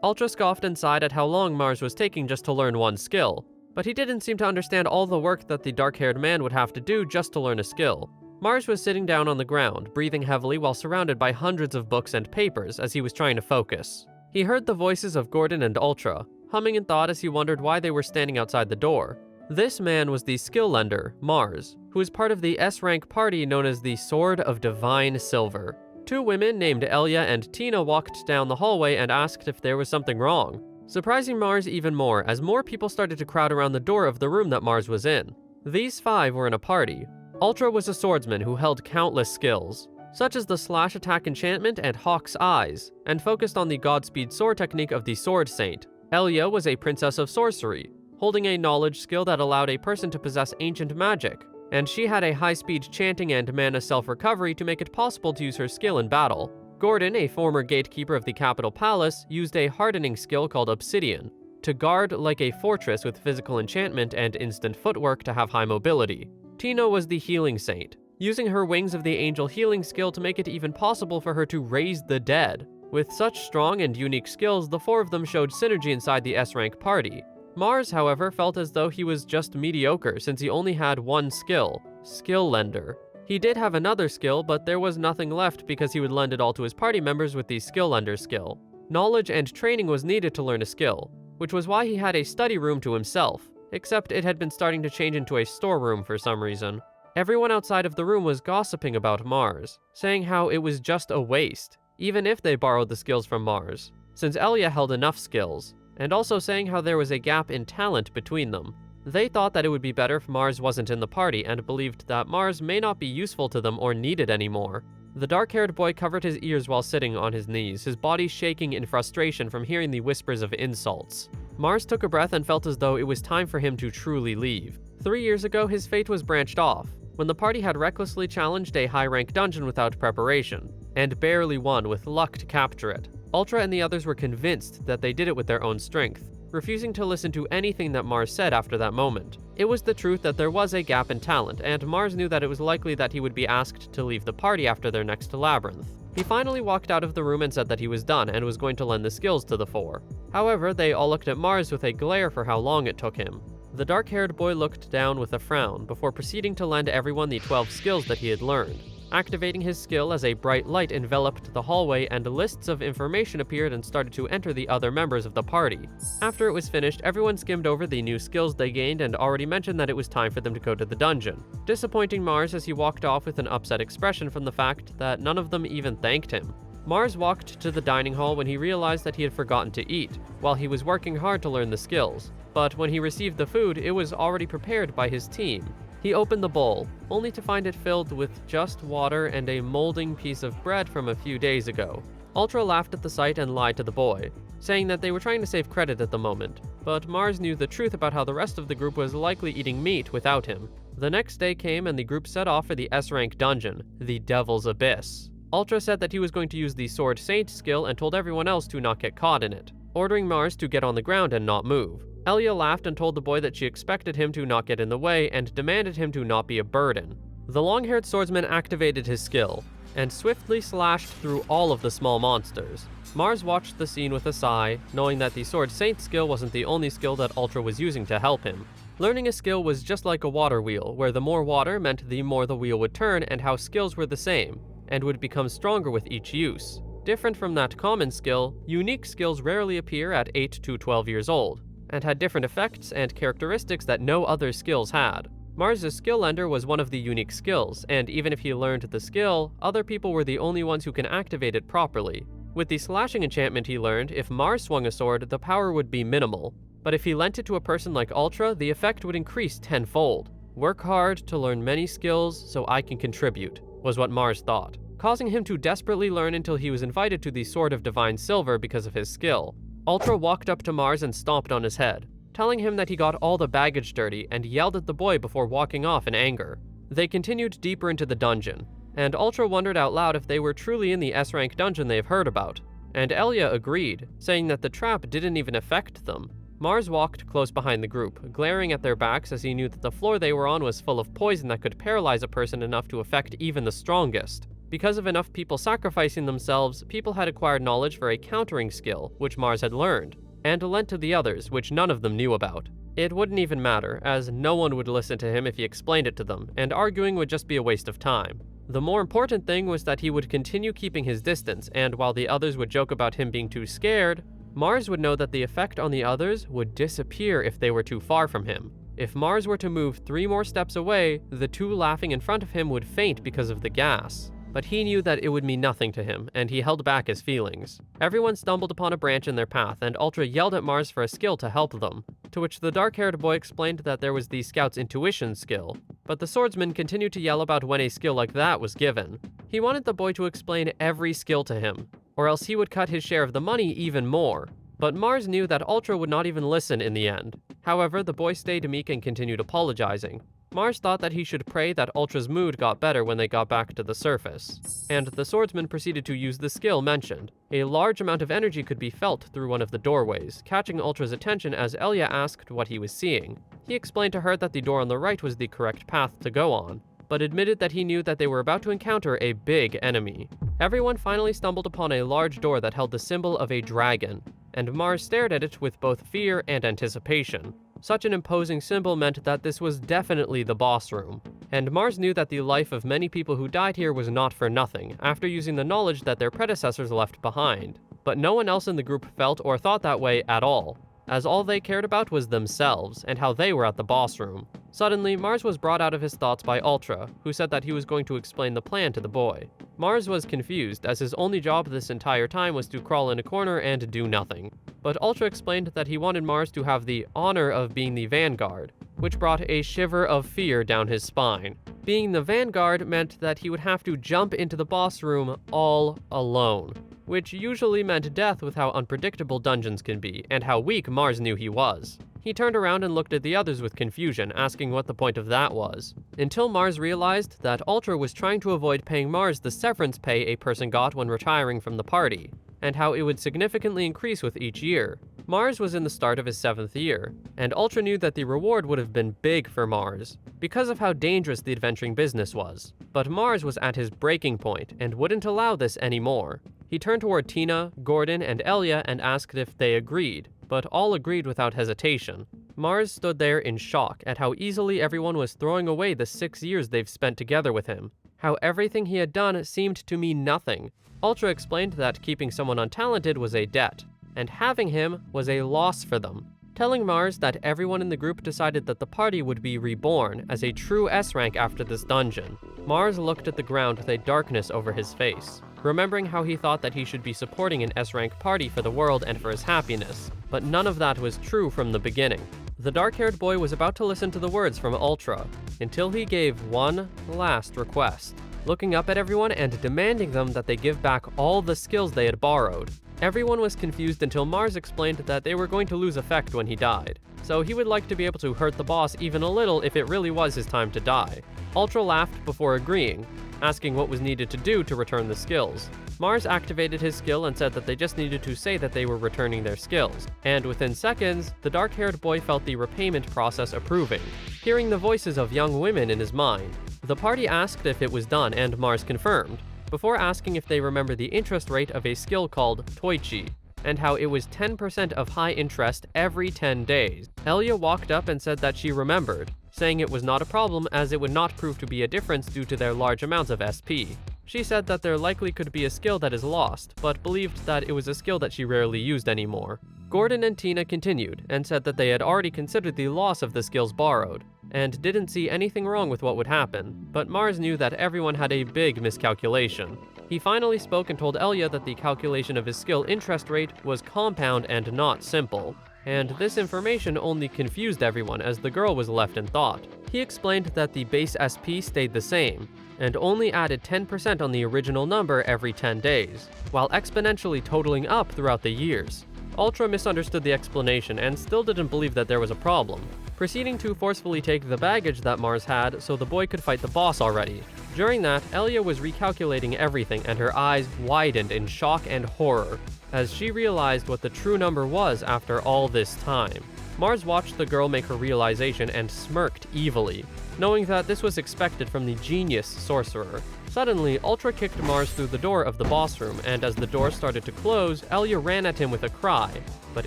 Ultra scoffed and sighed at how long Mars was taking just to learn one skill, but he didn't seem to understand all the work that the dark-haired man would have to do just to learn a skill. Mars was sitting down on the ground, breathing heavily while surrounded by hundreds of books and papers as he was trying to focus. He heard the voices of Gordon and Ultra, humming in thought as he wondered why they were standing outside the door. This man was the skill lender, Mars, who was part of the S-rank party known as the Sword of Divine Silver. Two women named Elia and Tina walked down the hallway and asked if there was something wrong, surprising Mars even more as more people started to crowd around the door of the room that Mars was in. These five were in a party. Ultra was a swordsman who held countless skills, such as the Slash Attack enchantment and Hawk's Eyes, and focused on the Godspeed sword technique of the Sword Saint. Elia was a princess of sorcery, holding a knowledge skill that allowed a person to possess ancient magic, and she had a high-speed chanting and mana self-recovery to make it possible to use her skill in battle. Gordon, a former gatekeeper of the Capitol Palace, used a hardening skill called Obsidian to guard like a fortress with physical enchantment and instant footwork to have high mobility. Tina was the healing saint, using her Wings of the Angel healing skill to make it even possible for her to raise the dead. With such strong and unique skills, the four of them showed synergy inside the S-rank party. Mars, however, felt as though he was just mediocre since he only had one skill, Skill Lender. He did have another skill, but there was nothing left because he would lend it all to his party members with the Skill Lender skill. Knowledge and training was needed to learn a skill, which was why he had a study room to himself, except it had been starting to change into a storeroom for some reason. Everyone outside of the room was gossiping about Mars, saying how it was just a waste, even if they borrowed the skills from Mars, since Elia held enough skills, and also saying how there was a gap in talent between them. They thought that it would be better if Mars wasn't in the party and believed that Mars may not be useful to them or needed anymore. The dark-haired boy covered his ears while sitting on his knees, his body shaking in frustration from hearing the whispers of insults. Mars took a breath and felt as though it was time for him to truly leave. 3 years ago, his fate was branched off, when the party had recklessly challenged a high-rank dungeon without preparation, and barely won with luck to capture it. Ultra and the others were convinced that they did it with their own strength, refusing to listen to anything that Mars said after that moment. It was the truth that there was a gap in talent, and Mars knew that it was likely that he would be asked to leave the party after their next labyrinth. He finally walked out of the room and said that he was done and was going to lend the skills to the four. However, they all looked at Mars with a glare for how long it took him. The dark-haired boy looked down with a frown before proceeding to lend everyone the 12 skills that he had learned. Activating his skill as a bright light enveloped the hallway and lists of information appeared and started to enter the other members of the party. After it was finished, everyone skimmed over the new skills they gained and already mentioned that it was time for them to go to the dungeon, disappointing Mars as he walked off with an upset expression from the fact that none of them even thanked him. Mars walked to the dining hall when he realized that he had forgotten to eat, while he was working hard to learn the skills. But when he received the food, it was already prepared by his team. He opened the bowl, only to find it filled with just water and a molding piece of bread from a few days ago. Ultra laughed at the sight and lied to the boy, saying that they were trying to save credit at the moment, but Mars knew the truth about how the rest of the group was likely eating meat without him. The next day came and the group set off for the S-rank dungeon, the Devil's Abyss. Ultra said that he was going to use the Sword Saint skill and told everyone else to not get caught in it, ordering Mars to get on the ground and not move. Elia laughed and told the boy that she expected him to not get in the way and demanded him to not be a burden. The long-haired swordsman activated his skill and swiftly slashed through all of the small monsters. Mars watched the scene with a sigh, knowing that the Sword Saint skill wasn't the only skill that Ultra was using to help him. Learning a skill was just like a water wheel, where the more water meant the more the wheel would turn, and how skills were the same, and would become stronger with each use. Different from that common skill, unique skills rarely appear at 8 to 12 years old, and had different effects and characteristics that no other skills had. Mars' skill lender was one of the unique skills, and even if he learned the skill, other people were the only ones who can activate it properly. With the slashing enchantment he learned, if Mars swung a sword, the power would be minimal. But if he lent it to a person like Ultra, the effect would increase tenfold. Work hard to learn many skills so I can contribute, was what Mars thought, causing him to desperately learn until he was invited to the Sword of Divine Silver because of his skill. Ultra walked up to Mars and stomped on his head, telling him that he got all the baggage dirty and yelled at the boy before walking off in anger. They continued deeper into the dungeon, and Ultra wondered out loud if they were truly in the S-rank dungeon they've heard about. And Elia agreed, saying that the trap didn't even affect them. Mars walked close behind the group, glaring at their backs as he knew that the floor they were on was full of poison that could paralyze a person enough to affect even the strongest. Because of enough people sacrificing themselves, people had acquired knowledge for a countering skill, which Mars had learned, and lent to the others, which none of them knew about. It wouldn't even matter, as no one would listen to him if he explained it to them, and arguing would just be a waste of time. The more important thing was that he would continue keeping his distance, and while the others would joke about him being too scared, Mars would know that the effect on the others would disappear if they were too far from him. If Mars were to move 3 more steps away, the 2 laughing in front of him would faint because of the gas. But he knew that it would mean nothing to him, and he held back his feelings. Everyone stumbled upon a branch in their path, and Ultra yelled at Mars for a skill to help them, to which the dark-haired boy explained that there was the Scout's intuition skill. But the swordsman continued to yell about when a skill like that was given. He wanted the boy to explain every skill to him, or else he would cut his share of the money even more. But Mars knew that Ultra would not even listen in the end. However, the boy stayed meek and continued apologizing. Mars thought that he should pray that Ultra's mood got better when they got back to the surface. And the swordsman proceeded to use the skill mentioned. A large amount of energy could be felt through one of the doorways, catching Ultra's attention as Elia asked what he was seeing. He explained to her that the door on the right was the correct path to go on, but admitted that he knew that they were about to encounter a big enemy. Everyone finally stumbled upon a large door that held the symbol of a dragon, and Mars stared at it with both fear and anticipation. Such an imposing symbol meant that this was definitely the boss room, and Mars knew that the life of many people who died here was not for nothing, after using the knowledge that their predecessors left behind. But no one else in the group felt or thought that way at all, as all they cared about was themselves, and how they were at the boss room. Suddenly, Mars was brought out of his thoughts by Ultra, who said that he was going to explain the plan to the boy. Mars was confused, as his only job this entire time was to crawl in a corner and do nothing. But Ultra explained that he wanted Mars to have the honor of being the vanguard, which brought a shiver of fear down his spine. Being the vanguard meant that he would have to jump into the boss room all alone, which usually meant death with how unpredictable dungeons can be, and how weak Mars knew he was. He turned around and looked at the others with confusion, asking what the point of that was. Until Mars realized that Ultra was trying to avoid paying Mars the severance pay a person got when retiring from the party, and how it would significantly increase with each year. Mars was in the start of his 7th year, and Ultra knew that the reward would have been big for Mars, because of how dangerous the adventuring business was. But Mars was at his breaking point, and wouldn't allow this anymore. He turned toward Tina, Gordon, and Elia and asked if they agreed, but all agreed without hesitation. Mars stood there in shock at how easily everyone was throwing away the 6 years they've spent together with him, how everything he had done seemed to mean nothing. Ultra explained that keeping someone untalented was a debt, and having him was a loss for them, telling Mars that everyone in the group decided that the party would be reborn as a true S-rank after this dungeon. Mars looked at the ground with a darkness over his face, remembering how he thought that he should be supporting an S-rank party for the world and for his happiness, but none of that was true from the beginning. The dark-haired boy was about to listen to the words from Ultra, until he gave one last request, looking up at everyone and demanding them that they give back all the skills they had borrowed. Everyone was confused until Mars explained that they were going to lose effect when he died, so he would like to be able to hurt the boss even a little if it really was his time to die. Ultra laughed before agreeing, asking what was needed to do to return the skills. Mars activated his skill and said that they just needed to say that they were returning their skills, and within seconds, the dark-haired boy felt the repayment process approving, hearing the voices of young women in his mind. The party asked if it was done, and Mars confirmed, before asking if they remember the interest rate of a skill called Toichi, and how it was 10% of high interest every 10 days. Elia walked up and said that she remembered, saying it was not a problem as it would not prove to be a difference due to their large amounts of SP. She said that there likely could be a skill that is lost, but believed that it was a skill that she rarely used anymore. Gordon and Tina continued, and said that they had already considered the loss of the skills borrowed, and didn't see anything wrong with what would happen, but Mars knew that everyone had a big miscalculation. He finally spoke and told Elia that the calculation of his skill interest rate was compound and not simple, and this information only confused everyone as the girl was left in thought. He explained that the base SP stayed the same, and only added 10% on the original number every 10 days, while exponentially totaling up throughout the years. Ultra misunderstood the explanation and still didn't believe that there was a problem, proceeding to forcefully take the baggage that Mars had so the boy could fight the boss already. During that, Elia was recalculating everything and her eyes widened in shock and horror as she realized what the true number was after all this time. Mars watched the girl make her realization and smirked evilly, knowing that this was expected from the genius sorcerer. Suddenly, Ultra kicked Mars through the door of the boss room, and as the door started to close, Elia ran at him with a cry. But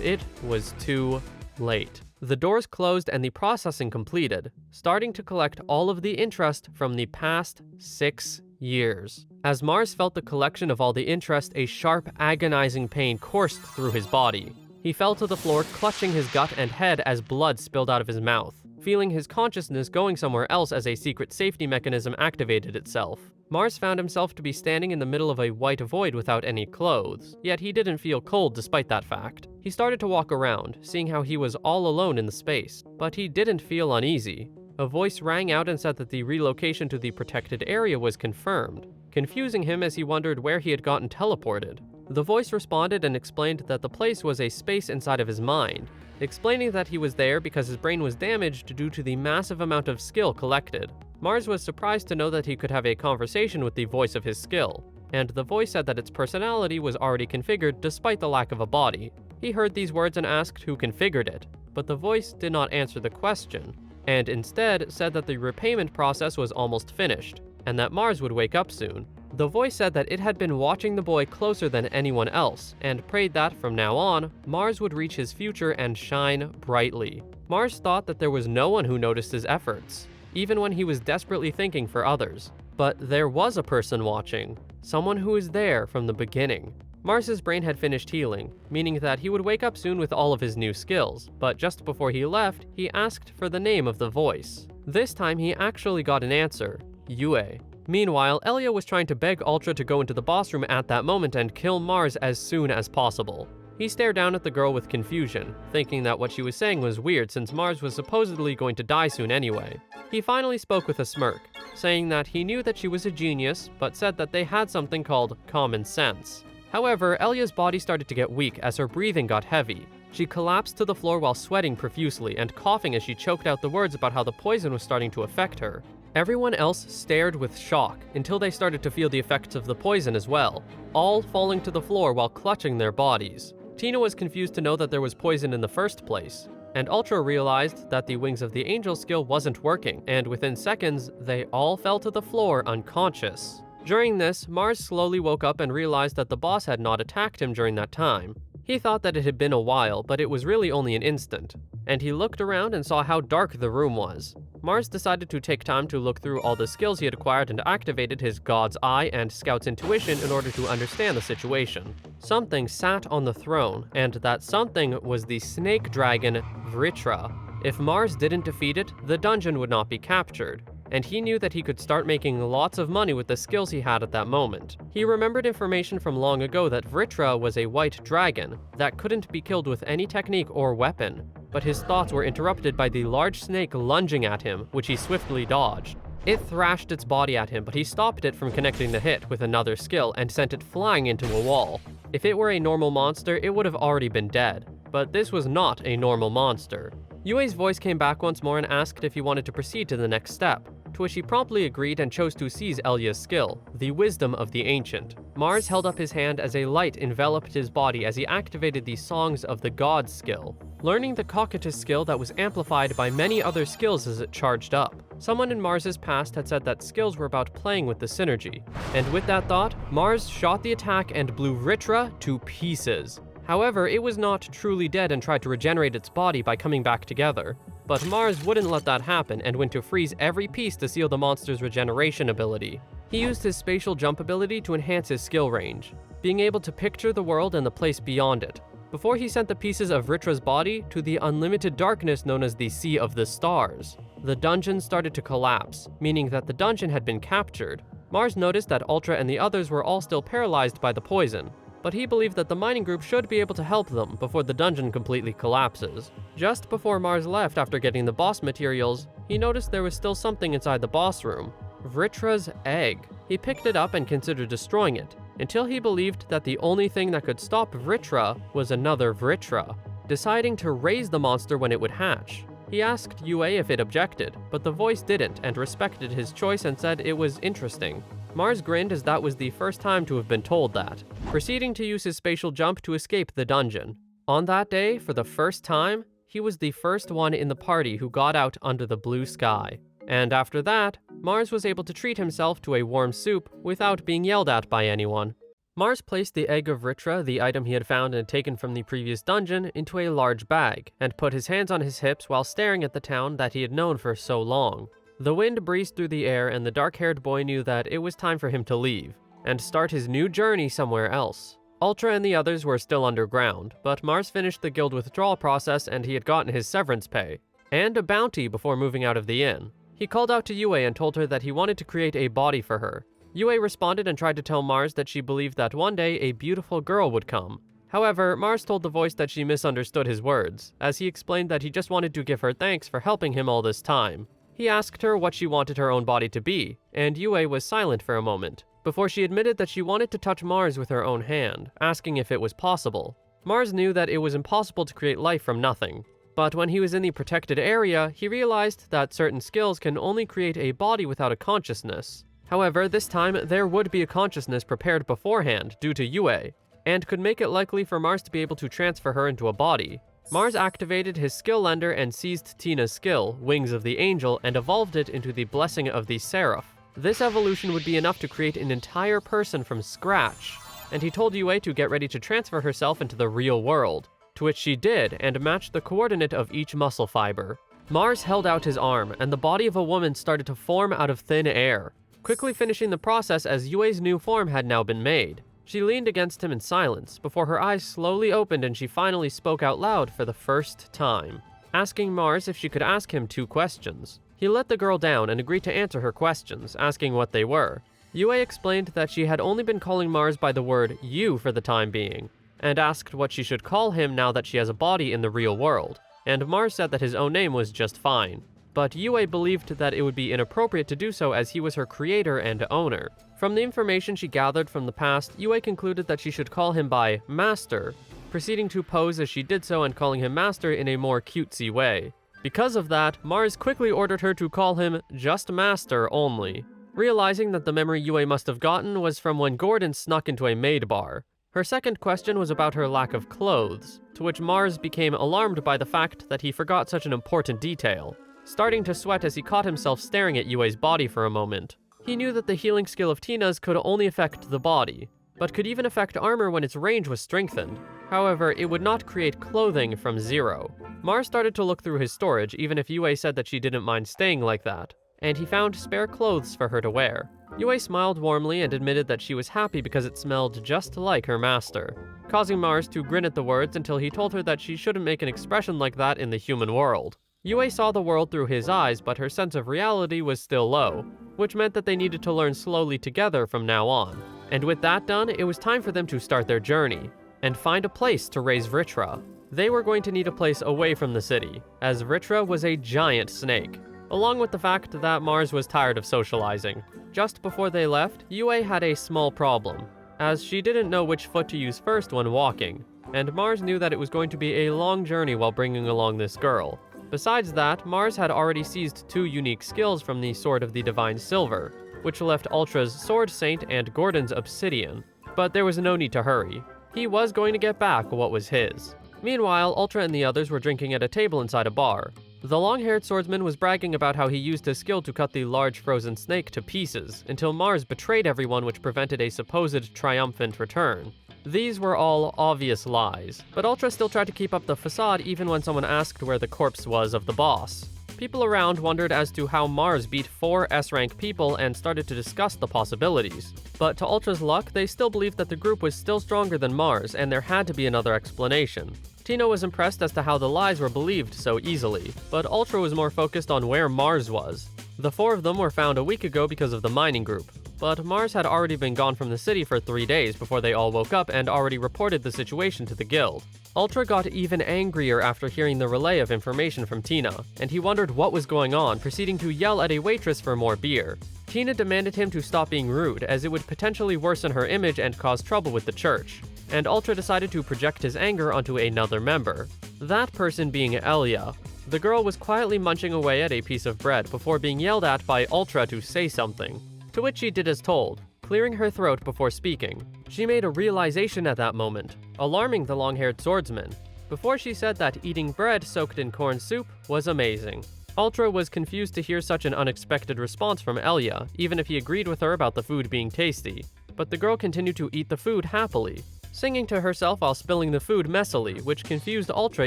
it was too late. The doors closed and the processing completed, starting to collect all of the interest from the past 6 years. As Mars felt the collection of all the interest, a sharp, agonizing pain coursed through his body. He fell to the floor, clutching his gut and head as blood spilled out of his mouth, feeling his consciousness going somewhere else as a secret safety mechanism activated itself. Mars found himself to be standing in the middle of a white void without any clothes, yet he didn't feel cold despite that fact. He started to walk around, seeing how he was all alone in the space, but he didn't feel uneasy. A voice rang out and said that the relocation to the protected area was confirmed, confusing him as he wondered where he had gotten teleported. The voice responded and explained that the place was a space inside of his mind, explaining that he was there because his brain was damaged due to the massive amount of skill collected. Mars was surprised to know that he could have a conversation with the voice of his skill, and the voice said that its personality was already configured despite the lack of a body. He heard these words and asked who configured it, but the voice did not answer the question, and instead said that the repayment process was almost finished, and that Mars would wake up soon. The voice said that it had been watching the boy closer than anyone else, and prayed that, from now on, Mars would reach his future and shine brightly. Mars thought that there was no one who noticed his efforts, even when he was desperately thinking for others. But there was a person watching, someone who was there from the beginning. Mars's brain had finished healing, meaning that he would wake up soon with all of his new skills, but just before he left, he asked for the name of the voice. This time he actually got an answer: Yue. Meanwhile, Elia was trying to beg Ultra to go into the boss room at that moment and kill Mars as soon as possible. He stared down at the girl with confusion, thinking that what she was saying was weird since Mars was supposedly going to die soon anyway. He finally spoke with a smirk, saying that he knew that she was a genius, but said that they had something called common sense. However, Elia's body started to get weak as her breathing got heavy. She collapsed to the floor while sweating profusely and coughing as she choked out the words about how the poison was starting to affect her. Everyone else stared with shock until they started to feel the effects of the poison as well, all falling to the floor while clutching their bodies. Tina was confused to know that there was poison in the first place, and Ultra realized that the Wings of the Angel skill wasn't working, and within seconds, they all fell to the floor unconscious. During this, Mars slowly woke up and realized that the boss had not attacked him during that time. He thought that it had been a while, but it was really only an instant, and he looked around and saw how dark the room was. Mars decided to take time to look through all the skills he had acquired and activated his God's Eye and Scout's Intuition in order to understand the situation. Something sat on the throne, and that something was the snake dragon Vritra. If Mars didn't defeat it, the dungeon would not be captured, and he knew that he could start making lots of money with the skills he had at that moment. He remembered information from long ago that Vritra was a white dragon that couldn't be killed with any technique or weapon, but his thoughts were interrupted by the large snake lunging at him, which he swiftly dodged. It thrashed its body at him, but he stopped it from connecting the hit with another skill and sent it flying into a wall. If it were a normal monster, it would have already been dead, but this was not a normal monster. Yue's voice came back once more and asked if he wanted to proceed to the next step, to which he promptly agreed and chose to seize Elia's skill, the Wisdom of the Ancient. Mars held up his hand as a light enveloped his body as he activated the Songs of the Gods skill, learning the Cocytus skill that was amplified by many other skills as it charged up. Someone in Mars's past had said that skills were about playing with the synergy, and with that thought, Mars shot the attack and blew Vritra to pieces. However, it was not truly dead and tried to regenerate its body by coming back together. But Mars wouldn't let that happen and went to freeze every piece to seal the monster's regeneration ability. He used his spatial jump ability to enhance his skill range, being able to picture the world and the place beyond it, before he sent the pieces of Vritra's body to the unlimited darkness known as the Sea of the Stars. The dungeon started to collapse, meaning that the dungeon had been captured. Mars noticed that Ultra and the others were all still paralyzed by the poison, but he believed that the mining group should be able to help them before the dungeon completely collapses. Just before Mars left after getting the boss materials, he noticed there was still something inside the boss room: Vritra's egg. He picked it up and considered destroying it, until he believed that the only thing that could stop Vritra was another Vritra, deciding to raise the monster when it would hatch. He asked Yue if it objected, but the voice didn't and respected his choice and said it was interesting. Mars grinned as that was the first time to have been told that, proceeding to use his spatial jump to escape the dungeon. On that day, for the first time, he was the first one in the party who got out under the blue sky. And after that, Mars was able to treat himself to a warm soup without being yelled at by anyone. Mars placed the egg of Ritra, the item he had found and taken from the previous dungeon, into a large bag, and put his hands on his hips while staring at the town that he had known for so long. The wind breezed through the air, and the dark-haired boy knew that it was time for him to leave, and start his new journey somewhere else. Ultra and the others were still underground, but Mars finished the guild withdrawal process and he had gotten his severance pay, and a bounty before moving out of the inn. He called out to Yue and told her that he wanted to create a body for her. Yue responded and tried to tell Mars that she believed that one day a beautiful girl would come. However, Mars told the voice that she misunderstood his words, as he explained that he just wanted to give her thanks for helping him all this time. He asked her what she wanted her own body to be, and Yue was silent for a moment, before she admitted that she wanted to touch Mars with her own hand, asking if it was possible. Mars knew that it was impossible to create life from nothing, but when he was in the protected area, he realized that certain skills can only create a body without a consciousness. However, this time, there would be a consciousness prepared beforehand due to Yue, and could make it likely for Mars to be able to transfer her into a body. Mars activated his skill lender and seized Tina's skill, Wings of the Angel, and evolved it into the Blessing of the Seraph. This evolution would be enough to create an entire person from scratch, and he told Yue to get ready to transfer herself into the real world, to which she did and matched the coordinate of each muscle fiber. Mars held out his arm, and the body of a woman started to form out of thin air, quickly finishing the process as Yue's new form had now been made. She leaned against him in silence, before her eyes slowly opened and she finally spoke out loud for the first time, asking Mars if she could ask him 2 questions. He let the girl down and agreed to answer her questions, asking what they were. Yue explained that she had only been calling Mars by the word you for the time being, and asked what she should call him now that she has a body in the real world, and Mars said that his own name was just fine. But Yue believed that it would be inappropriate to do so as he was her creator and owner. From the information she gathered from the past, Yue concluded that she should call him by Master, proceeding to pose as she did so and calling him Master in a more cutesy way. Because of that, Mars quickly ordered her to call him just Master only, realizing that the memory Yue must have gotten was from when Gordon snuck into a maid bar. Her second question was about her lack of clothes, to which Mars became alarmed by the fact that he forgot such an important detail, starting to sweat as he caught himself staring at Yue's body for a moment. He knew that the healing skill of Tina's could only affect the body, but could even affect armor when its range was strengthened. However, it would not create clothing from zero. Mars started to look through his storage, even if Yue said that she didn't mind staying like that, and he found spare clothes for her to wear. Yue smiled warmly and admitted that she was happy because it smelled just like her master, causing Mars to grin at the words until he told her that she shouldn't make an expression like that in the human world. Yue saw the world through his eyes, but her sense of reality was still low, which meant that they needed to learn slowly together from now on. And with that done, it was time for them to start their journey, and find a place to raise Vritra. They were going to need a place away from the city, as Vritra was a giant snake, along with the fact that Mars was tired of socializing. Just before they left, Yue had a small problem, as she didn't know which foot to use first when walking, and Mars knew that it was going to be a long journey while bringing along this girl. Besides that, Mars had already seized 2 unique skills from the Sword of the Divine Silver, which left Ultra's Sword Saint and Gordon's Obsidian. But there was no need to hurry. He was going to get back what was his. Meanwhile, Ultra and the others were drinking at a table inside a bar. The long-haired swordsman was bragging about how he used his skill to cut the large frozen snake to pieces, until Mars betrayed everyone, which prevented a supposed triumphant return. These were all obvious lies, but Ultra still tried to keep up the facade even when someone asked where the corpse was of the boss. People around wondered as to how Mars beat 4 S-rank people and started to discuss the possibilities. But to Ultra's luck, they still believed that the group was still stronger than Mars, and there had to be another explanation. Tina was impressed as to how the lies were believed so easily, but Ultra was more focused on where Mars was. The 4 of them were found a week ago because of the mining group, but Mars had already been gone from the city for 3 days before they all woke up and already reported the situation to the guild. Ultra got even angrier after hearing the relay of information from Tina, and he wondered what was going on, proceeding to yell at a waitress for more beer. Tina demanded him to stop being rude, as it would potentially worsen her image and cause trouble with the church, and Ultra decided to project his anger onto another member, that person being Elia. The girl was quietly munching away at a piece of bread before being yelled at by Ultra to say something, to which she did as told, clearing her throat before speaking. She made a realization at that moment, alarming the long-haired swordsman, before she said that eating bread soaked in corn soup was amazing. Ultra was confused to hear such an unexpected response from Elia, even if he agreed with her about the food being tasty. But the girl continued to eat the food happily, singing to herself while spilling the food messily, which confused Ultra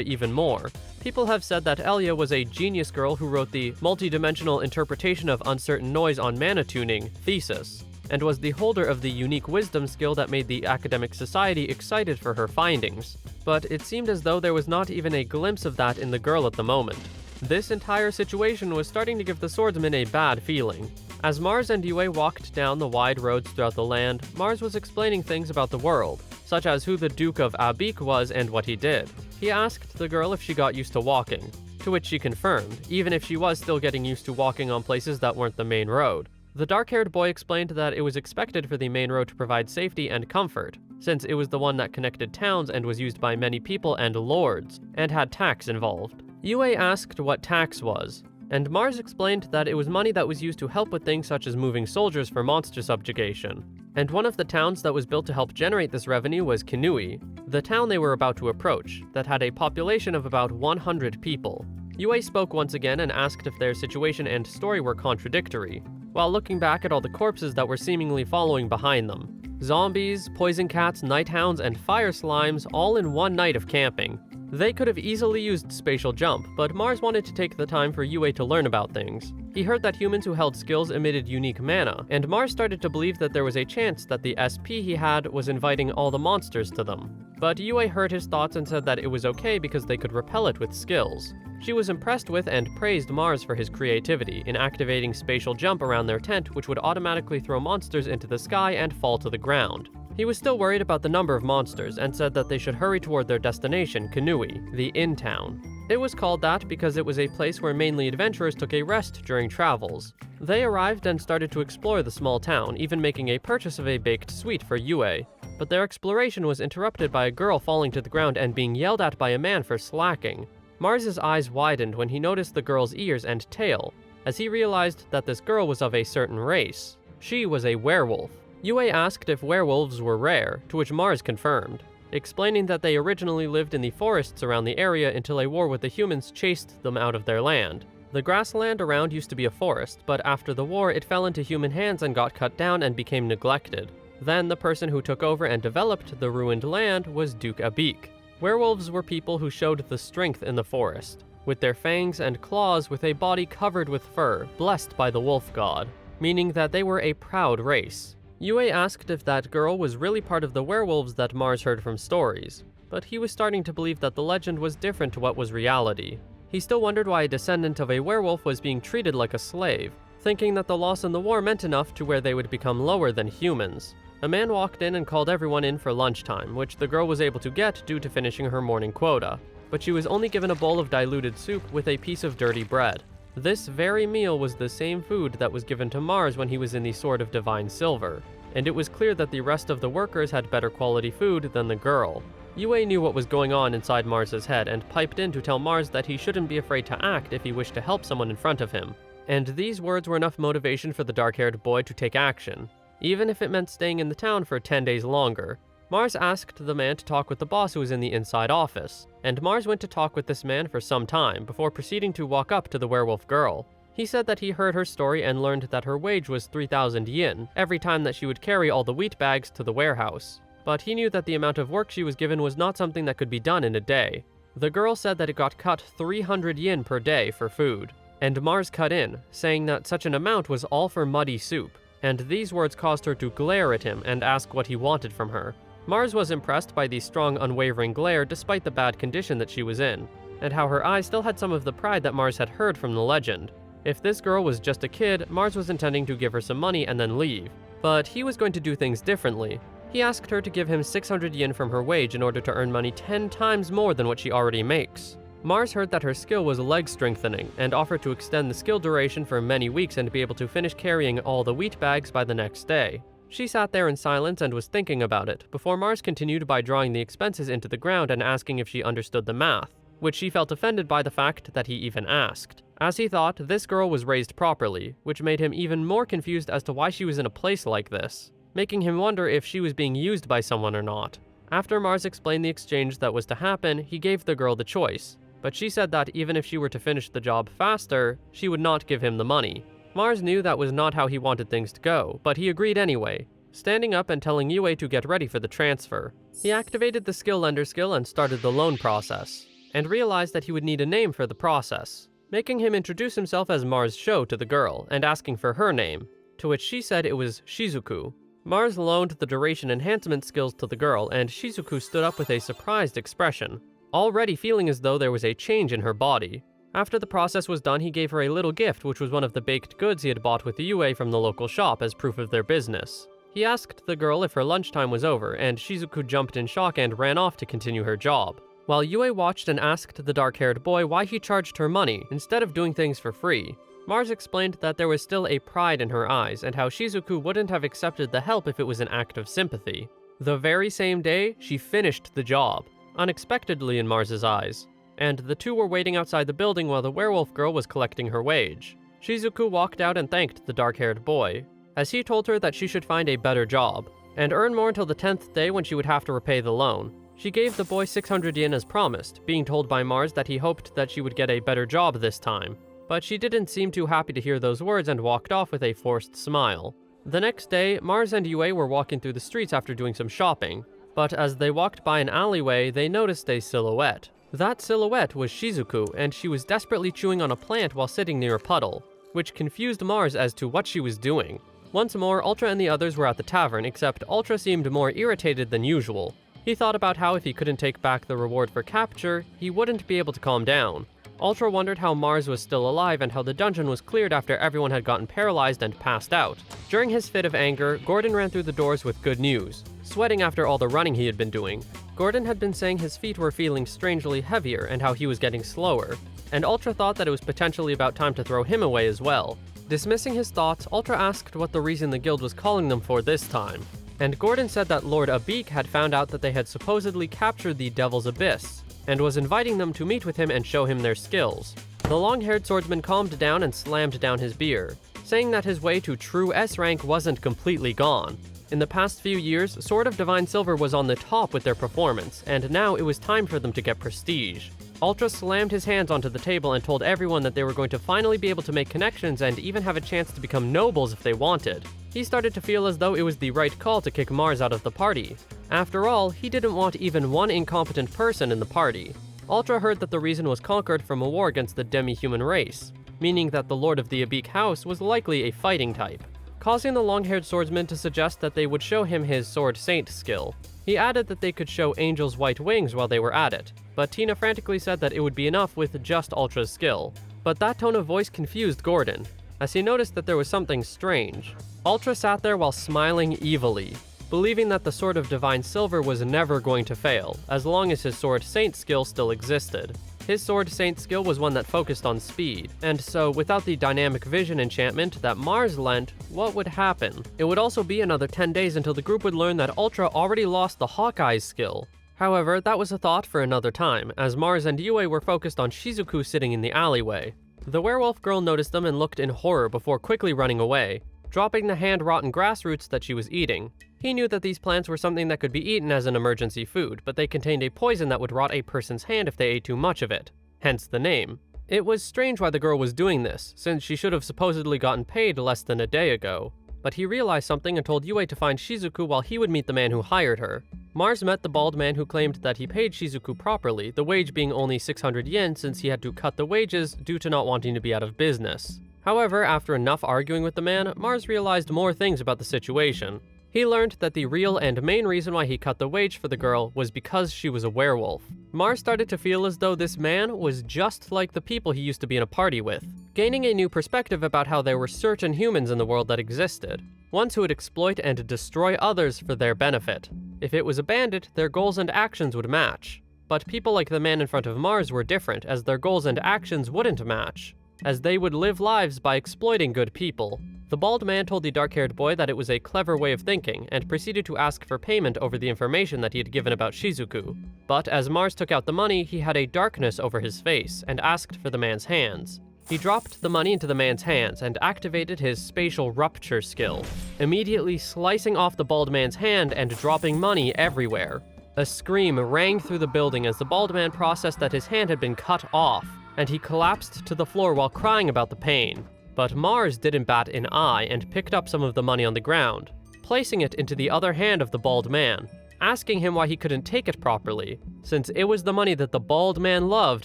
even more. People have said that Elia was a genius girl who wrote the multi-dimensional interpretation of uncertain noise on mana tuning thesis, and was the holder of the unique wisdom skill that made the academic society excited for her findings. But it seemed as though there was not even a glimpse of that in the girl at the moment. This entire situation was starting to give the swordsman a bad feeling. As Mars and Yue walked down the wide roads throughout the land, Mars was explaining things about the world, such as who the Duke of Abik was and what he did. He asked the girl if she got used to walking, to which she confirmed, even if she was still getting used to walking on places that weren't the main road. The dark-haired boy explained that it was expected for the main road to provide safety and comfort, since it was the one that connected towns and was used by many people and lords, and had tax involved. Yue asked what tax was, and Mars explained that it was money that was used to help with things such as moving soldiers for monster subjugation. And one of the towns that was built to help generate this revenue was Kinui, the town they were about to approach, that had a population of about 100 people. Yue spoke once again and asked if their situation and story were contradictory, while looking back at all the corpses that were seemingly following behind them. Zombies, poison cats, night hounds, and fire slimes all in one night of camping. They could have easily used spatial jump, but Mars wanted to take the time for Yue to learn about things. He heard that humans who held skills emitted unique mana, and Mars started to believe that there was a chance that the SP he had was inviting all the monsters to them. But Yue heard his thoughts and said that it was okay because they could repel it with skills. She was impressed with and praised Mars for his creativity in activating spatial jump around their tent, which would automatically throw monsters into the sky and fall to the ground. He was still worried about the number of monsters and said that they should hurry toward their destination, Kinui, the inn town. It was called that because it was a place where mainly adventurers took a rest during travels. They arrived and started to explore the small town, even making a purchase of a baked sweet for Yue. But their exploration was interrupted by a girl falling to the ground and being yelled at by a man for slacking. Mars's eyes widened when he noticed the girl's ears and tail, as he realized that this girl was of a certain race. She was a werewolf. Yue asked if werewolves were rare, to which Mars confirmed, explaining that they originally lived in the forests around the area until a war with the humans chased them out of their land. The grassland around used to be a forest, but after the war it fell into human hands and got cut down and became neglected. Then the person who took over and developed the ruined land was Duke Abik. Werewolves were people who showed the strength in the forest, with their fangs and claws with a body covered with fur, blessed by the wolf god, meaning that they were a proud race. Yue asked if that girl was really part of the werewolves that Mars heard from stories, but he was starting to believe that the legend was different to what was reality. He still wondered why a descendant of a werewolf was being treated like a slave, thinking that the loss in the war meant enough to where they would become lower than humans. A man walked in and called everyone in for lunchtime, which the girl was able to get due to finishing her morning quota, but she was only given a bowl of diluted soup with a piece of dirty bread. This very meal was the same food that was given to Mars when he was in the Sword of Divine Silver, and it was clear that the rest of the workers had better quality food than the girl. Yue knew what was going on inside Mars's head and piped in to tell Mars that he shouldn't be afraid to act if he wished to help someone in front of him. And these words were enough motivation for the dark-haired boy to take action, even if it meant staying in the town for 10 days longer. Mars asked the man to talk with the boss who was in the inside office, and Mars went to talk with this man for some time before proceeding to walk up to the werewolf girl. He said that he heard her story and learned that her wage was 3,000 yen every time that she would carry all the wheat bags to the warehouse. But he knew that the amount of work she was given was not something that could be done in a day. The girl said that it got cut 300 yen per day for food, and Mars cut in, saying that such an amount was all for muddy soup, and these words caused her to glare at him and ask what he wanted from her. Mars was impressed by the strong, unwavering glare despite the bad condition that she was in, and how her eyes still had some of the pride that Mars had heard from the legend. If this girl was just a kid, Mars was intending to give her some money and then leave, but he was going to do things differently. He asked her to give him 600 yen from her wage in order to earn money 10 times more than what she already makes. Mars heard that her skill was leg strengthening and offered to extend the skill duration for many weeks and be able to finish carrying all the wheat bags by the next day. She sat there in silence and was thinking about it, before Mars continued by drawing the expenses into the ground and asking if she understood the math, which she felt offended by the fact that he even asked. As he thought, this girl was raised properly, which made him even more confused as to why she was in a place like this, making him wonder if she was being used by someone or not. After Mars explained the exchange that was to happen, he gave the girl the choice, but she said that even if she were to finish the job faster, she would not give him the money. Mars knew that was not how he wanted things to go, but he agreed anyway, standing up and telling Yue to get ready for the transfer. He activated the skill lender skill and started the loan process, and realized that he would need a name for the process, making him introduce himself as Mars Sho to the girl and asking for her name, to which she said it was Shizuku. Mars loaned the duration enhancement skills to the girl, and Shizuku stood up with a surprised expression, already feeling as though there was a change in her body. After the process was done, he gave her a little gift, which was one of the baked goods he had bought with the Yue from the local shop as proof of their business. He asked the girl if her lunchtime was over, and Shizuku jumped in shock and ran off to continue her job, while Yue watched and asked the dark-haired boy why he charged her money instead of doing things for free. Mars explained that there was still a pride in her eyes, and how Shizuku wouldn't have accepted the help if it was an act of sympathy. The very same day, she finished the job, unexpectedly in Mars's eyes, and the two were waiting outside the building while the werewolf girl was collecting her wage. Shizuku walked out and thanked the dark-haired boy, as he told her that she should find a better job, and earn more until the 10th day when she would have to repay the loan. She gave the boy 600 yen as promised, being told by Mars that he hoped that she would get a better job this time. But she didn't seem too happy to hear those words and walked off with a forced smile. The next day, Mars and Yue were walking through the streets after doing some shopping, but as they walked by an alleyway, they noticed a silhouette. That silhouette was Shizuku, and she was desperately chewing on a plant while sitting near a puddle, which confused Mars as to what she was doing. Once more, Ultra and the others were at the tavern, except Ultra seemed more irritated than usual. He thought about how if he couldn't take back the reward for capture, he wouldn't be able to calm down. Ultra wondered how Mars was still alive and how the dungeon was cleared after everyone had gotten paralyzed and passed out. During his fit of anger, Gordon ran through the doors with good news, sweating after all the running he had been doing. Gordon had been saying his feet were feeling strangely heavier and how he was getting slower, and Ultra thought that it was potentially about time to throw him away as well. Dismissing his thoughts, Ultra asked what the reason the guild was calling them for this time, and Gordon said that Lord Abik had found out that they had supposedly captured the Devil's Abyss, and was inviting them to meet with him and show him their skills. The long-haired swordsman calmed down and slammed down his beer, saying that his way to true S rank wasn't completely gone. In the past few years, Sword of Divine Silver was on the top with their performance, and now it was time for them to get prestige. Ultra slammed his hands onto the table and told everyone that they were going to finally be able to make connections and even have a chance to become nobles if they wanted. He started to feel as though it was the right call to kick Mars out of the party. After all, he didn't want even one incompetent person in the party. Ultra heard that the reason was conquered from a war against the demi-human race, meaning that the Lord of the Abik House was likely a fighting type, causing the long-haired swordsman to suggest that they would show him his Sword Saint skill. He added that they could show Angel's white wings while they were at it, but Tina frantically said that it would be enough with just Ultra's skill. But that tone of voice confused Gordon, as he noticed that there was something strange. Ultra sat there while smiling evilly, believing that the Sword of Divine Silver was never going to fail, as long as his Sword Saint skill still existed. His Sword Saint skill was one that focused on speed, and so without the dynamic vision enchantment that Mars lent, what would happen? It would also be another 10 days until the group would learn that Ultra already lost the Hawkeye's skill. However, that was a thought for another time, as Mars and Yue were focused on Shizuku sitting in the alleyway. The werewolf girl noticed them and looked in horror before quickly running away, dropping the hand-rotten grass roots that she was eating. He knew that these plants were something that could be eaten as an emergency food, but they contained a poison that would rot a person's hand if they ate too much of it, hence the name. It was strange why the girl was doing this, since she should have supposedly gotten paid less than a day ago. But he realized something and told Yue to find Shizuku while he would meet the man who hired her. Mars met the bald man who claimed that he paid Shizuku properly, the wage being only 600 yen since he had to cut the wages due to not wanting to be out of business. However, after enough arguing with the man, Mars realized more things about the situation. He learned that the real and main reason why he cut the wage for the girl was because she was a werewolf. Mars started to feel as though this man was just like the people he used to be in a party with, gaining a new perspective about how there were certain humans in the world that existed, ones who would exploit and destroy others for their benefit. If it was a bandit, their goals and actions would match. But people like the man in front of Mars were different, as their goals and actions wouldn't match, as they would live lives by exploiting good people. The bald man told the dark-haired boy that it was a clever way of thinking, and proceeded to ask for payment over the information that he had given about Shizuku. But as Mars took out the money, he had a darkness over his face, and asked for the man's hands. He dropped the money into the man's hands, and activated his spatial rupture skill, immediately slicing off the bald man's hand and dropping money everywhere. A scream rang through the building as the bald man processed that his hand had been cut off, and he collapsed to the floor while crying about the pain. But Mars didn't bat an eye and picked up some of the money on the ground, placing it into the other hand of the bald man, asking him why he couldn't take it properly, since it was the money that the bald man loved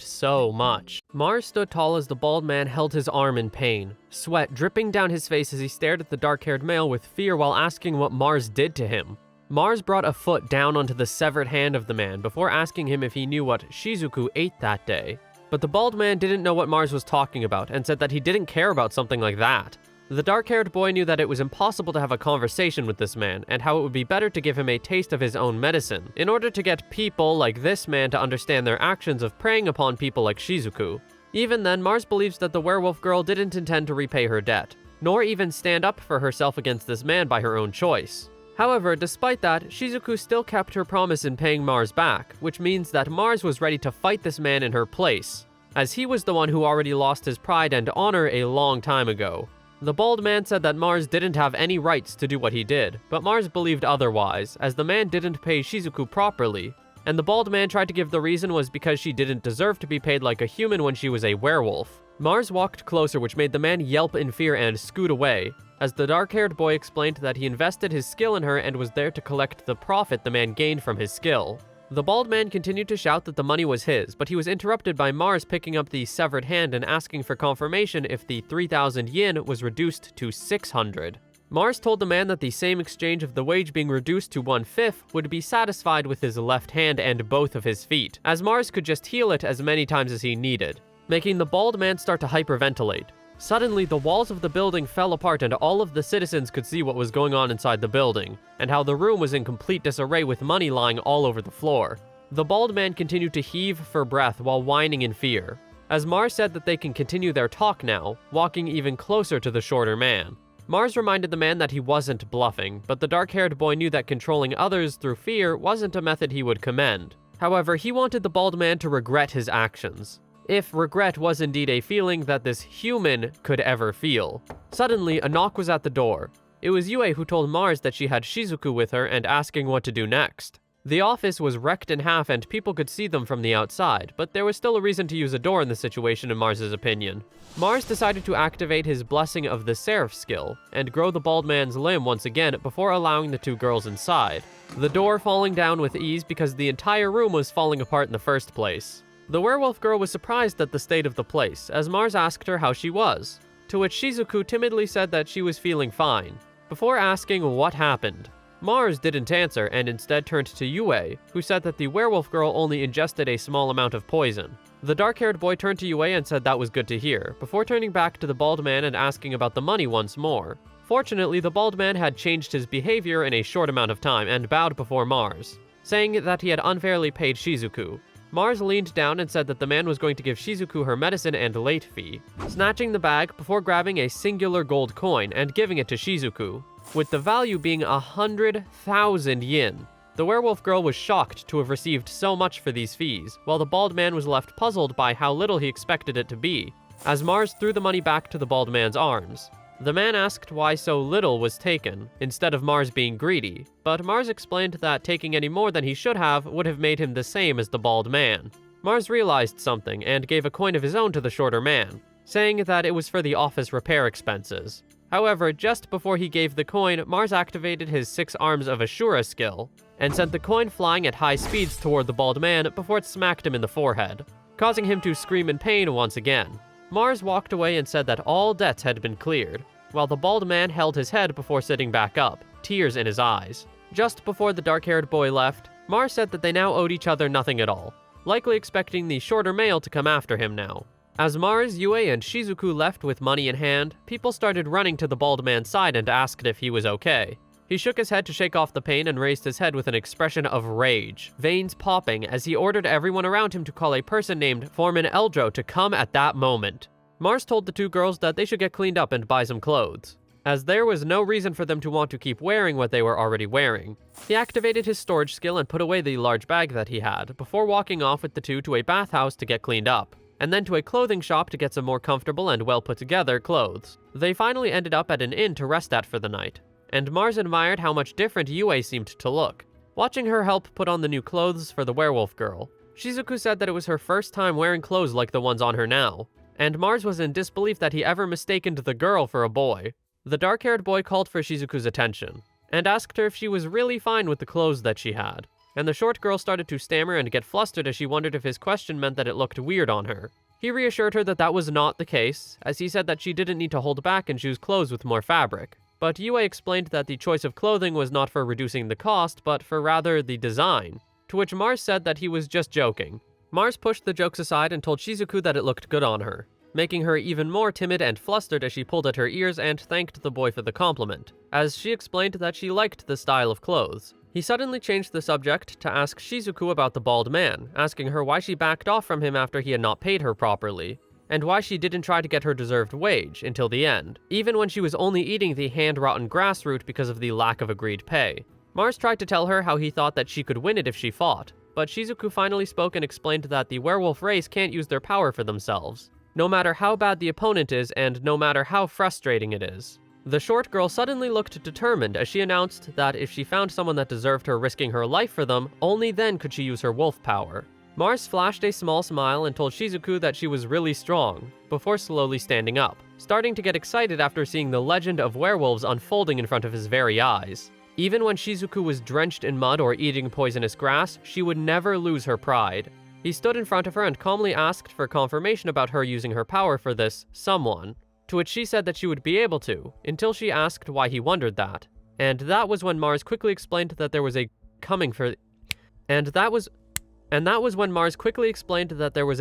so much. Mars stood tall as the bald man held his arm in pain, sweat dripping down his face as he stared at the dark-haired male with fear while asking what Mars did to him. Mars brought a foot down onto the severed hand of the man before asking him if he knew what Shizuku ate that day. But the bald man didn't know what Mars was talking about and said that he didn't care about something like that. The dark-haired boy knew that it was impossible to have a conversation with this man, and how it would be better to give him a taste of his own medicine, in order to get people like this man to understand their actions of preying upon people like Shizuku. Even then, Mars believes that the werewolf girl didn't intend to repay her debt, nor even stand up for herself against this man by her own choice. However, despite that, Shizuku still kept her promise in paying Mars back, which means that Mars was ready to fight this man in her place, as he was the one who already lost his pride and honor a long time ago. The bald man said that Mars didn't have any rights to do what he did, but Mars believed otherwise, as the man didn't pay Shizuku properly, and the bald man tried to give the reason was because she didn't deserve to be paid like a human when she was a werewolf. Mars walked closer, which made the man yelp in fear and scoot away, as the dark-haired boy explained that he invested his skill in her and was there to collect the profit the man gained from his skill. The bald man continued to shout that the money was his, but he was interrupted by Mars picking up the severed hand and asking for confirmation if the 3,000 yen was reduced to 600. Mars told the man that the same exchange of the wage being reduced to 1/5 would be satisfied with his left hand and both of his feet, as Mars could just heal it as many times as he needed, making the bald man start to hyperventilate. Suddenly, the walls of the building fell apart and all of the citizens could see what was going on inside the building, and how the room was in complete disarray with money lying all over the floor. The bald man continued to heave for breath while whining in fear, as Mars said that they can continue their talk now, walking even closer to the shorter man. Mars reminded the man that he wasn't bluffing, but the dark-haired boy knew that controlling others through fear wasn't a method he would commend. However, he wanted the bald man to regret his actions, if regret was indeed a feeling that this human could ever feel. Suddenly, a knock was at the door. It was Yue who told Mars that she had Shizuku with her and asking what to do next. The office was wrecked in half and people could see them from the outside, but there was still a reason to use a door in the situation in Mars's opinion. Mars decided to activate his Blessing of the Seraph skill and grow the bald man's limb once again before allowing the two girls inside, the door falling down with ease because the entire room was falling apart in the first place. The werewolf girl was surprised at the state of the place, as Mars asked her how she was, to which Shizuku timidly said that she was feeling fine, before asking what happened. Mars didn't answer and instead turned to Yue, who said that the werewolf girl only ingested a small amount of poison. The dark-haired boy turned to Yue and said that was good to hear, before turning back to the bald man and asking about the money once more. Fortunately, the bald man had changed his behavior in a short amount of time and bowed before Mars, saying that he had unfairly paid Shizuku. Mars leaned down and said that the man was going to give Shizuku her medicine and late fee, snatching the bag before grabbing a singular gold coin and giving it to Shizuku, with the value being 100,000 yen. The werewolf girl was shocked to have received so much for these fees, while the bald man was left puzzled by how little he expected it to be, as Mars threw the money back to the bald man's arms. The man asked why so little was taken, instead of Mars being greedy, but Mars explained that taking any more than he should have would have made him the same as the bald man. Mars realized something and gave a coin of his own to the shorter man, saying that it was for the office repair expenses. However, just before he gave the coin, Mars activated his 6 arms of Ashura skill, and sent the coin flying at high speeds toward the bald man before it smacked him in the forehead, causing him to scream in pain once again. Mars walked away and said that all debts had been cleared, while the bald man held his head before sitting back up, tears in his eyes. Just before the dark-haired boy left, Mars said that they now owed each other nothing at all, likely expecting the shorter male to come after him now. As Mars, Yue, and Shizuku left with money in hand, people started running to the bald man's side and asked if he was okay. He shook his head to shake off the pain and raised his head with an expression of rage, veins popping as he ordered everyone around him to call a person named Foreman Eldro to come at that moment. Mars told the two girls that they should get cleaned up and buy some clothes, as there was no reason for them to want to keep wearing what they were already wearing. He activated his storage skill and put away the large bag that he had, before walking off with the two to a bathhouse to get cleaned up, and then to a clothing shop to get some more comfortable and well-put-together clothes. They finally ended up at an inn to rest at for the night, and Mars admired how much different Yue seemed to look. watching her help put on the new clothes for the werewolf girl. Shizuku said that it was her first time wearing clothes like the ones on her now, and Mars was in disbelief that he ever mistaken the girl for a boy. The dark-haired boy called for Shizuku's attention, and asked her if she was really fine with the clothes that she had, and the short girl started to stammer and get flustered as she wondered if his question meant that it looked weird on her. He reassured her that that was not the case, as he said that she didn't need to hold back and choose clothes with more fabric. But Yue explained that the choice of clothing was not for reducing the cost, but for rather the design, to which Mars said that he was just joking. Mars pushed the jokes aside and told Shizuku that it looked good on her, making her even more timid and flustered as she pulled at her ears and thanked the boy for the compliment, as she explained that she liked the style of clothes. He suddenly changed the subject to ask Shizuku about the bald man, asking her why she backed off from him after he had not paid her properly, and why she didn't try to get her deserved wage until the end, even when she was only eating the hand-rotten grass root because of the lack of agreed pay. Mars tried to tell her how he thought that she could win it if she fought, but Shizuku finally spoke and explained that the werewolf race can't use their power for themselves, no matter how bad the opponent is and no matter how frustrating it is. The short girl suddenly looked determined as she announced that if she found someone that deserved her risking her life for them, only then could she use her wolf power. Mars flashed a small smile and told Shizuku that she was really strong, before slowly standing up, starting to get excited after seeing the legend of werewolves unfolding in front of his very eyes. Even when Shizuku was drenched in mud or eating poisonous grass, she would never lose her pride. He stood in front of her and calmly asked for confirmation about her using her power for this someone, to which she said that she would be able to, until she asked why he wondered that. And that was when Mars quickly explained that there was a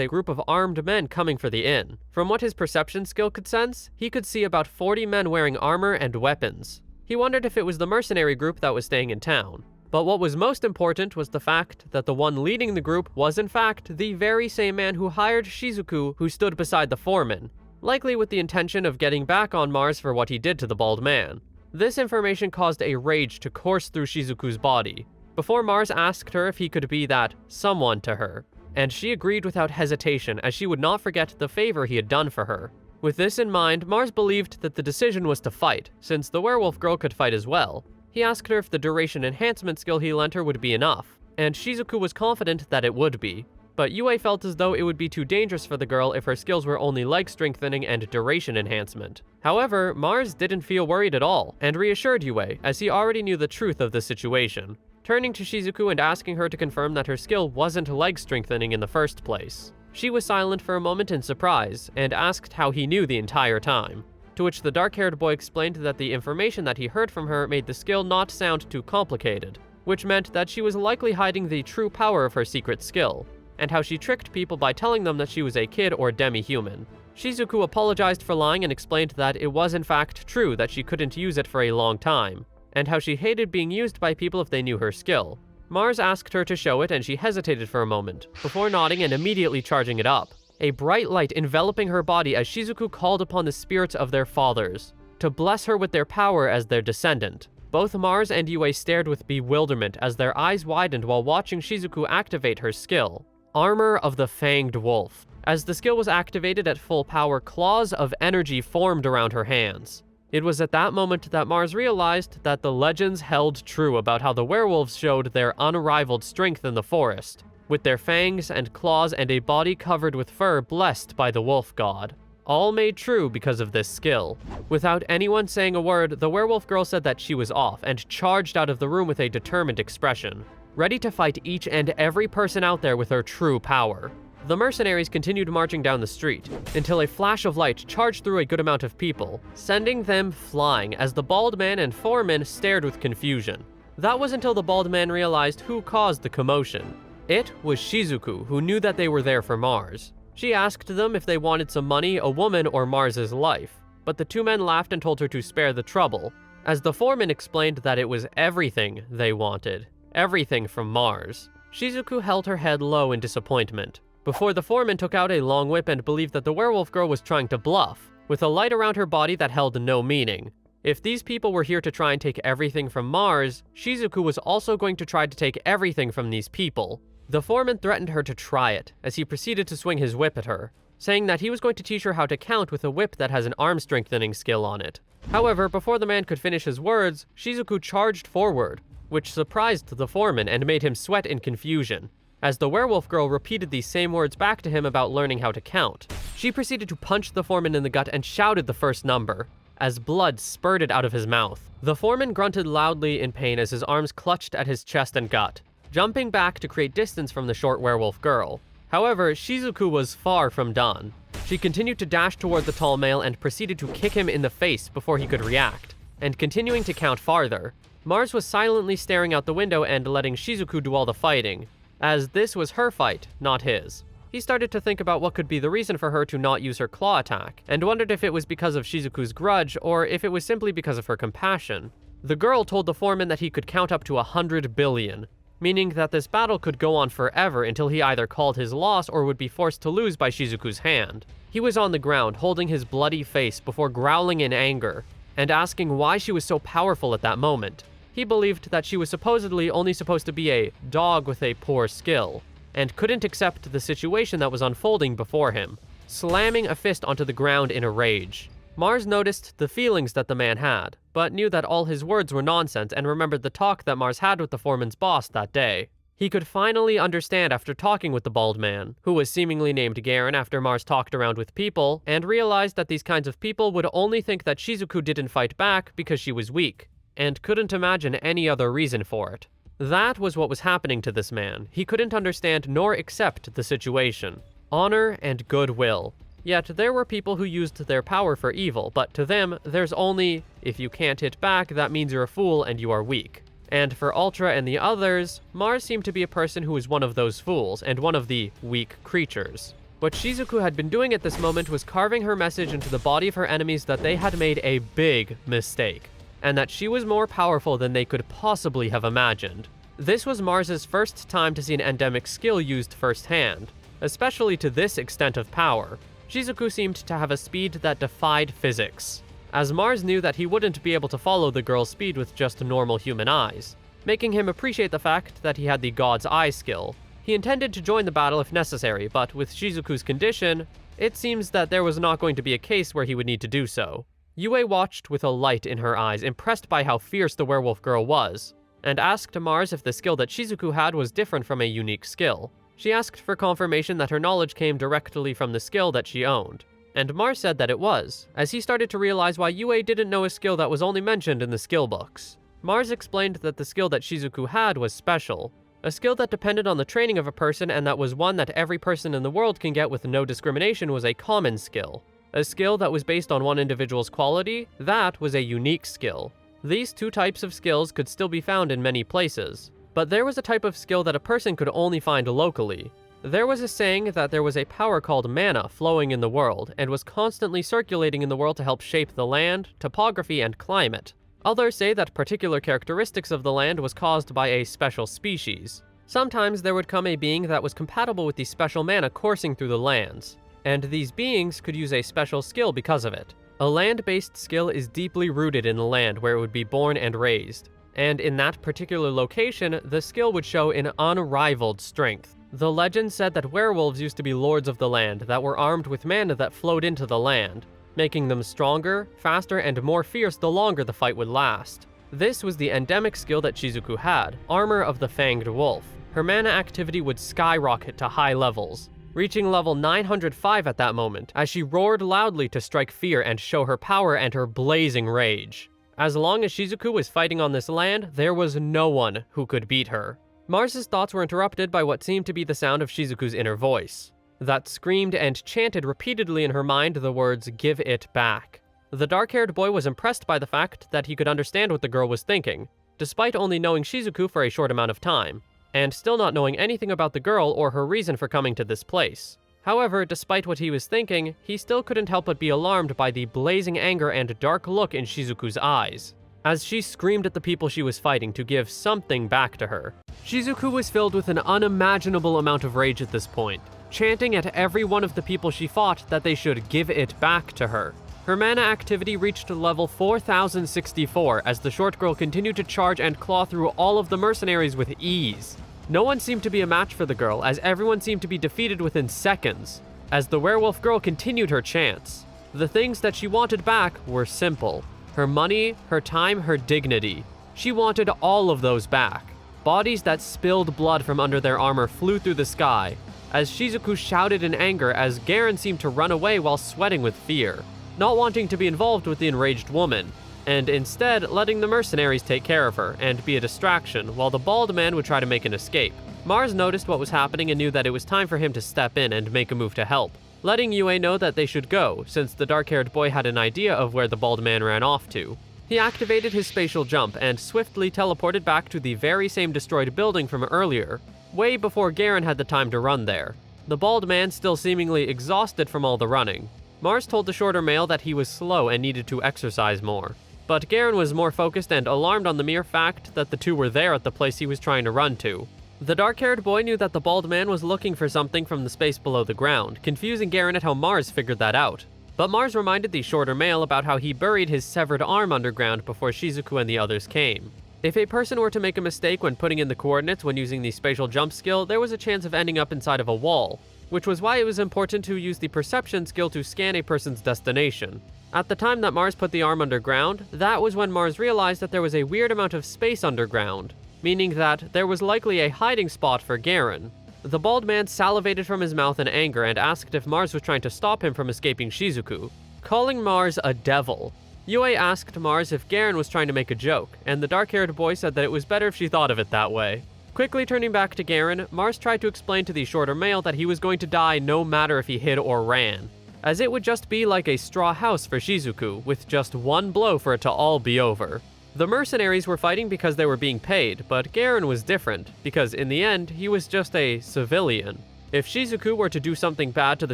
group of armed men coming for the inn. From what his perception skill could sense, he could see about 40 men wearing armor and weapons. He wondered if it was the mercenary group that was staying in town. But what was most important was the fact that the one leading the group was in fact the very same man who hired Shizuku, who stood beside the foreman, likely with the intention of getting back on Mars for what he did to the bald man. This information caused a rage to course through Shizuku's body, before Mars asked her if he could be that someone to her, and she agreed without hesitation as she would not forget the favor he had done for her. With this in mind, Mars believed that the decision was to fight, since the werewolf girl could fight as well. He asked her if the duration enhancement skill he lent her would be enough, and Shizuku was confident that it would be. But Yue felt as though it would be too dangerous for the girl if her skills were only leg strengthening and duration enhancement. However, Mars didn't feel worried at all, and reassured Yue, as he already knew the truth of the situation, turning to Shizuku and asking her to confirm that her skill wasn't leg strengthening in the first place. She was silent for a moment in surprise, and asked how he knew the entire time, to which the dark-haired boy explained that the information that he heard from her made the skill not sound too complicated, which meant that she was likely hiding the true power of her secret skill, and how she tricked people by telling them that she was a kid or demi-human. Shizuku apologized for lying and explained that it was in fact true that she couldn't use it for a long time, and how she hated being used by people if they knew her skill. Mars asked her to show it and she hesitated for a moment, before nodding and immediately charging it up, a bright light enveloping her body as Shizuku called upon the spirits of their fathers to bless her with their power as their descendant. Both Mars and Yue stared with bewilderment as their eyes widened while watching Shizuku activate her skill, Armor of the Fanged Wolf. As the skill was activated at full power, claws of energy formed around her hands. It was at that moment that Mars realized that the legends held true about how the werewolves showed their unrivaled strength in the forest, with their fangs and claws and a body covered with fur blessed by the wolf god. All made true because of this skill. Without anyone saying a word, the werewolf girl said that she was off and charged out of the room with a determined expression, ready to fight each and every person out there with her true power. The mercenaries continued marching down the street, until a flash of light charged through a good amount of people, sending them flying as the bald man and foreman stared with confusion. That was until the bald man realized who caused the commotion. It was Shizuku, who knew that they were there for Mars. She asked them if they wanted some money, a woman, or Mars's life, but the two men laughed and told her to spare the trouble, as the foreman explained that it was everything they wanted. Everything from Mars. Shizuku held her head low in disappointment, before the foreman took out a long whip and believed that the werewolf girl was trying to bluff, with a light around her body that held no meaning. If these people were here to try and take everything from Mars, Shizuku was also going to try to take everything from these people. The foreman threatened her to try it, as he proceeded to swing his whip at her, saying that he was going to teach her how to count with a whip that has an arm-strengthening skill on it. However, before the man could finish his words, Shizuku charged forward, which surprised the foreman and made him sweat in confusion, as the werewolf girl repeated these same words back to him about learning how to count. She proceeded to punch the foreman in the gut and shouted the first number, as blood spurted out of his mouth. The foreman grunted loudly in pain as his arms clutched at his chest and gut, jumping back to create distance from the short werewolf girl. However, Shizuku was far from done. She continued to dash toward the tall male and proceeded to kick him in the face before he could react, and continuing to count farther. Mars was silently staring out the window and letting Shizuku do all the fighting, as this was her fight, not his. He started to think about what could be the reason for her to not use her claw attack, and wondered if it was because of Shizuku's grudge or if it was simply because of her compassion. The girl told the foreman that he could count up to 100 billion, meaning that this battle could go on forever until he either called his loss or would be forced to lose by Shizuku's hand. He was on the ground, holding his bloody face before growling in anger, and asking why she was so powerful at that moment. He believed that she was supposedly only supposed to be a dog with a poor skill, and couldn't accept the situation that was unfolding before him, slamming a fist onto the ground in a rage. Mars noticed the feelings that the man had, but knew that all his words were nonsense and remembered the talk that Mars had with the foreman's boss that day. He could finally understand after talking with the bald man, who was seemingly named Garen after Mars talked around with people, and realized that these kinds of people would only think that Shizuku didn't fight back because she was weak, and couldn't imagine any other reason for it. That was what was happening to this man. He couldn't understand nor accept the situation. Honor and goodwill. Yet there were people who used their power for evil, but to them, there's only, if you can't hit back, that means you're a fool and you are weak. And for Ultra and the others, Mars seemed to be a person who was one of those fools, and one of the weak creatures. What Shizuku had been doing at this moment was carving her message into the body of her enemies that they had made a big mistake, and that she was more powerful than they could possibly have imagined. This was Mars's first time to see an endemic skill used firsthand, especially to this extent of power. Shizuku seemed to have a speed that defied physics, as Mars knew that he wouldn't be able to follow the girl's speed with just normal human eyes, making him appreciate the fact that he had the God's Eye skill. He intended to join the battle if necessary, but with Shizuku's condition, it seems that there was not going to be a case where he would need to do so. Yue watched with a light in her eyes, impressed by how fierce the werewolf girl was, and asked Mars if the skill that Shizuku had was different from a unique skill. She asked for confirmation that her knowledge came directly from the skill that she owned, and Mars said that it was, as he started to realize why Yue didn't know a skill that was only mentioned in the skill books. Mars explained that the skill that Shizuku had was special, a skill that depended on the training of a person and that was one that every person in the world can get with no discrimination was a common skill. A skill that was based on one individual's quality, that was a unique skill. These two types of skills could still be found in many places, but there was a type of skill that a person could only find locally. There was a saying that there was a power called mana flowing in the world, and was constantly circulating in the world to help shape the land, topography, and climate. Others say that particular characteristics of the land was caused by a special species. Sometimes there would come a being that was compatible with the special mana coursing through the lands, and these beings could use a special skill because of it. A land-based skill is deeply rooted in the land where it would be born and raised, and in that particular location, the skill would show an unrivaled strength. The legend said that werewolves used to be lords of the land that were armed with mana that flowed into the land, making them stronger, faster, and more fierce the longer the fight would last. This was the endemic skill that Shizuku had, Armor of the Fanged Wolf. Her mana activity would skyrocket to high levels, reaching level 905 at that moment, as she roared loudly to strike fear and show her power and her blazing rage. As long as Shizuku was fighting on this land, there was no one who could beat her. Mars's thoughts were interrupted by what seemed to be the sound of Shizuku's inner voice, that screamed and chanted repeatedly in her mind the words, "Give it back." The dark-haired boy was impressed by the fact that he could understand what the girl was thinking, despite only knowing Shizuku for a short amount of time, and still not knowing anything about the girl or her reason for coming to this place. However, despite what he was thinking, he still couldn't help but be alarmed by the blazing anger and dark look in Shizuku's eyes, as she screamed at the people she was fighting to give something back to her. Shizuku was filled with an unimaginable amount of rage at this point, chanting at every one of the people she fought that they should give it back to her. Her mana activity reached level 4064 as the short girl continued to charge and claw through all of the mercenaries with ease. No one seemed to be a match for the girl, as everyone seemed to be defeated within seconds, as the werewolf girl continued her chants. The things that she wanted back were simple: her money, her time, her dignity. She wanted all of those back. Bodies that spilled blood from under their armor flew through the sky, as Shizuku shouted in anger as Garen seemed to run away while sweating with fear, not wanting to be involved with the enraged woman, and instead letting the mercenaries take care of her and be a distraction while the bald man would try to make an escape. Mars noticed what was happening and knew that it was time for him to step in and make a move to help, letting Yue know that they should go, since the dark-haired boy had an idea of where the bald man ran off to. He activated his spatial jump and swiftly teleported back to the very same destroyed building from earlier, way before Garen had the time to run there, the bald man still seemingly exhausted from all the running. Mars told the shorter male that he was slow and needed to exercise more, but Garen was more focused and alarmed on the mere fact that the two were there at the place he was trying to run to. The dark-haired boy knew that the bald man was looking for something from the space below the ground, confusing Garen at how Mars figured that out. But Mars reminded the shorter male about how he buried his severed arm underground before Shizuku and the others came. If a person were to make a mistake when putting in the coordinates when using the spatial jump skill, there was a chance of ending up inside of a wall, which was why it was important to use the perception skill to scan a person's destination. At the time that Mars put the arm underground, that was when Mars realized that there was a weird amount of space underground, meaning that there was likely a hiding spot for Garen. The bald man salivated from his mouth in anger and asked if Mars was trying to stop him from escaping Shizuku, calling Mars a devil. Yue asked Mars if Garen was trying to make a joke, and the dark-haired boy said that it was better if she thought of it that way. Quickly turning back to Garen, Mars tried to explain to the shorter male that he was going to die no matter if he hid or ran, as it would just be like a straw house for Shizuku, with just one blow for it to all be over. The mercenaries were fighting because they were being paid, but Garen was different, because in the end, he was just a civilian. If Shizuku were to do something bad to the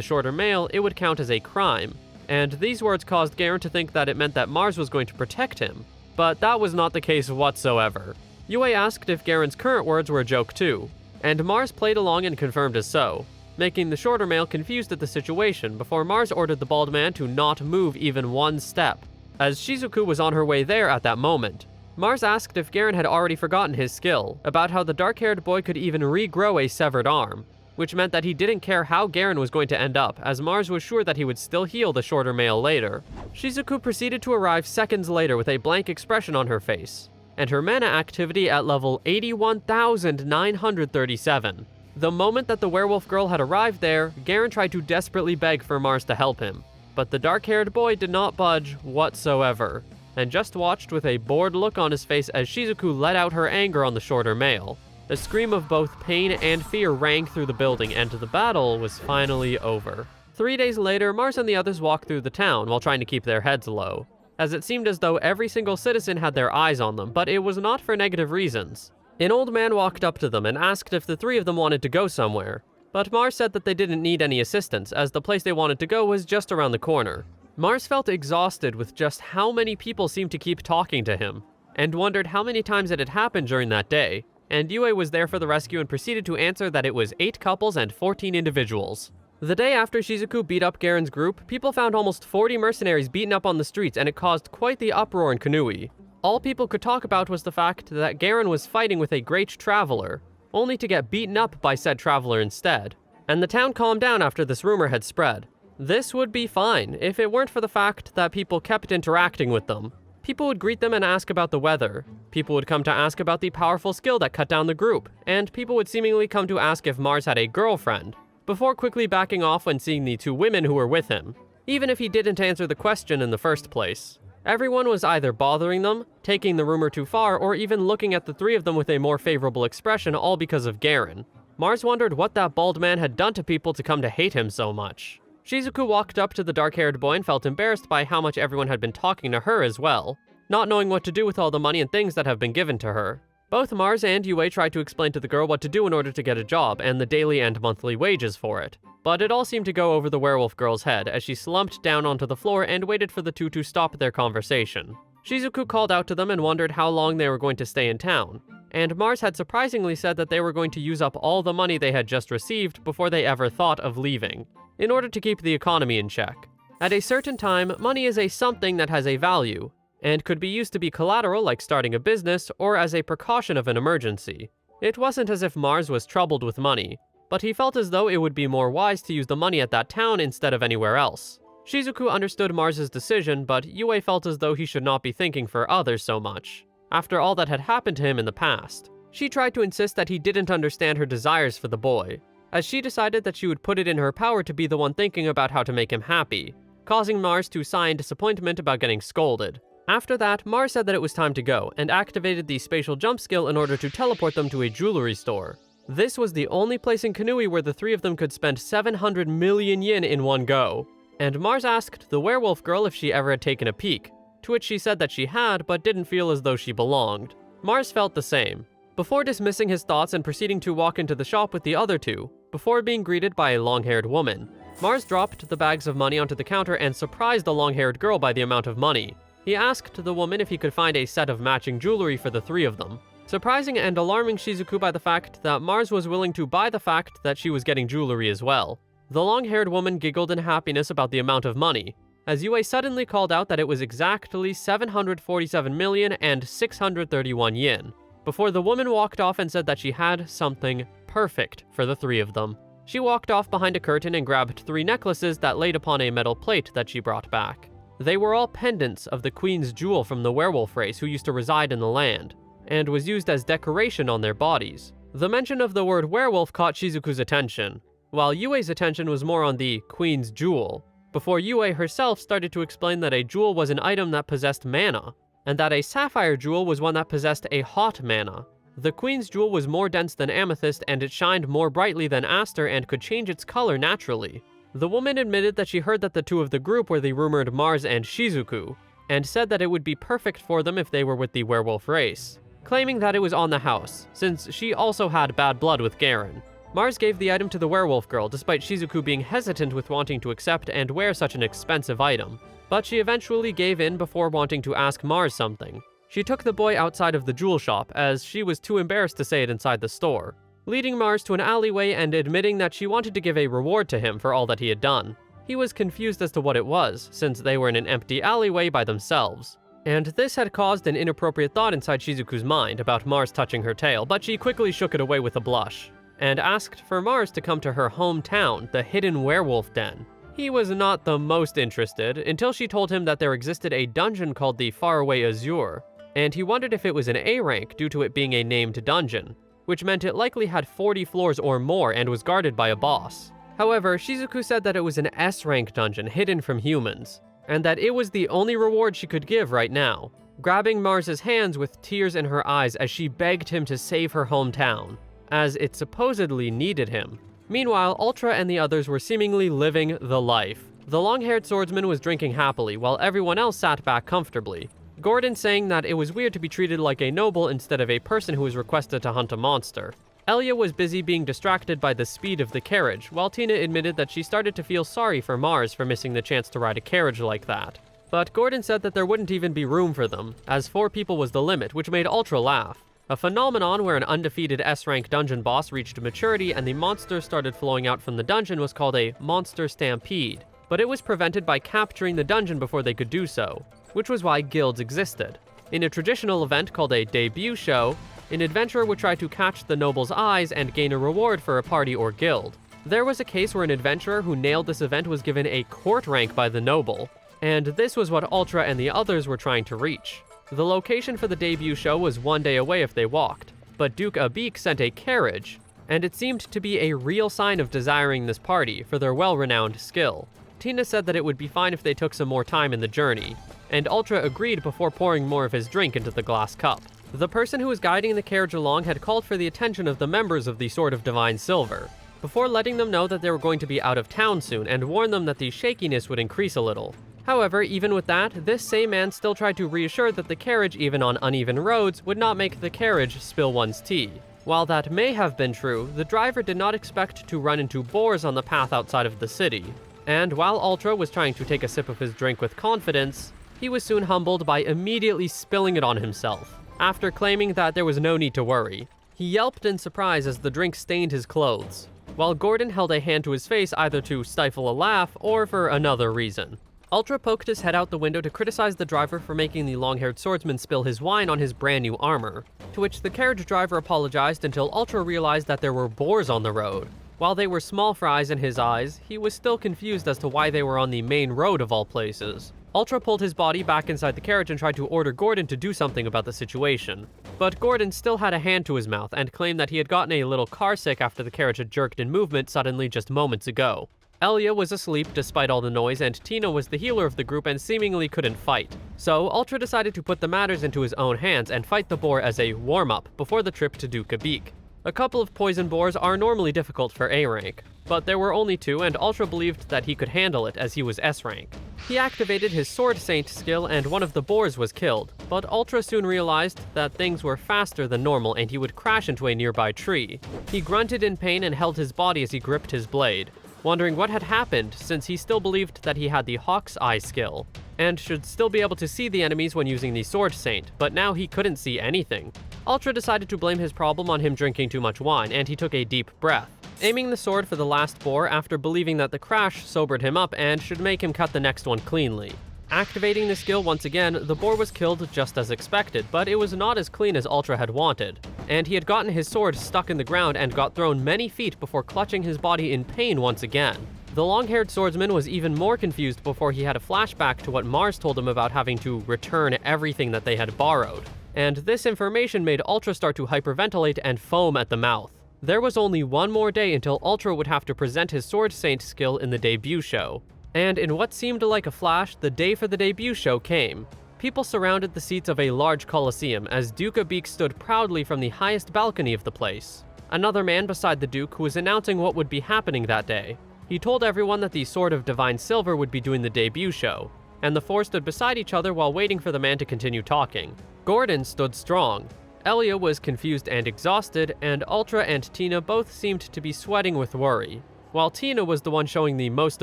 shorter male, it would count as a crime, and these words caused Garen to think that it meant that Mars was going to protect him, but that was not the case whatsoever. Yue asked if Garen's current words were a joke too, and Mars played along and confirmed as so, making the shorter male confused at the situation before Mars ordered the bald man to not move even one step, as Shizuku was on her way there at that moment. Mars asked if Garen had already forgotten his skill, about how the dark-haired boy could even regrow a severed arm, which meant that he didn't care how Garen was going to end up, as Mars was sure that he would still heal the shorter male later. Shizuku proceeded to arrive seconds later with a blank expression on her face, and her mana activity at level 81,937. The moment that the werewolf girl had arrived there, Garen tried to desperately beg for Mars to help him, but the dark-haired boy did not budge whatsoever, and just watched with a bored look on his face as Shizuku let out her anger on the shorter male. A scream of both pain and fear rang through the building, and the battle was finally over. 3 days later, Mars and the others walked through the town while trying to keep their heads low, as it seemed as though every single citizen had their eyes on them, but it was not for negative reasons. An old man walked up to them and asked if the three of them wanted to go somewhere, but Mars said that they didn't need any assistance, as the place they wanted to go was just around the corner. Mars felt exhausted with just how many people seemed to keep talking to him, and wondered how many times it had happened during that day, and Yue was there for the rescue and proceeded to answer that it was 8 couples and 14 individuals. The day after Shizuku beat up Garen's group, people found almost 40 mercenaries beaten up on the streets, and it caused quite the uproar in Kanui. All people could talk about was the fact that Garen was fighting with a great traveler, only to get beaten up by said traveler instead. And the town calmed down after this rumor had spread. This would be fine if it weren't for the fact that people kept interacting with them. People would greet them and ask about the weather. People would come to ask about the powerful skill that cut down the group, and people would seemingly come to ask if Mars had a girlfriend, before quickly backing off when seeing the 2 women who were with him, even if he didn't answer the question in the first place. Everyone was either bothering them, taking the rumor too far, or even looking at the 3 of them with a more favorable expression, all because of Garen. Mars wondered what that bald man had done to people to come to hate him so much. Shizuku walked up to the dark-haired boy and felt embarrassed by how much everyone had been talking to her as well, not knowing what to do with all the money and things that have been given to her. Both Mars and Yue tried to explain to the girl what to do in order to get a job and the daily and monthly wages for it, but it all seemed to go over the werewolf girl's head as she slumped down onto the floor and waited for the 2 to stop their conversation. Shizuku called out to them and wondered how long they were going to stay in town, and Mars had surprisingly said that they were going to use up all the money they had just received before they ever thought of leaving, in order to keep the economy in check. At a certain time, money is a something that has a value, and could be used to be collateral like starting a business or as a precaution of an emergency. It wasn't as if Mars was troubled with money, but he felt as though it would be more wise to use the money at that town instead of anywhere else. Shizuku understood Mars's decision, but Yue felt as though he should not be thinking for others so much. after all that had happened to him in the past. She tried to insist that he didn't understand her desires for the boy, as she decided that she would put it in her power to be the one thinking about how to make him happy, causing Mars to sigh in disappointment about getting scolded. After that, Mars said that it was time to go, and activated the spatial jump skill in order to teleport them to a jewelry store. This was the only place in Kanui where the three of them could spend 700 million yen in one go. And Mars asked the werewolf girl if she ever had taken a peek, to which she said that she had, but didn't feel as though she belonged. Mars felt the same. Before dismissing his thoughts and proceeding to walk into the shop with the other two, before being greeted by a long-haired woman, Mars dropped the bags of money onto the counter and surprised the long-haired girl by the amount of money. He asked the woman if he could find a set of matching jewelry for the three of them, surprising and alarming Shizuku by the fact that Mars was willing to buy the fact that she was getting jewelry as well. The long-haired woman giggled in happiness about the amount of money, as Yue suddenly called out that it was exactly 747,631 yen, before the woman walked off and said that she had something perfect for the three of them. She walked off behind a curtain and grabbed 3 necklaces that laid upon a metal plate that she brought back. They were all pendants of the queen's jewel from the werewolf race who used to reside in the land, and was used as decoration on their bodies. The mention of the word werewolf caught Shizuku's attention, while Yue's attention was more on the queen's jewel, before Yue herself started to explain that a jewel was an item that possessed mana, and that a sapphire jewel was one that possessed a hot mana. The queen's jewel was more dense than amethyst, and it shined more brightly than aster and could change its color naturally. The woman admitted that she heard that the two of the group were the rumored Mars and Shizuku, and said that it would be perfect for them if they were with the werewolf race, claiming that it was on the house, since she also had bad blood with Garen. Mars gave the item to the werewolf girl, despite Shizuku being hesitant with wanting to accept and wear such an expensive item, but she eventually gave in before wanting to ask Mars something. She took the boy outside of the jewel shop, as she was too embarrassed to say it inside the store, leading Mars to an alleyway and admitting that she wanted to give a reward to him for all that he had done. He was confused as to what it was, since they were in an empty alleyway by themselves. And this had caused an inappropriate thought inside Shizuku's mind about Mars touching her tail, but she quickly shook it away with a blush, and asked for Mars to come to her hometown, the hidden werewolf den. He was not the most interested, until she told him that there existed a dungeon called the Faraway Azure, and he wondered if it was an A rank due to it being a named dungeon, which meant it likely had 40 floors or more and was guarded by a boss. However, Shizuku said that it was an S rank dungeon hidden from humans, and that it was the only reward she could give right now, grabbing Mars's hands with tears in her eyes as she begged him to save her hometown, as it supposedly needed him. Meanwhile, Ultra and the others were seemingly living the life. The long-haired swordsman was drinking happily, while everyone else sat back comfortably, Gordon saying that it was weird to be treated like a noble instead of a person who was requested to hunt a monster. Elia was busy being distracted by the speed of the carriage, while Tina admitted that she started to feel sorry for Mars for missing the chance to ride a carriage like that. But Gordon said that there wouldn't even be room for them, as 4 people was the limit, which made Ultra laugh. A phenomenon where an undefeated S-rank dungeon boss reached maturity and the monsters started flowing out from the dungeon was called a monster stampede, but it was prevented by capturing the dungeon before they could do so, which was why guilds existed. In a traditional event called a debut show, an adventurer would try to catch the noble's eyes and gain a reward for a party or guild. There was a case where an adventurer who nailed this event was given a court rank by the noble, and this was what Ultra and the others were trying to reach. The location for the debut show was 1 day away if they walked, but Duke Abik sent a carriage, and it seemed to be a real sign of desiring this party for their well-renowned skill. Tina said that it would be fine if they took some more time in the journey, and Ultra agreed before pouring more of his drink into the glass cup. The person who was guiding the carriage along had called for the attention of the members of the Sword of Divine Silver, before letting them know that they were going to be out of town soon and warned them that the shakiness would increase a little. However, even with that, this same man still tried to reassure that the carriage, even on uneven roads, would not make the carriage spill one's tea. While that may have been true, the driver did not expect to run into boars on the path outside of the city. And while Ultra was trying to take a sip of his drink with confidence, he was soon humbled by immediately spilling it on himself, after claiming that there was no need to worry. He yelped in surprise as the drink stained his clothes, while Gordon held a hand to his face either to stifle a laugh or for another reason. Ultra poked his head out the window to criticize the driver for making the long-haired swordsman spill his wine on his brand new armor, to which the carriage driver apologized until Ultra realized that there were boars on the road. While they were small fries in his eyes, he was still confused as to why they were on the main road of all places. Ultra pulled his body back inside the carriage and tried to order Gordon to do something about the situation. But Gordon still had a hand to his mouth and claimed that he had gotten a little carsick after the carriage had jerked in movement suddenly just moments ago. Elia was asleep despite all the noise, and Tina was the healer of the group and seemingly couldn't fight. So Ultra decided to put the matters into his own hands and fight the boar as a warm-up before the trip to Duka Beak. A couple of poison boars are normally difficult for A rank, but there were only 2 and Ultra believed that he could handle it as he was S rank. He activated his Sword Saint skill and one of the boars was killed, but Ultra soon realized that things were faster than normal and he would crash into a nearby tree. He grunted in pain and held his body as he gripped his blade, wondering what had happened since he still believed that he had the Hawk's Eye skill, and should still be able to see the enemies when using the Sword Saint, but now he couldn't see anything. Ultra decided to blame his problem on him drinking too much wine, and he took a deep breath, aiming the sword for the last boar after believing that the crash sobered him up and should make him cut the next one cleanly. Activating the skill once again, the boar was killed just as expected, but it was not as clean as Ultra had wanted, and he had gotten his sword stuck in the ground and got thrown many feet before clutching his body in pain once again. The long-haired swordsman was even more confused before he had a flashback to what Mars told him about having to return everything that they had borrowed, and this information made Ultra start to hyperventilate and foam at the mouth. There was only one more day until Ultra would have to present his Sword Saint skill in the debut show. And in what seemed like a flash, the day for the debut show came. People surrounded the seats of a large coliseum as Duka Beak stood proudly from the highest balcony of the place. Another man beside the Duke who was announcing what would be happening that day. He told everyone that the Sword of Divine Silver would be doing the debut show, and the 4 stood beside each other while waiting for the man to continue talking. Gordon stood strong. Elia was confused and exhausted, and Ultra and Tina both seemed to be sweating with worry, while Tina was the one showing the most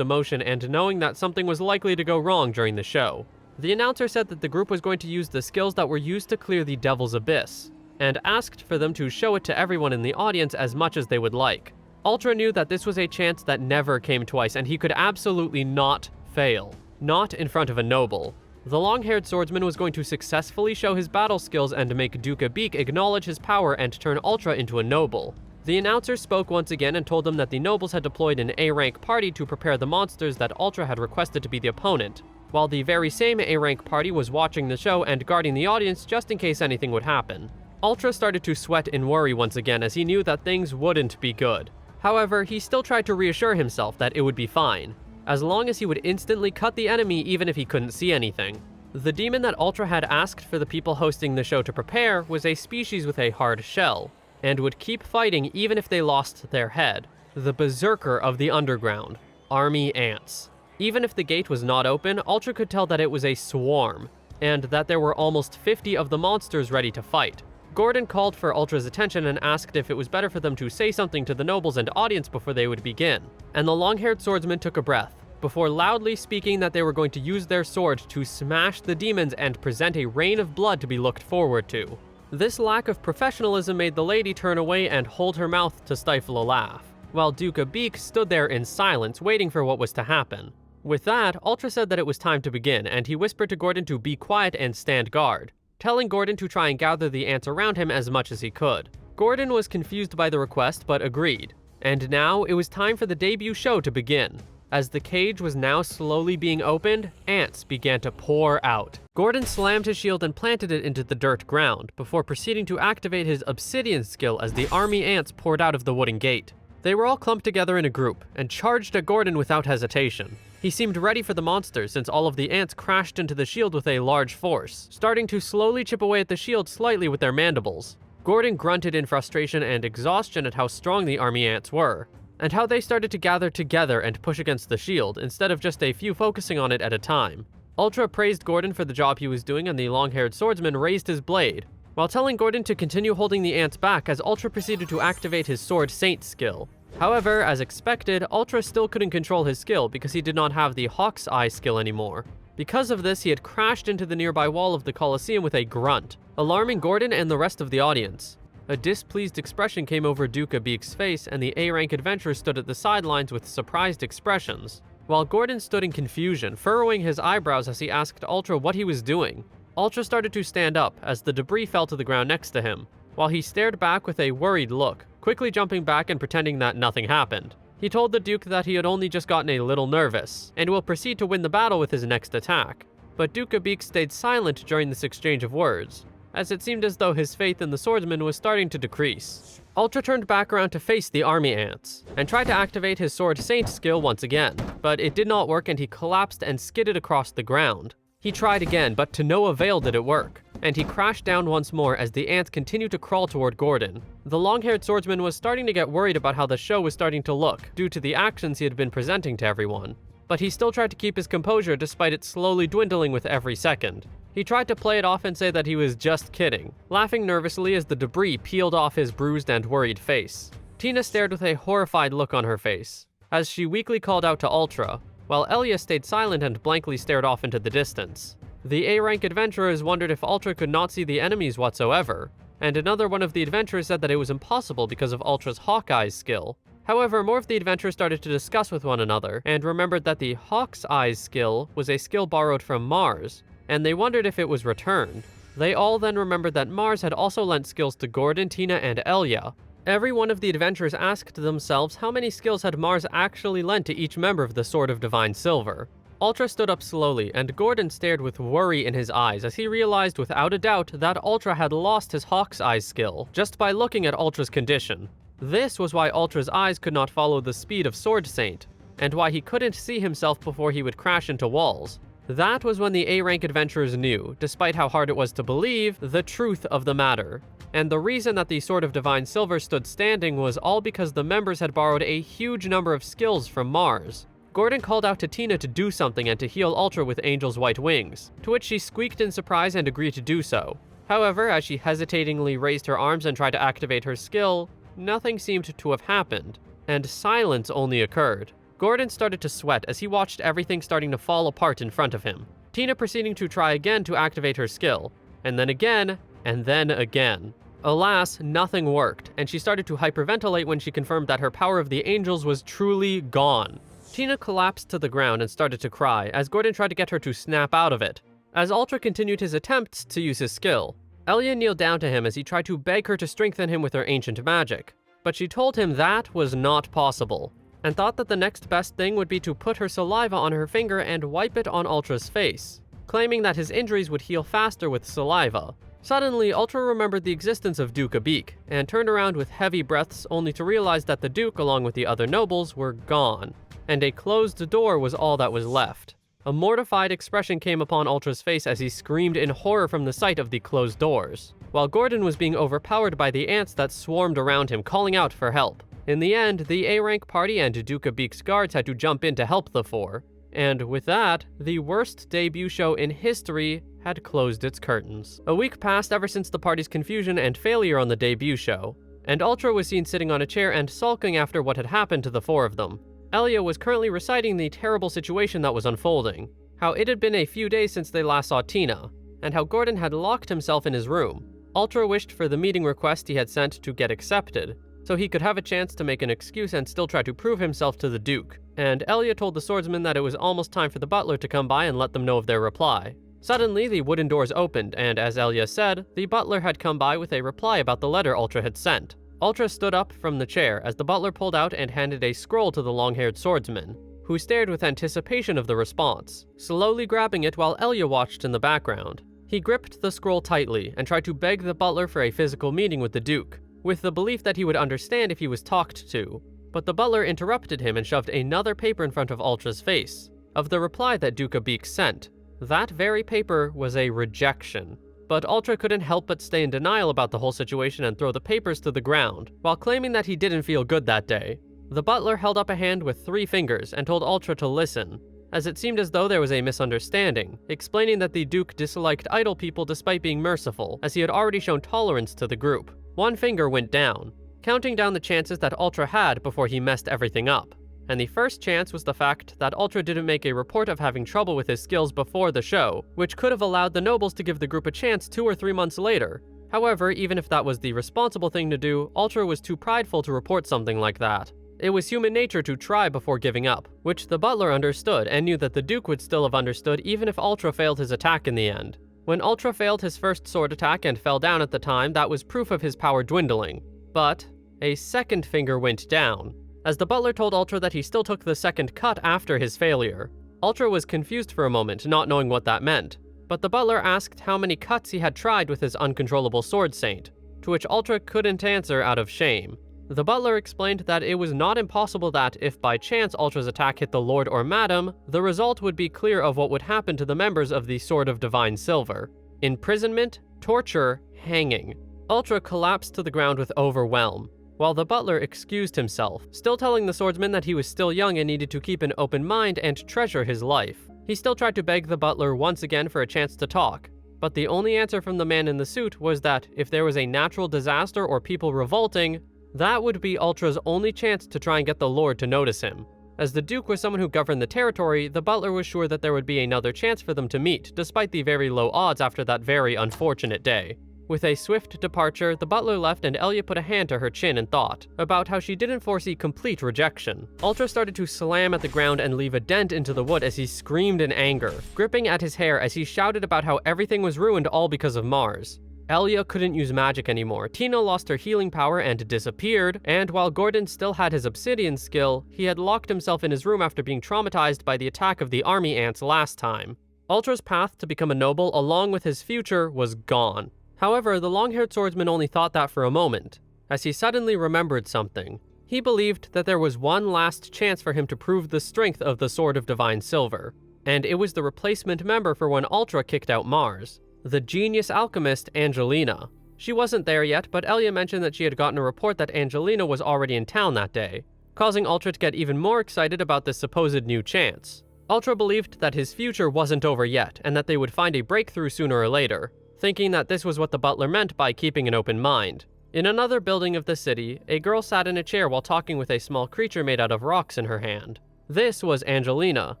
emotion and knowing that something was likely to go wrong during the show. The announcer said that the group was going to use the skills that were used to clear the Devil's Abyss, and asked for them to show it to everyone in the audience as much as they would like. Ultra knew that this was a chance that never came twice, and he could absolutely not fail. Not in front of a noble. The long-haired swordsman was going to successfully show his battle skills and make Duka Beak acknowledge his power and turn Ultra into a noble. The announcer spoke once again and told them that the nobles had deployed an A-rank party to prepare the monsters that Ultra had requested to be the opponent, while the very same A-rank party was watching the show and guarding the audience just in case anything would happen. Ultra started to sweat in worry once again as he knew that things wouldn't be good. However, he still tried to reassure himself that it would be fine, as long as he would instantly cut the enemy even if he couldn't see anything. The demon that Ultra had asked for the people hosting the show to prepare was a species with a hard shell, and would keep fighting even if they lost their head. The Berserker of the Underground. Army Ants. Even if the gate was not open, Ultra could tell that it was a swarm, and that there were almost 50 of the monsters ready to fight. Gordon called for Ultra's attention and asked if it was better for them to say something to the nobles and audience before they would begin, and the long-haired swordsman took a breath, before loudly speaking that they were going to use their sword to smash the demons and present a rain of blood to be looked forward to. This lack of professionalism made the lady turn away and hold her mouth to stifle a laugh, while Duka Beak stood there in silence waiting for what was to happen. With that, Ultra said that it was time to begin, and he whispered to Gordon to be quiet and stand guard, telling Gordon to try and gather the ants around him as much as he could. Gordon was confused by the request but agreed, and now it was time for the debut show to begin. As the cage was now slowly being opened, ants began to pour out. Gordon slammed his shield and planted it into the dirt ground, before proceeding to activate his obsidian skill as the army ants poured out of the wooden gate. They were all clumped together in a group, and charged at Gordon without hesitation. He seemed ready for the monsters since all of the ants crashed into the shield with a large force, starting to slowly chip away at the shield slightly with their mandibles. Gordon grunted in frustration and exhaustion at how strong the army ants were, and how they started to gather together and push against the shield, instead of just a few focusing on it at a time. Ultra praised Gordon for the job he was doing, and the long-haired swordsman raised his blade, while telling Gordon to continue holding the ants back as Ultra proceeded to activate his Sword Saint skill. However, as expected, Ultra still couldn't control his skill because he did not have the Hawk's Eye skill anymore. Because of this, he had crashed into the nearby wall of the Coliseum with a grunt, alarming Gordon and the rest of the audience. A displeased expression came over Duka Beak's face, and the A-rank adventurer stood at the sidelines with surprised expressions, while Gordon stood in confusion, furrowing his eyebrows as he asked Ultra what he was doing. Ultra started to stand up as the debris fell to the ground next to him, while he stared back with a worried look, quickly jumping back and pretending that nothing happened. He told the Duke that he had only just gotten a little nervous, and will proceed to win the battle with his next attack. but Duca Beak stayed silent during this exchange of words, as it seemed as though his faith in the swordsman was starting to decrease. Ultra turned back around to face the army ants, and tried to activate his Sword Saint skill once again, but it did not work and he collapsed and skidded across the ground. He tried again, but to no avail did it work, and he crashed down once more as the ants continued to crawl toward Gordon. The long-haired swordsman was starting to get worried about how the show was starting to look, due to the actions he had been presenting to everyone. But he still tried to keep his composure despite it slowly dwindling with every second. He tried to play it off and say that he was just kidding, laughing nervously as the debris peeled off his bruised and worried face. Tina stared with a horrified look on her face, as she weakly called out to Ultra, while Elia stayed silent and blankly stared off into the distance. The A-rank adventurers wondered if Ultra could not see the enemies whatsoever, and another one of the adventurers said that it was impossible because of Ultra's Hawkeye's skill. However, more of the adventurers started to discuss with one another, and remembered that the Hawk's Eyes skill was a skill borrowed from Mars, and they wondered if it was returned. They all then remembered that Mars had also lent skills to Gordon, Tina, and Elia. Every one of the adventurers asked themselves how many skills had Mars actually lent to each member of the Sword of Divine Silver. Ultra stood up slowly, and Gordon stared with worry in his eyes as he realized without a doubt that Ultra had lost his Hawk's Eyes skill, just by looking at Ultra's condition. This was why Ultra's eyes could not follow the speed of Sword Saint, and why he couldn't see himself before he would crash into walls. That was when the A-rank adventurers knew, despite how hard it was to believe, the truth of the matter. And the reason that the Sword of Divine Silver stood standing was all because the members had borrowed a huge number of skills from Mars. Gordon called out to Tina to do something and to heal Ultra with Angel's white wings, to which she squeaked in surprise and agreed to do so. However, as she hesitatingly raised her arms and tried to activate her skill, nothing seemed to have happened, and silence only occurred. Gordon started to sweat as he watched everything starting to fall apart in front of him. Tina proceeding to try again to activate her skill, and then again, and then again. Alas, nothing worked, and she started to hyperventilate when she confirmed that her power of the angels was truly gone. Tina collapsed to the ground and started to cry as Gordon tried to get her to snap out of it. As Ultra continued his attempts to use his skill, Elia kneeled down to him as he tried to beg her to strengthen him with her ancient magic, but she told him that was not possible, and thought that the next best thing would be to put her saliva on her finger and wipe it on Ultra's face, claiming that his injuries would heal faster with saliva. Suddenly, Ultra remembered the existence of Duca Beak, and turned around with heavy breaths only to realize that the Duke, along with the other nobles, were gone, and a closed door was all that was left. A mortified expression came upon Ultra's face as he screamed in horror from the sight of the closed doors, while Gordon was being overpowered by the ants that swarmed around him, calling out for help. In the end, the A-rank party and Duca Beak's guards had to jump in to help the four, and with that, the worst debut show in history had closed its curtains. A week passed ever since the party's confusion and failure on the debut show, and Ultra was seen sitting on a chair and sulking after what had happened to the four of them. Elia was currently reciting the terrible situation that was unfolding, how it had been a few days since they last saw Tina, and how Gordon had locked himself in his room. Ultra wished for the meeting request he had sent to get accepted, so he could have a chance to make an excuse and still try to prove himself to the Duke. And Elia told the swordsman that it was almost time for the butler to come by and let them know of their reply. Suddenly, the wooden doors opened, and as Elia said, the butler had come by with a reply about the letter Ultra had sent. Ultra stood up from the chair as the butler pulled out and handed a scroll to the long-haired swordsman, who stared with anticipation of the response, slowly grabbing it while Elia watched in the background. He gripped the scroll tightly and tried to beg the butler for a physical meeting with the Duke, with the belief that he would understand if he was talked to. But the butler interrupted him and shoved another paper in front of Ultra's face, of the reply that Duca Beak sent. That very paper was a rejection. But Ultra couldn't help but stay in denial about the whole situation and throw the papers to the ground, while claiming that he didn't feel good that day. The butler held up a hand with 3 fingers and told Ultra to listen, as it seemed as though there was a misunderstanding, explaining that the Duke disliked idle people despite being merciful, as he had already shown tolerance to the group. 1 finger went down, counting down the chances that Ultra had before he messed everything up. And the first chance was the fact that Ultra didn't make a report of having trouble with his skills before the show, which could have allowed the nobles to give the group a chance 2 or 3 months later. However, even if that was the responsible thing to do, Ultra was too prideful to report something like that. It was human nature to try before giving up, which the butler understood and knew that the Duke would still have understood even if Ultra failed his attack in the end. When Ultra failed his first sword attack and fell down at the time, that was proof of his power dwindling. But a second finger went down, as the butler told Ultra that he still took the second cut after his failure. Ultra was confused for a moment, not knowing what that meant, but the butler asked how many cuts he had tried with his uncontrollable sword saint, to which Ultra couldn't answer out of shame. The butler explained that it was not impossible that, if by chance Ultra's attack hit the Lord or Madam, the result would be clear of what would happen to the members of the Sword of Divine Silver: imprisonment, torture, hanging. Ultra collapsed to the ground with overwhelm, while the butler excused himself, still telling the swordsman that he was still young and needed to keep an open mind and treasure his life. He still tried to beg the butler once again for a chance to talk, but the only answer from the man in the suit was that if there was a natural disaster or people revolting, that would be Ultra's only chance to try and get the Lord to notice him. As the Duke was someone who governed the territory, the butler was sure that there would be another chance for them to meet, despite the very low odds after that very unfortunate day. With a swift departure, the butler left and Elia put a hand to her chin and thought about how she didn't foresee complete rejection. Ultra started to slam at the ground and leave a dent into the wood as he screamed in anger, gripping at his hair as he shouted about how everything was ruined all because of Mars. Elia couldn't use magic anymore, Tina lost her healing power and disappeared, and while Gordon still had his obsidian skill, he had locked himself in his room after being traumatized by the attack of the army ants last time. Ultra's path to become a noble, along with his future, was gone. However, the long-haired swordsman only thought that for a moment, as he suddenly remembered something. He believed that there was one last chance for him to prove the strength of the Sword of Divine Silver, and it was the replacement member for when Ultra kicked out Mars. The genius alchemist Angelina. She wasn't there yet, but Elia mentioned that she had gotten a report that Angelina was already in town that day, causing Ultra to get even more excited about this supposed new chance. Ultra believed that his future wasn't over yet, and that they would find a breakthrough sooner or later, thinking that this was what the butler meant by keeping an open mind. In another building of the city, a girl sat in a chair while talking with a small creature made out of rocks in her hand. This was Angelina,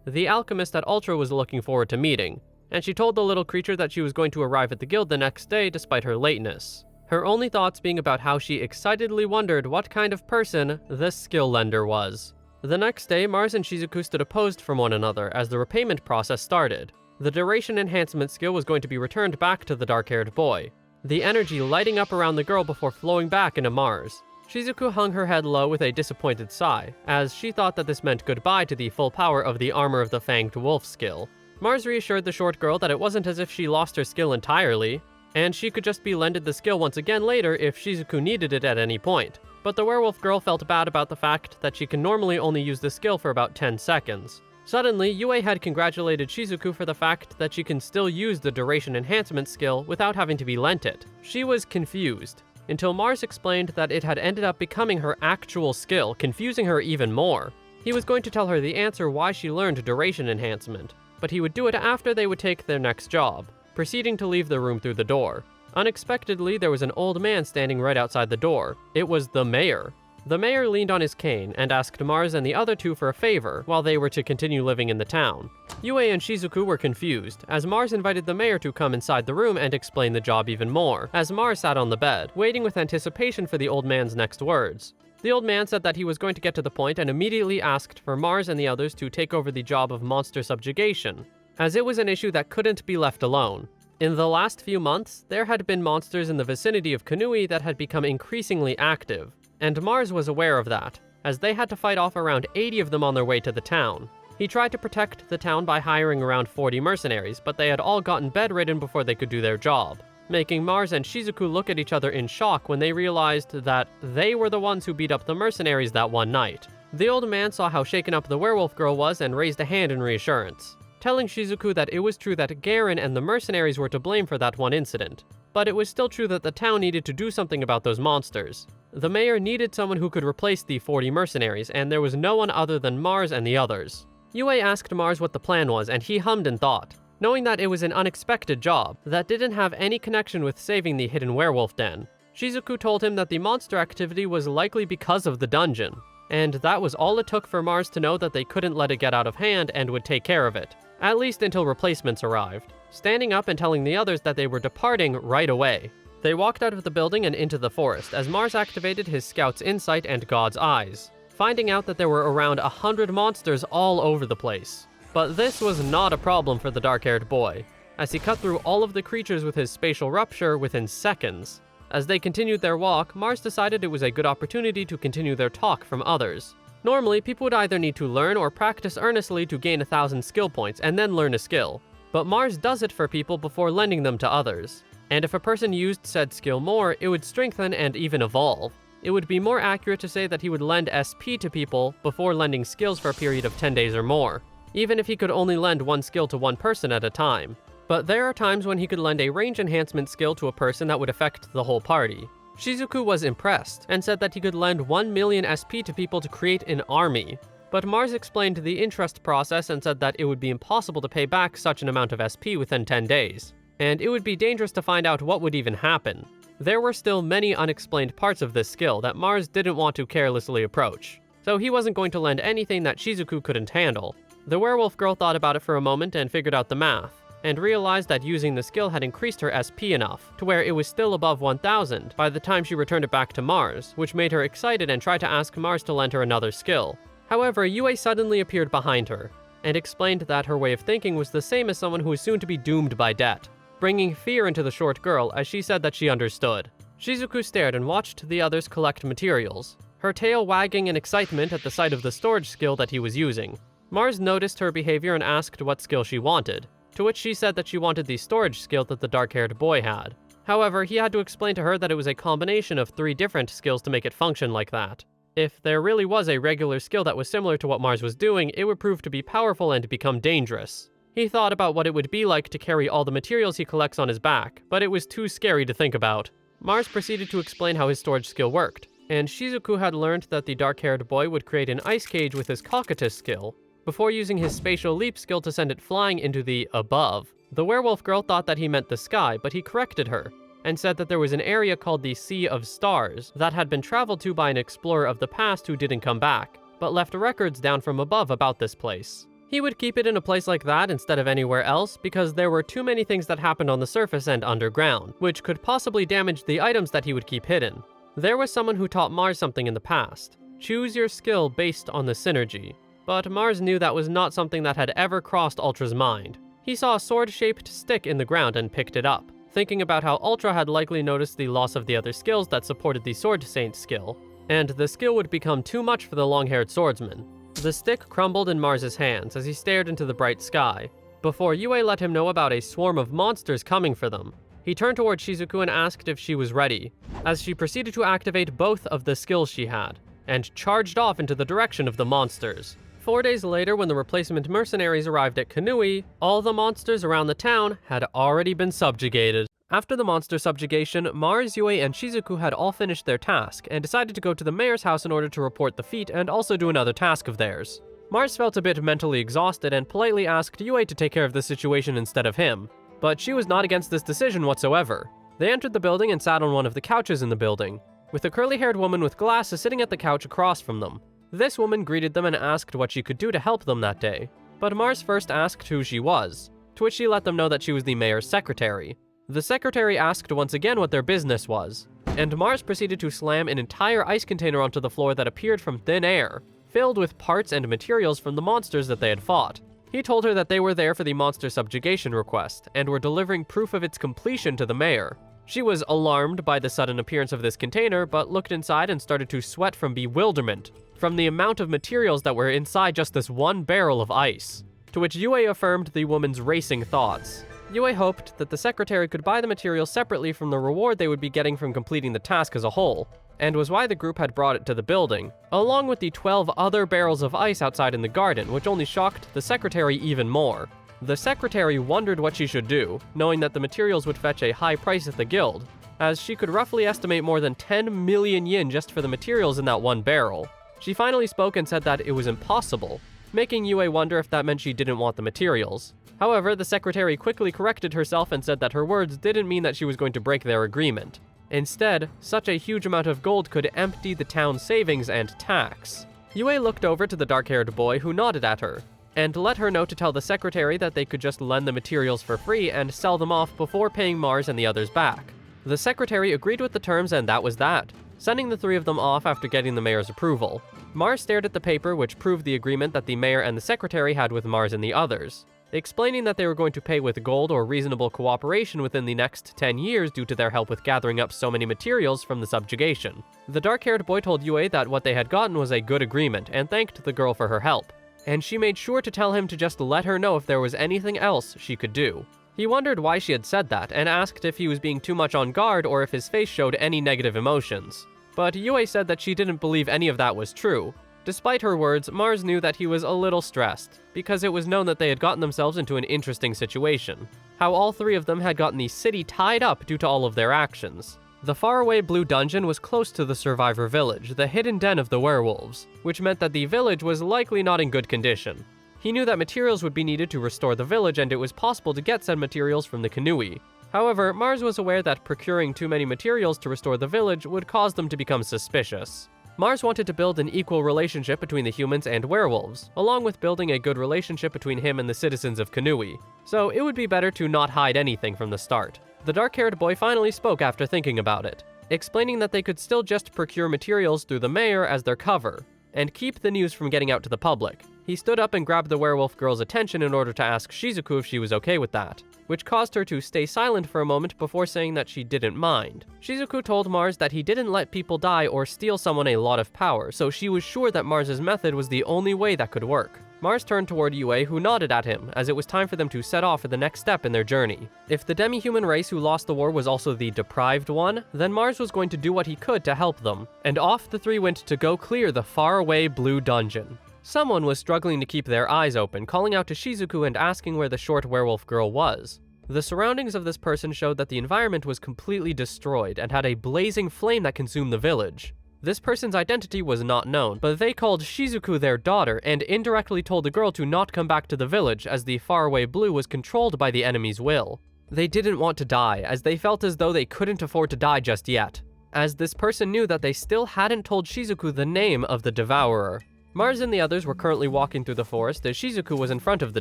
the alchemist that Ultra was looking forward to meeting, and she told the little creature that she was going to arrive at the guild the next day despite her lateness. Her only thoughts being about how she excitedly wondered what kind of person this skill lender was. The next day, Mars and Shizuku stood opposed from one another as the repayment process started. The duration enhancement skill was going to be returned back to the dark-haired boy, the energy lighting up around the girl before flowing back into Mars. Shizuku hung her head low with a disappointed sigh, as she thought that this meant goodbye to the full power of the Armor of the Fanged Wolf skill. Mars reassured the short girl that it wasn't as if she lost her skill entirely, and she could just be lended the skill once again later if Shizuku needed it at any point. But the werewolf girl felt bad about the fact that she can normally only use the skill for about 10 seconds. Suddenly, Yue had congratulated Shizuku for the fact that she can still use the duration enhancement skill without having to be lent it. She was confused, until Mars explained that it had ended up becoming her actual skill, confusing her even more. He was going to tell her the answer why she learned duration enhancement, but he would do it after they would take their next job, proceeding to leave the room through the door. Unexpectedly, there was an old man standing right outside the door. It was the mayor. The mayor leaned on his cane and asked Mars and the other two for a favor while they were to continue living in the town. Yue and Shizuku were confused, as Mars invited the mayor to come inside the room and explain the job even more, as Mars sat on the bed, waiting with anticipation for the old man's next words. The old man said that he was going to get to the point and immediately asked for Mars and the others to take over the job of monster subjugation, as it was an issue that couldn't be left alone. In the last few months, there had been monsters in the vicinity of Kanui that had become increasingly active, and Mars was aware of that, as they had to fight off around 80 of them on their way to the town. He tried to protect the town by hiring around 40 mercenaries, but they had all gotten bedridden before they could do their job, making Mars and Shizuku look at each other in shock when they realized that they were the ones who beat up the mercenaries that one night. The old man saw how shaken up the werewolf girl was and raised a hand in reassurance, telling Shizuku that it was true that Garen and the mercenaries were to blame for that one incident, but it was still true that the town needed to do something about those monsters. The mayor needed someone who could replace the 40 mercenaries, and there was no one other than Mars and the others. Yue asked Mars what the plan was, and he hummed and thought, knowing that it was an unexpected job that didn't have any connection with saving the hidden werewolf den. Shizuku told him that the monster activity was likely because of the dungeon, and that was all it took for Mars to know that they couldn't let it get out of hand and would take care of it, at least until replacements arrived, standing up and telling the others that they were departing right away. They walked out of the building and into the forest as Mars activated his scout's insight and God's eyes, finding out that there were around 100 monsters all over the place. But this was not a problem for the dark-haired boy, as he cut through all of the creatures with his spatial rupture within seconds. As they continued their walk, Mars decided it was a good opportunity to continue their talk from others. Normally, people would either need to learn or practice earnestly to gain 1,000 skill points and then learn a skill. But Mars does it for people before lending them to others. And if a person used said skill more, it would strengthen and even evolve. It would be more accurate to say that he would lend SP to people before lending skills for a period of 10 days or more, even if he could only lend one skill to one person at a time. But there are times when he could lend a range enhancement skill to a person that would affect the whole party. Shizuku was impressed and said that he could lend 1 million SP to people to create an army. But Mars explained the interest process and said that it would be impossible to pay back such an amount of SP within 10 days. And it would be dangerous to find out what would even happen. There were still many unexplained parts of this skill that Mars didn't want to carelessly approach. So he wasn't going to lend anything that Shizuku couldn't handle. The werewolf girl thought about it for a moment and figured out the math, and realized that using the skill had increased her SP enough to where it was still above 1,000 by the time she returned it back to Mars, which made her excited and tried to ask Mars to lend her another skill. However, Yue suddenly appeared behind her, and explained that her way of thinking was the same as someone who was soon to be doomed by debt, bringing fear into the short girl as she said that she understood. Shizuku stared and watched the others collect materials, her tail wagging in excitement at the sight of the storage skill that he was using. Mars noticed her behavior and asked what skill she wanted, to which she said that she wanted the storage skill that the dark-haired boy had. However, he had to explain to her that it was a combination of 3 different skills to make it function like that. If there really was a regular skill that was similar to what Mars was doing, it would prove to be powerful and become dangerous. He thought about what it would be like to carry all the materials he collects on his back, but it was too scary to think about. Mars proceeded to explain how his storage skill worked, and Shizuku had learned that the dark-haired boy would create an ice cage with his cocytus skill, before using his spatial leap skill to send it flying into the above. The werewolf girl thought that he meant the sky, but he corrected her, and said that there was an area called the Sea of Stars that had been traveled to by an explorer of the past who didn't come back, but left records down from above about this place. He would keep it in a place like that instead of anywhere else because there were too many things that happened on the surface and underground, which could possibly damage the items that he would keep hidden. There was someone who taught Mars something in the past. Choose your skill based on the synergy. But Mars knew that was not something that had ever crossed Ultra's mind. He saw a sword-shaped stick in the ground and picked it up, thinking about how Ultra had likely noticed the loss of the other skills that supported the Sword Saint skill, and the skill would become too much for the long-haired swordsman. The stick crumbled in Mars's hands as he stared into the bright sky, before Yue let him know about a swarm of monsters coming for them. He turned toward Shizuku and asked if she was ready, as she proceeded to activate both of the skills she had, and charged off into the direction of the monsters. 4 days later, when the replacement mercenaries arrived at Kanui, all the monsters around the town had already been subjugated. After the monster subjugation, Mars, Yue, and Shizuku had all finished their task and decided to go to the mayor's house in order to report the feat and also do another task of theirs. Mars felt a bit mentally exhausted and politely asked Yue to take care of the situation instead of him, but she was not against this decision whatsoever. They entered the building and sat on one of the couches in the building, with a curly-haired woman with glasses sitting at the couch across from them. This woman greeted them and asked what she could do to help them that day, but Mars first asked who she was, to which she let them know that she was the mayor's secretary. The secretary asked once again what their business was, and Mars proceeded to slam an entire ice container onto the floor that appeared from thin air, filled with parts and materials from the monsters that they had fought. He told her that they were there for the monster subjugation request, and were delivering proof of its completion to the mayor. She was alarmed by the sudden appearance of this container, but looked inside and started to sweat from bewilderment, from the amount of materials that were inside just this one barrel of ice, to which Yue affirmed the woman's racing thoughts. Yue hoped that the secretary could buy the materials separately from the reward they would be getting from completing the task as a whole, and was why the group had brought it to the building, along with the 12 other barrels of ice outside in the garden, which only shocked the secretary even more. The secretary wondered what she should do, knowing that the materials would fetch a high price at the guild, as she could roughly estimate more than 10 million yen just for the materials in that one barrel. She finally spoke and said that it was impossible, making Yue wonder if that meant she didn't want the materials. However, the secretary quickly corrected herself and said that her words didn't mean that she was going to break their agreement. Instead, such a huge amount of gold could empty the town's savings and tax. Yue looked over to the dark-haired boy who nodded at her, and let her know to tell the secretary that they could just lend the materials for free and sell them off before paying Mars and the others back. The secretary agreed with the terms and that was that, sending the 3 of them off after getting the mayor's approval. Mars stared at the paper which proved the agreement that the mayor and the secretary had with Mars and the others, explaining that they were going to pay with gold or reasonable cooperation within the next 10 years due to their help with gathering up so many materials from the subjugation. The dark-haired boy told Yue that what they had gotten was a good agreement and thanked the girl for her help, and she made sure to tell him to just let her know if there was anything else she could do. He wondered why she had said that and asked if he was being too much on guard or if his face showed any negative emotions. But Yue said that she didn't believe any of that was true. Despite her words, Mars knew that he was a little stressed, because it was known that they had gotten themselves into an interesting situation. How all three of them had gotten the city tied up due to all of their actions. The faraway blue dungeon was close to the survivor village, the hidden den of the werewolves, which meant that the village was likely not in good condition. He knew that materials would be needed to restore the village, and it was possible to get said materials from the Kanui. However, Mars was aware that procuring too many materials to restore the village would cause them to become suspicious. Mars wanted to build an equal relationship between the humans and werewolves, along with building a good relationship between him and the citizens of Kanui, so it would be better to not hide anything from the start. The dark-haired boy finally spoke after thinking about it, explaining that they could still just procure materials through the mayor as their cover, and keep the news from getting out to the public. He stood up and grabbed the werewolf girl's attention in order to ask Shizuku if she was okay with that, which caused her to stay silent for a moment before saying that she didn't mind. Shizuku told Mars that he didn't let people die or steal someone a lot of power, so she was sure that Mars's method was the only way that could work. Mars turned toward Yue, who nodded at him, as it was time for them to set off for the next step in their journey. If the demi-human race who lost the war was also the deprived one, then Mars was going to do what he could to help them, and off the three went to go clear the faraway blue dungeon. Someone was struggling to keep their eyes open, calling out to Shizuku and asking where the short werewolf girl was. The surroundings of this person showed that the environment was completely destroyed and had a blazing flame that consumed the village. This person's identity was not known, but they called Shizuku their daughter and indirectly told the girl to not come back to the village as the faraway blue was controlled by the enemy's will. They didn't want to die, as they felt as though they couldn't afford to die just yet, as this person knew that they still hadn't told Shizuku the name of the devourer. Mars and the others were currently walking through the forest as Shizuku was in front of the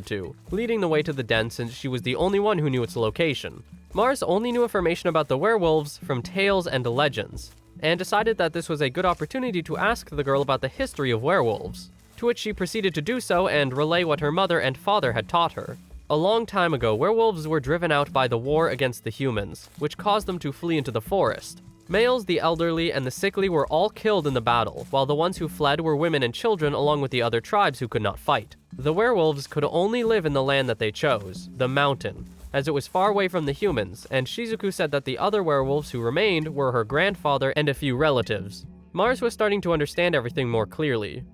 two, leading the way to the den since she was the only one who knew its location. Mars only knew information about the werewolves from tales and legends, and decided that this was a good opportunity to ask the girl about the history of werewolves, to which she proceeded to do so and relay what her mother and father had taught her. A long time ago, werewolves were driven out by the war against the humans, which caused them to flee into the forest. Males, the elderly, and the sickly were all killed in the battle, while the ones who fled were women and children along with the other tribes who could not fight. The werewolves could only live in the land that they chose, the mountain, as it was far away from the humans, and Shizuku said that the other werewolves who remained were her grandfather and a few relatives. Mars was starting to understand everything more clearly.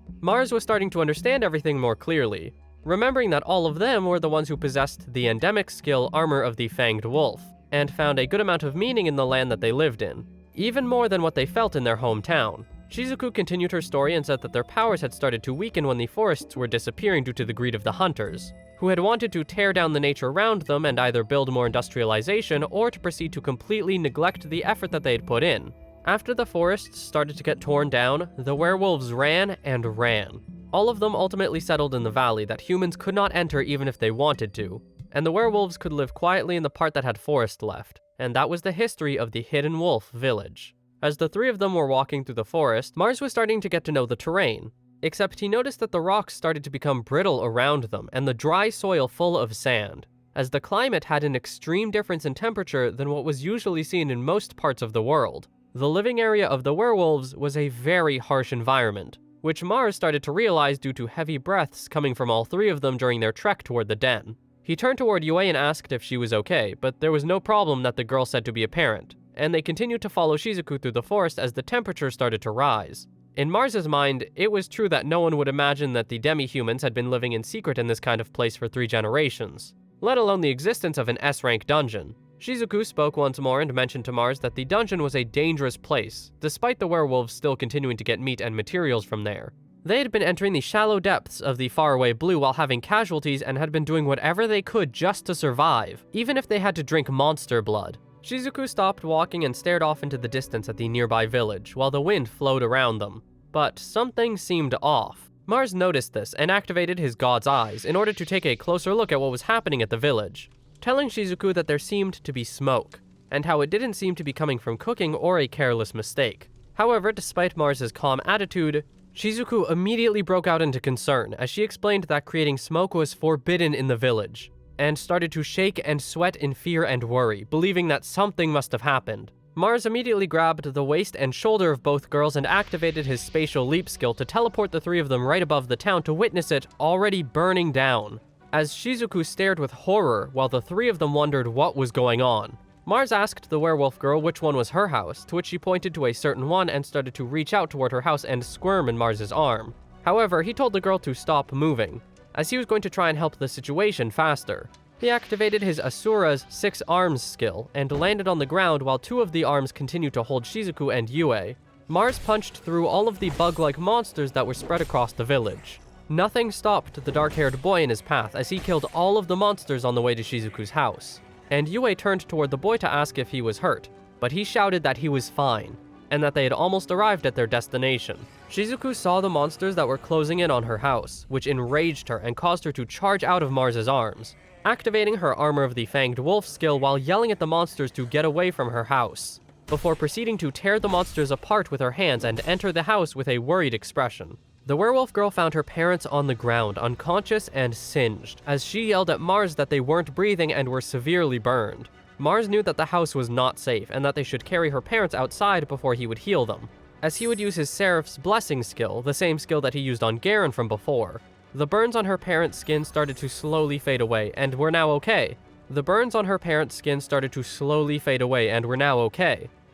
Remembering that all of them were the ones who possessed the endemic skill Armor of the Fanged Wolf, and found a good amount of meaning in the land that they lived in, even more than what they felt in their hometown. Shizuku continued her story and said that their powers had started to weaken when the forests were disappearing due to the greed of the hunters, who had wanted to tear down the nature around them and either build more industrialization or to proceed to completely neglect the effort that they had put in. After the forests started to get torn down, the werewolves ran and ran. All of them ultimately settled in the valley that humans could not enter even if they wanted to, and the werewolves could live quietly in the part that had forest left, and that was the history of the Hidden Wolf village. As the three of them were walking through the forest, Mars was starting to get to know the terrain, except he noticed that the rocks started to become brittle around them and the dry soil full of sand, as the climate had an extreme difference in temperature than what was usually seen in most parts of the world. The living area of the werewolves was a very harsh environment, which Mars started to realize due to heavy breaths coming from all three of them during their trek toward the den. He turned toward Yue and asked if she was okay, but there was no problem that the girl said to be apparent, and they continued to follow Shizuku through the forest as the temperature started to rise. In Mars's mind, it was true that no one would imagine that the demi-humans had been living in secret in this kind of place for 3 generations, let alone the existence of an S-rank dungeon. Shizuku spoke once more and mentioned to Mars that the dungeon was a dangerous place, despite the werewolves still continuing to get meat and materials from there. They had been entering the shallow depths of the faraway blue while having casualties and had been doing whatever they could just to survive, even if they had to drink monster blood. Shizuku stopped walking and stared off into the distance at the nearby village, while the wind flowed around them. But something seemed off. Mars noticed this and activated his god's eyes in order to take a closer look at what was happening at the village, telling Shizuku that there seemed to be smoke, and how it didn't seem to be coming from cooking or a careless mistake. However, despite Mars's calm attitude, Shizuku immediately broke out into concern as she explained that creating smoke was forbidden in the village, and started to shake and sweat in fear and worry, believing that something must have happened. Mars immediately grabbed the waist and shoulder of both girls and activated his spatial leap skill to teleport the three of them right above the town to witness it already burning down. As Shizuku stared with horror while the three of them wondered what was going on, Mars asked the werewolf girl which one was her house, to which she pointed to a certain one and started to reach out toward her house and squirm in Mars's arm. However, he told the girl to stop moving, as he was going to try and help the situation faster. He activated his Asura's 6 arms skill and landed on the ground while 2 of the arms continued to hold Shizuku and Yue. Mars punched through all of the bug-like monsters that were spread across the village. Nothing stopped the dark-haired boy in his path as he killed all of the monsters on the way to Shizuku's house. And Yue turned toward the boy to ask if he was hurt, but he shouted that he was fine, and that they had almost arrived at their destination. Shizuku saw the monsters that were closing in on her house, which enraged her and caused her to charge out of Mars's arms, activating her Armor of the Fanged Wolf skill while yelling at the monsters to get away from her house, before proceeding to tear the monsters apart with her hands and enter the house with a worried expression. The werewolf girl found her parents on the ground, unconscious and singed, as she yelled at Mars that they weren't breathing and were severely burned. Mars knew that the house was not safe and that they should carry her parents outside before he would heal them, as he would use his Seraph's Blessing skill, the same skill that he used on Garen from before. The burns on her parents' skin started to slowly fade away and were now okay.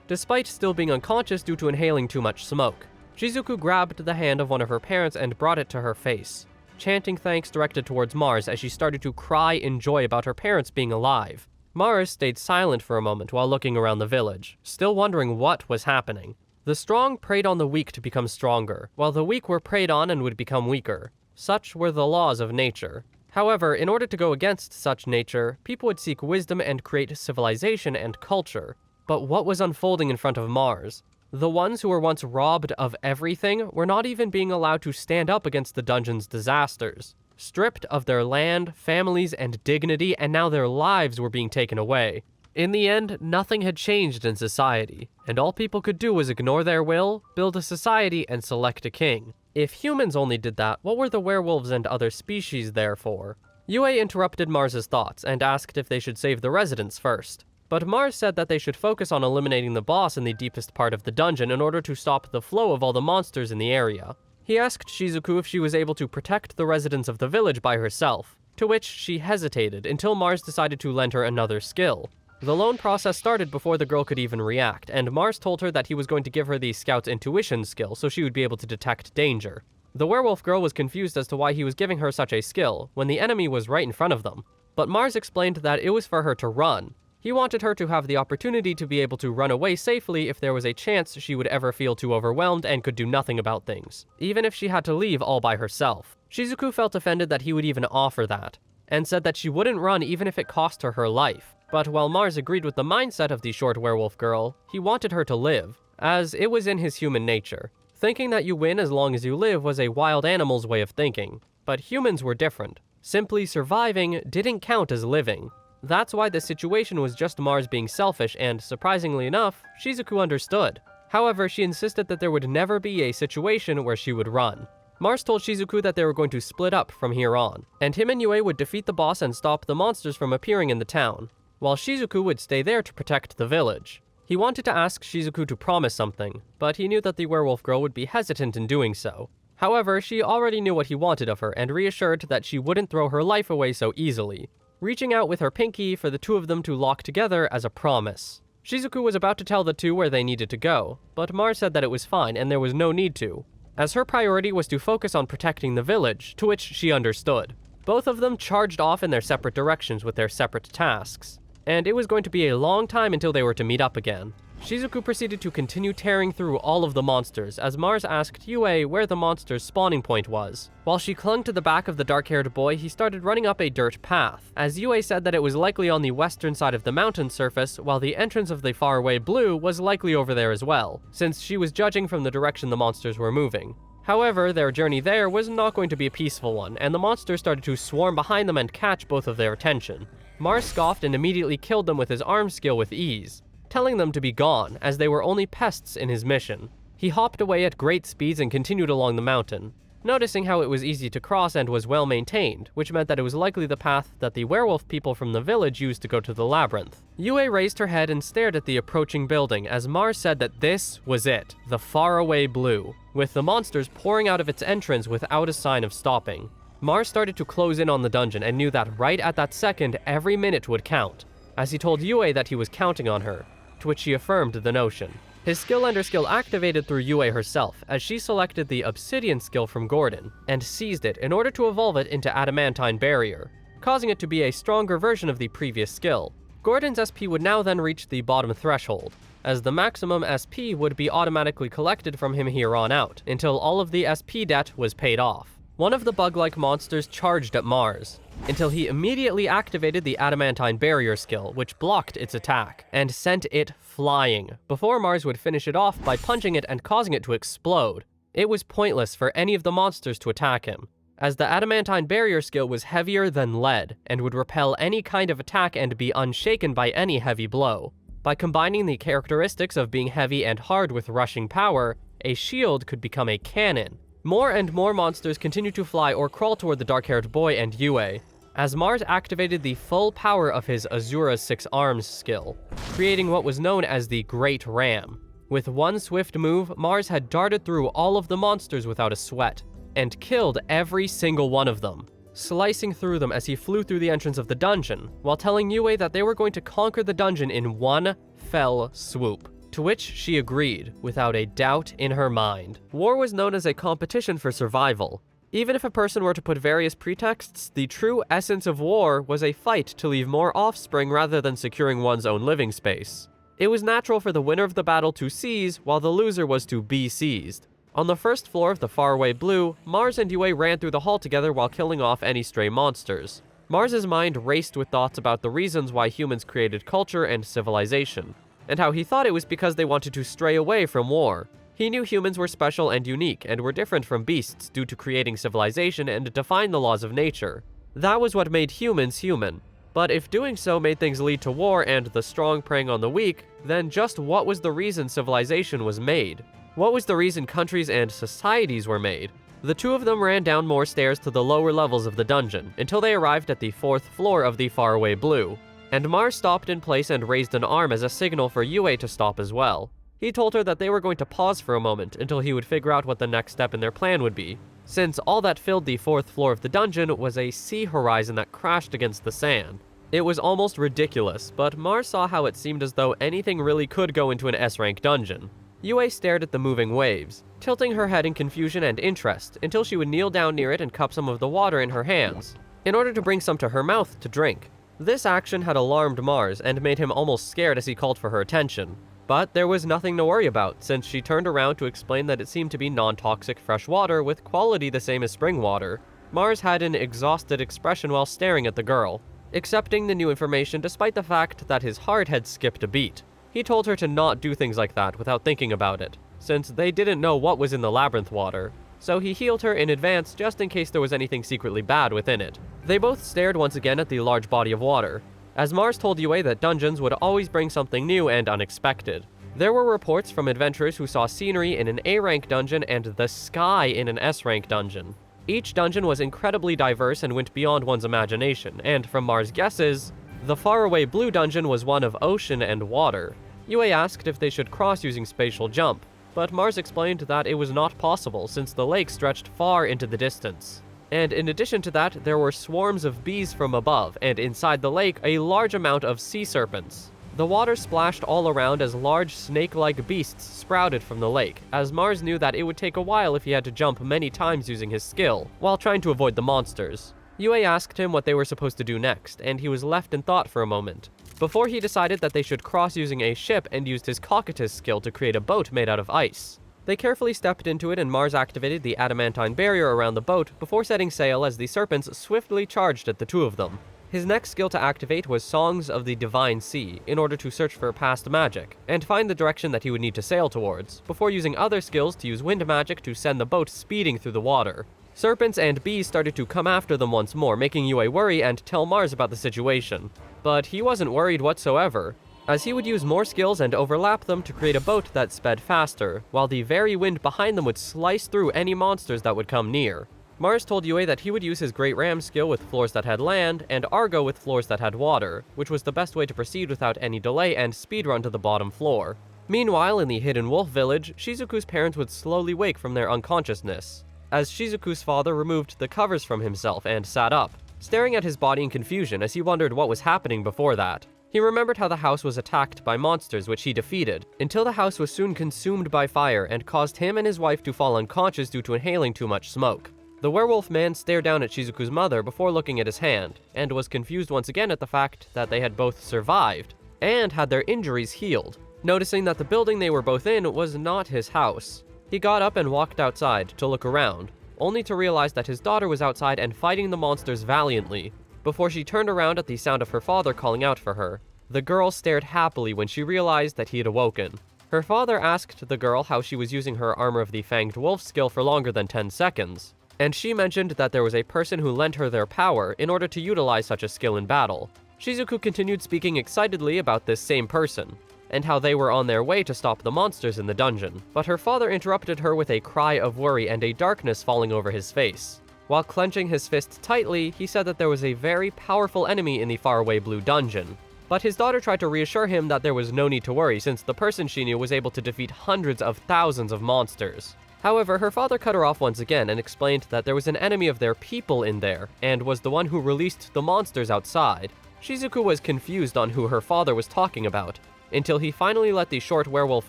Despite still being unconscious due to inhaling too much smoke. Shizuku grabbed the hand of one of her parents and brought it to her face, chanting thanks directed towards Mars as she started to cry in joy about her parents being alive. Mars stayed silent for a moment while looking around the village, still wondering what was happening. The strong preyed on the weak to become stronger, while the weak were preyed on and would become weaker. Such were the laws of nature. However, in order to go against such nature, people would seek wisdom and create civilization and culture. But what was unfolding in front of Mars? The ones who were once robbed of everything were not even being allowed to stand up against the dungeon's disasters. Stripped of their land, families, and dignity, and now their lives were being taken away. In the end, nothing had changed in society, and all people could do was ignore their will, build a society, and select a king. If humans only did that, what were the werewolves and other species there for? Yue interrupted Mars's thoughts and asked if they should save the residents first. But Mars said that they should focus on eliminating the boss in the deepest part of the dungeon in order to stop the flow of all the monsters in the area. He asked Shizuku if she was able to protect the residents of the village by herself, to which she hesitated until Mars decided to lend her another skill. The loan process started before the girl could even react, and Mars told her that he was going to give her the Scout's Intuition skill so she would be able to detect danger. The werewolf girl was confused as to why he was giving her such a skill when the enemy was right in front of them, but Mars explained that it was for her to run. He wanted her to have the opportunity to be able to run away safely if there was a chance she would ever feel too overwhelmed and could do nothing about things, even if she had to leave all by herself. Shizuku felt offended that he would even offer that, and said that she wouldn't run even if it cost her her life. But while Mars agreed with the mindset of the short werewolf girl, he wanted her to live, as it was in his human nature. Thinking that you win as long as you live was a wild animal's way of thinking, but humans were different. Simply surviving didn't count as living. That's why the situation was just Mars being selfish, and surprisingly enough, Shizuku understood. However, she insisted that there would never be a situation where she would run. Mars told Shizuku that they were going to split up from here on, and him and Yue would defeat the boss and stop the monsters from appearing in the town, while Shizuku would stay there to protect the village. He wanted to ask Shizuku to promise something, but he knew that the werewolf girl would be hesitant in doing so. However, she already knew what he wanted of her and reassured that she wouldn't throw her life away so easily, reaching out with her pinky for the two of them to lock together as a promise. Shizuku was about to tell the two where they needed to go, but Mars said that it was fine and there was no need to, as her priority was to focus on protecting the village, to which she understood. Both of them charged off in their separate directions with their separate tasks, and it was going to be a long time until they were to meet up again. Shizuku proceeded to continue tearing through all of the monsters as Mars asked Yue where the monster's spawning point was. While she clung to the back of the dark-haired boy, he started running up a dirt path, as Yue said that it was likely on the western side of the mountain surface, while the entrance of the faraway blue was likely over there as well, since she was judging from the direction the monsters were moving. However, their journey there was not going to be a peaceful one, and the monsters started to swarm behind them and catch both of their attention. Mars scoffed and immediately killed them with his arm skill with ease, telling them to be gone, as they were only pests in his mission. He hopped away at great speeds and continued along the mountain, noticing how it was easy to cross and was well maintained, which meant that it was likely the path that the werewolf people from the village used to go to the labyrinth. Yue raised her head and stared at the approaching building as Mars said that this was it, the faraway blue, with the monsters pouring out of its entrance without a sign of stopping. Mars started to close in on the dungeon and knew that right at that second, every minute would count, as he told Yue that he was counting on her, to which she affirmed the notion. His skill ender skill activated through Yue herself, as she selected the Obsidian skill from Gordon, and seized it in order to evolve it into Adamantine Barrier, causing it to be a stronger version of the previous skill. Gordon's SP would now then reach the bottom threshold, as the maximum SP would be automatically collected from him here on out, until all of the SP debt was paid off. One of the bug-like monsters charged at Mars, until he immediately activated the Adamantine Barrier skill, which blocked its attack, and sent it flying, before Mars would finish it off by punching it and causing it to explode. It was pointless for any of the monsters to attack him, as the Adamantine Barrier skill was heavier than lead, and would repel any kind of attack and be unshaken by any heavy blow. By combining the characteristics of being heavy and hard with rushing power, a shield could become a cannon. More and more monsters continued to fly or crawl toward the dark-haired boy and Yue, as Mars activated the full power of his Azura's 6 Arms skill, creating what was known as the Great Ram. With one swift move, Mars had darted through all of the monsters without a sweat, and killed every single one of them, slicing through them as he flew through the entrance of the dungeon, while telling Yue that they were going to conquer the dungeon in one fell swoop. To which she agreed, without a doubt in her mind. War was known as a competition for survival. Even if a person were to put various pretexts, the true essence of war was a fight to leave more offspring rather than securing one's own living space. It was natural for the winner of the battle to seize, while the loser was to be seized. On the first floor of the faraway blue, Mars and Yue ran through the hall together while killing off any stray monsters. Mars's mind raced with thoughts about the reasons why humans created culture and civilization, and how he thought it was because they wanted to stray away from war. He knew humans were special and unique, and were different from beasts due to creating civilization and defying the laws of nature. That was what made humans human. But if doing so made things lead to war and the strong preying on the weak, then just what was the reason civilization was made? What was the reason countries and societies were made? The two of them ran down more stairs to the lower levels of the dungeon, until they arrived at the 4th floor of the faraway blue, and Mars stopped in place and raised an arm as a signal for Yue to stop as well. He told her that they were going to pause for a moment until he would figure out what the next step in their plan would be, since all that filled the 4th floor of the dungeon was a sea horizon that crashed against the sand. It was almost ridiculous, but Mars saw how it seemed as though anything really could go into an S-rank dungeon. Yue stared at the moving waves, tilting her head in confusion and interest until she would kneel down near it and cup some of the water in her hands, in order to bring some to her mouth to drink. This action had alarmed Mars and made him almost scared as he called for her attention. But there was nothing to worry about, since she turned around to explain that it seemed to be non-toxic fresh water with quality the same as spring water. Mars had an exhausted expression while staring at the girl, accepting the new information despite the fact that his heart had skipped a beat. He told her to not do things like that without thinking about it, since they didn't know what was in the labyrinth water. So he healed her in advance just in case there was anything secretly bad within it. They both stared once again at the large body of water, as Mars told Yue that dungeons would always bring something new and unexpected. There were reports from adventurers who saw scenery in an A-rank dungeon and the sky in an S-rank dungeon. Each dungeon was incredibly diverse and went beyond one's imagination, and from Mars' guesses, the faraway blue dungeon was one of ocean and water. Yue asked if they should cross using spatial jump, but Mars explained that it was not possible since the lake stretched far into the distance. And in addition to that, there were swarms of bees from above, and inside the lake, a large amount of sea serpents. The water splashed all around as large snake-like beasts sprouted from the lake, as Mars knew that it would take a while if he had to jump many times using his skill, while trying to avoid the monsters. Yue asked him what they were supposed to do next, and he was left in thought for a moment, before he decided that they should cross using a ship and used his Cocytus skill to create a boat made out of ice. They carefully stepped into it, and Mars activated the adamantine barrier around the boat before setting sail as the serpents swiftly charged at the two of them. His next skill to activate was Songs of the Divine Sea, in order to search for past magic, and find the direction that he would need to sail towards, before using other skills to use wind magic to send the boat speeding through the water. Serpents and bees started to come after them once more, making Yue worry and tell Mars about the situation. But he wasn't worried whatsoever, as he would use more skills and overlap them to create a boat that sped faster, while the very wind behind them would slice through any monsters that would come near. Mars told Yue that he would use his Great Ram skill with floors that had land, and Argo with floors that had water, which was the best way to proceed without any delay and speedrun to the bottom floor. Meanwhile, in the Hidden Wolf village, Shizuku's parents would slowly wake from their unconsciousness, as Shizuku's father removed the covers from himself and sat up, staring at his body in confusion as he wondered what was happening before that. He remembered how the house was attacked by monsters which he defeated, until the house was soon consumed by fire and caused him and his wife to fall unconscious due to inhaling too much smoke. The werewolf man stared down at Shizuku's mother before looking at his hand, and was confused once again at the fact that they had both survived, and had their injuries healed, noticing that the building they were both in was not his house. He got up and walked outside to look around, only to realize that his daughter was outside and fighting the monsters valiantly, before she turned around at the sound of her father calling out for her. The girl stared happily when she realized that he had awoken. Her father asked the girl how she was using her Armor of the Fanged Wolf skill for longer than 10 seconds, and she mentioned that there was a person who lent her their power in order to utilize such a skill in battle. Shizuku continued speaking excitedly about this same person, and how they were on their way to stop the monsters in the dungeon, but her father interrupted her with a cry of worry and a darkness falling over his face. While clenching his fist tightly, he said that there was a very powerful enemy in the faraway blue dungeon. But his daughter tried to reassure him that there was no need to worry since the person she knew was able to defeat hundreds of thousands of monsters. However, her father cut her off once again and explained that there was an enemy of their people in there, and was the one who released the monsters outside. Shizuku was confused on who her father was talking about, until he finally let the short werewolf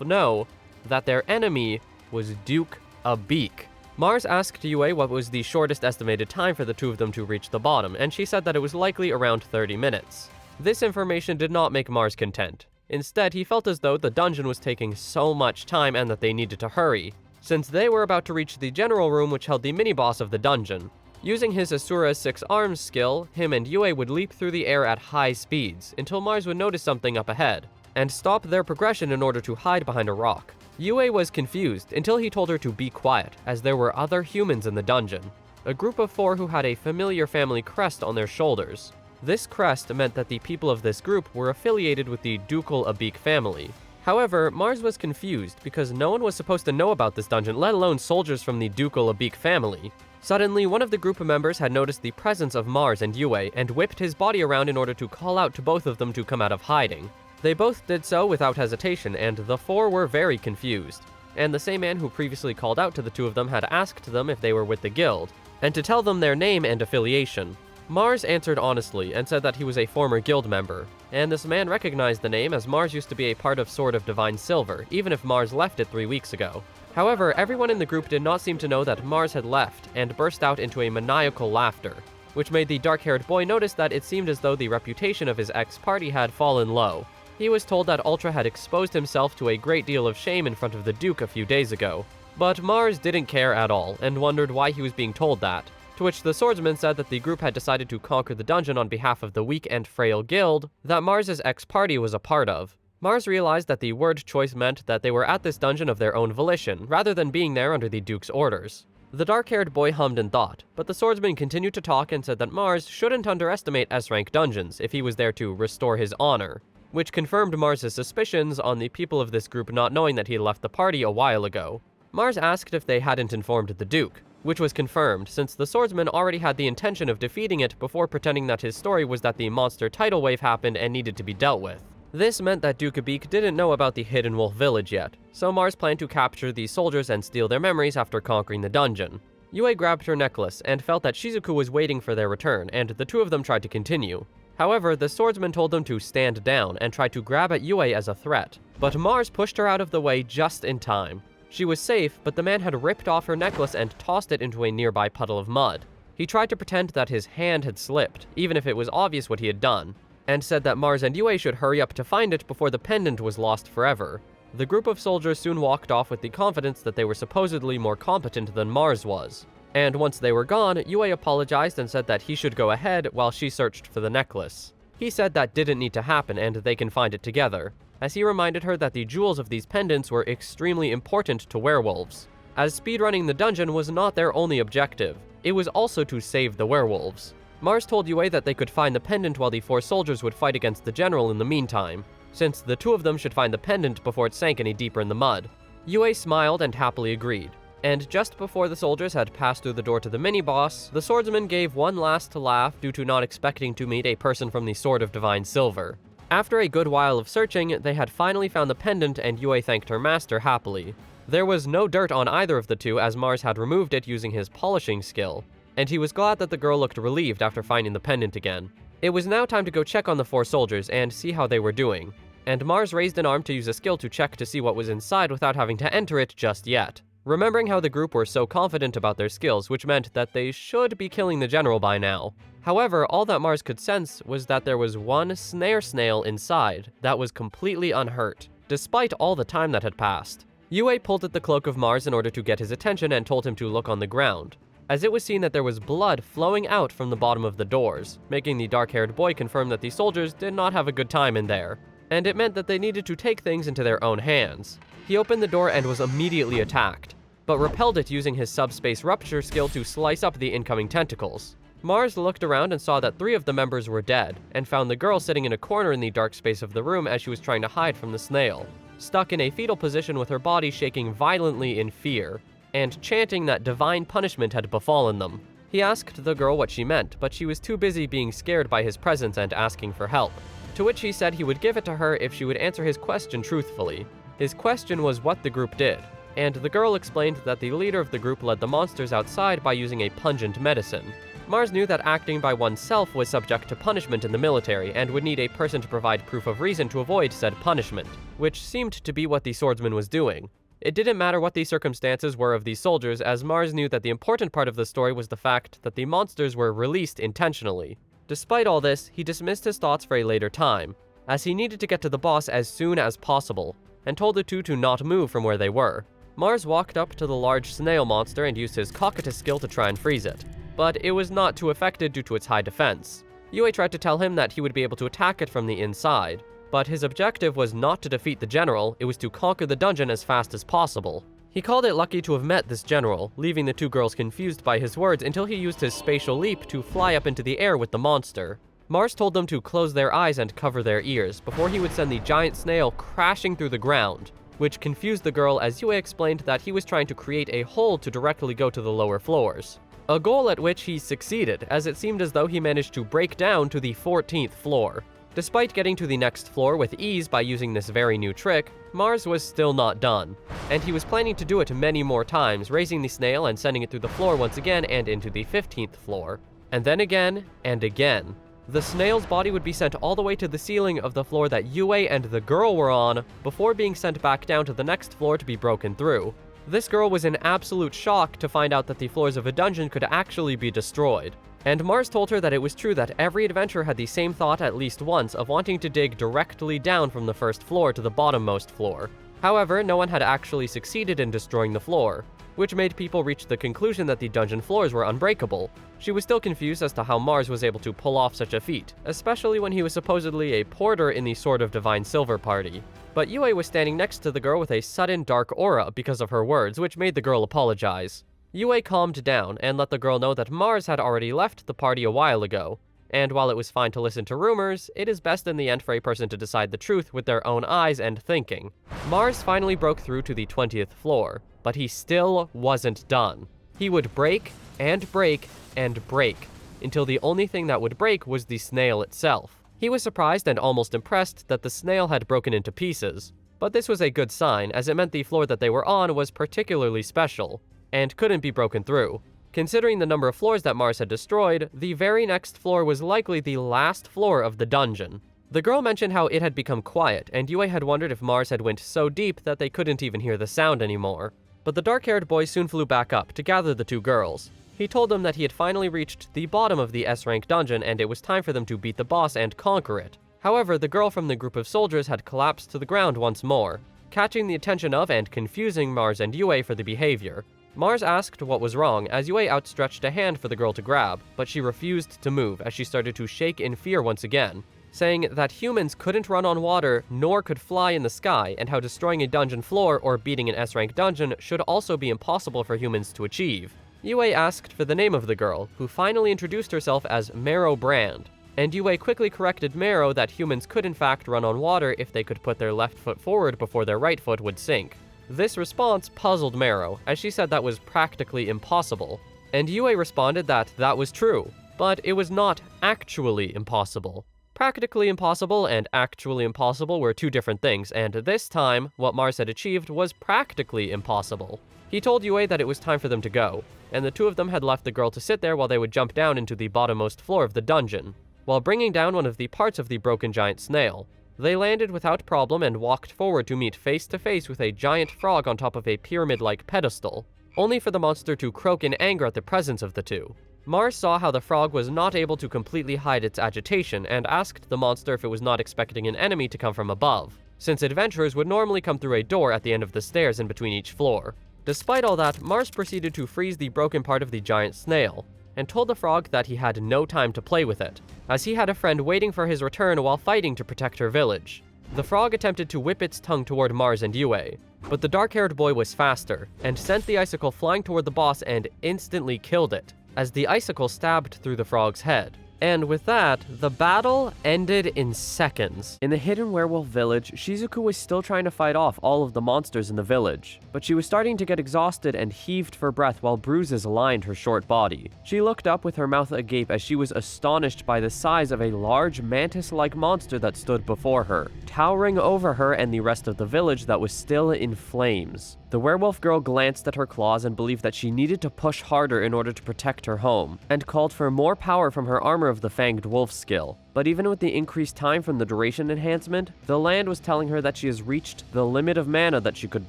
know that their enemy was Duke Abik. Mars asked Yue what was the shortest estimated time for the two of them to reach the bottom, and she said that it was likely around 30 minutes. This information did not make Mars content. Instead, he felt as though the dungeon was taking so much time and that they needed to hurry, since they were about to reach the general room which held the mini-boss of the dungeon. Using his Asura's 6 arms skill, him and Yue would leap through the air at high speeds, until Mars would notice something up ahead, and stop their progression in order to hide behind a rock. Yue was confused until he told her to be quiet, as there were other humans in the dungeon, a group of 4 who had a familiar family crest on their shoulders. This crest meant that the people of this group were affiliated with the Ducal Abik family. However, Mars was confused because no one was supposed to know about this dungeon, let alone soldiers from the Ducal Abik family. Suddenly, one of the group members had noticed the presence of Mars and Yue and whipped his body around in order to call out to both of them to come out of hiding. They both did so without hesitation, and the 4 were very confused. And the same man who previously called out to the 2 of them had asked them if they were with the guild, and to tell them their name and affiliation. Mars answered honestly and said that he was a former guild member, and this man recognized the name as Mars used to be a part of Sword of Divine Silver, even if Mars left it 3 weeks ago. However, everyone in the group did not seem to know that Mars had left, and burst out into a maniacal laughter, which made the dark-haired boy notice that it seemed as though the reputation of his ex-party had fallen low. He was told that Ultra had exposed himself to a great deal of shame in front of the Duke a few days ago, but Mars didn't care at all, and wondered why he was being told that, to which the swordsman said that the group had decided to conquer the dungeon on behalf of the weak and frail guild that Mars's ex-party was a part of. Mars realized that the word choice meant that they were at this dungeon of their own volition, rather than being there under the Duke's orders. The dark-haired boy hummed in thought, but the swordsman continued to talk and said that Mars shouldn't underestimate S-rank dungeons if he was there to restore his honor, which confirmed Mars's suspicions on the people of this group not knowing that he left the party a while ago. Mars asked if they hadn't informed the Duke, which was confirmed since the swordsman already had the intention of defeating it before pretending that his story was that the monster tidal wave happened and needed to be dealt with. This meant that Duke Abik didn't know about the Hidden Wolf village yet, so Mars planned to capture these soldiers and steal their memories after conquering the dungeon. Yue grabbed her necklace and felt that Shizuku was waiting for their return, and the 2 of them tried to continue. However, the swordsman told them to stand down and tried to grab at Yue as a threat, but Mars pushed her out of the way just in time. She was safe, but the man had ripped off her necklace and tossed it into a nearby puddle of mud. He tried to pretend that his hand had slipped, even if it was obvious what he had done, and said that Mars and Yue should hurry up to find it before the pendant was lost forever. The group of soldiers soon walked off with the confidence that they were supposedly more competent than Mars was. And once they were gone, Yue apologized and said that he should go ahead while she searched for the necklace. He said that didn't need to happen and they can find it together, as he reminded her that the jewels of these pendants were extremely important to werewolves, as speedrunning the dungeon was not their only objective, it was also to save the werewolves. Mars told Yue that they could find the pendant while the 4 soldiers would fight against the general in the meantime. since the two of them should find the pendant before it sank any deeper in the mud. Yue smiled and happily agreed. And just before the soldiers had passed through the door to the mini-boss, the swordsman gave one last laugh due to not expecting to meet a person from the Sword of Divine Silver. After a good while of searching, they had finally found the pendant and Yue thanked her master happily. There was no dirt on either of the two as Mars had removed it using his polishing skill, and he was glad that the girl looked relieved after finding the pendant again. It was now time to go check on the 4 soldiers and see how they were doing, and Mars raised an arm to use a skill to check to see what was inside without having to enter it just yet. Remembering how the group were so confident about their skills, which meant that they should be killing the general by now. However, all that Mars could sense was that there was one snare snail inside that was completely unhurt, despite all the time that had passed. Yue pulled at the cloak of Mars in order to get his attention and told him to look on the ground, as it was seen that there was blood flowing out from the bottom of the doors, making the dark-haired boy confirm that the soldiers did not have a good time in there, and it meant that they needed to take things into their own hands. He opened the door and was immediately attacked, but repelled it using his subspace rupture skill to slice up the incoming tentacles. Mars looked around and saw that 3 of the members were dead, and found the girl sitting in a corner in the dark space of the room as she was trying to hide from the snail, stuck in a fetal position with her body shaking violently in fear, and chanting that divine punishment had befallen them. He asked the girl what she meant, but she was too busy being scared by his presence and asking for help, to which he said he would give it to her if she would answer his question truthfully. His question was what the group did, and the girl explained that the leader of the group led the monsters outside by using a pungent medicine. Mars knew that acting by oneself was subject to punishment in the military and would need a person to provide proof of reason to avoid said punishment, which seemed to be what the swordsman was doing. It didn't matter what the circumstances were of these soldiers, as Mars knew that the important part of the story was the fact that the monsters were released intentionally. Despite all this, he dismissed his thoughts for a later time, as he needed to get to the boss as soon as possible, and told the two to not move from where they were. Mars walked up to the large snail monster and used his Cocytus skill to try and freeze it, but it was not too effective due to its high defense. Yue tried to tell him that he would be able to attack it from the inside, but his objective was not to defeat the general, it was to conquer the dungeon as fast as possible. He called it lucky to have met this general, leaving the 2 girls confused by his words until he used his spatial leap to fly up into the air with the monster. Mars told them to close their eyes and cover their ears before he would send the giant snail crashing through the ground, which confused the girl as Yue explained that he was trying to create a hole to directly go to the lower floors. A goal at which he succeeded, as it seemed as though he managed to break down to the 14th floor. Despite getting to the next floor with ease by using this very new trick, Mars was still not done, and he was planning to do it many more times, raising the snail and sending it through the floor once again and into the 15th floor, and then again and again. The snail's body would be sent all the way to the ceiling of the floor that Yue and the girl were on, before being sent back down to the next floor to be broken through. This girl was in absolute shock to find out that the floors of a dungeon could actually be destroyed. And Mars told her that it was true that every adventurer had the same thought at least once of wanting to dig directly down from the first floor to the bottommost floor. However, no one had actually succeeded in destroying the floor, which made people reach the conclusion that the dungeon floors were unbreakable. She was still confused as to how Mars was able to pull off such a feat, especially when he was supposedly a porter in the Sword of Divine Silver party. But Yue was standing next to the girl with a sudden dark aura because of her words, which made the girl apologize. Yue calmed down and let the girl know that Mars had already left the party a while ago, and while it was fine to listen to rumors, it is best in the end for a person to decide the truth with their own eyes and thinking. Mars finally broke through to the 20th floor, but he still wasn't done. He would break and break and break, until the only thing that would break was the snail itself. He was surprised and almost impressed that the snail had broken into pieces, but this was a good sign, as it meant the floor that they were on was particularly special, and couldn't be broken through. Considering the number of floors that Mars had destroyed, the very next floor was likely the last floor of the dungeon. The girl mentioned how it had become quiet, and Yue had wondered if Mars had went so deep that they couldn't even hear the sound anymore. But the dark-haired boy soon flew back up to gather the 2 girls. He told them that he had finally reached the bottom of the S-rank dungeon and it was time for them to beat the boss and conquer it. However, the girl from the group of soldiers had collapsed to the ground once more, catching the attention of and confusing Mars and Yue for the behavior. Mars asked what was wrong as Yue outstretched a hand for the girl to grab, but she refused to move as she started to shake in fear once again, saying that humans couldn't run on water nor could fly in the sky, and how destroying a dungeon floor or beating an S-rank dungeon should also be impossible for humans to achieve. Yue asked for the name of the girl, who finally introduced herself as Marrow Brand, and Yue quickly corrected Mero that humans could in fact run on water if they could put their left foot forward before their right foot would sink. This response puzzled Mero, as she said that was practically impossible, and Yue responded that that was true, but it was not actually impossible. Practically impossible and actually impossible were two different things, and this time, what Mars had achieved was practically impossible. He told Yue that it was time for them to go, and the two of them had left the girl to sit there while they would jump down into the bottommost floor of the dungeon, while bringing down one of the parts of the broken giant snail. They landed without problem and walked forward to meet face to face with a giant frog on top of a pyramid-like pedestal, only for the monster to croak in anger at the presence of the two. Mars saw how the frog was not able to completely hide its agitation and asked the monster if it was not expecting an enemy to come from above, since adventurers would normally come through a door at the end of the stairs in between each floor. Despite all that, Mars proceeded to freeze the broken part of the giant snail, and told the frog that he had no time to play with it, as he had a friend waiting for his return while fighting to protect her village. The frog attempted to whip its tongue toward Mars and Yue, but the dark-haired boy was faster, and sent the icicle flying toward the boss and instantly killed it, as the icicle stabbed through the frog's head. And with that, the battle ended in seconds. In the hidden werewolf village, Shizuku was still trying to fight off all of the monsters in the village, but she was starting to get exhausted and heaved for breath while bruises lined her short body. She looked up with her mouth agape as she was astonished by the size of a large mantis-like monster that stood before her, towering over her and the rest of the village that was still in flames. The werewolf girl glanced at her claws and believed that she needed to push harder in order to protect her home, and called for more power from her armor of the Fanged Wolf skill. But even with the increased time from the duration enhancement, the land was telling her that she has reached the limit of mana that she could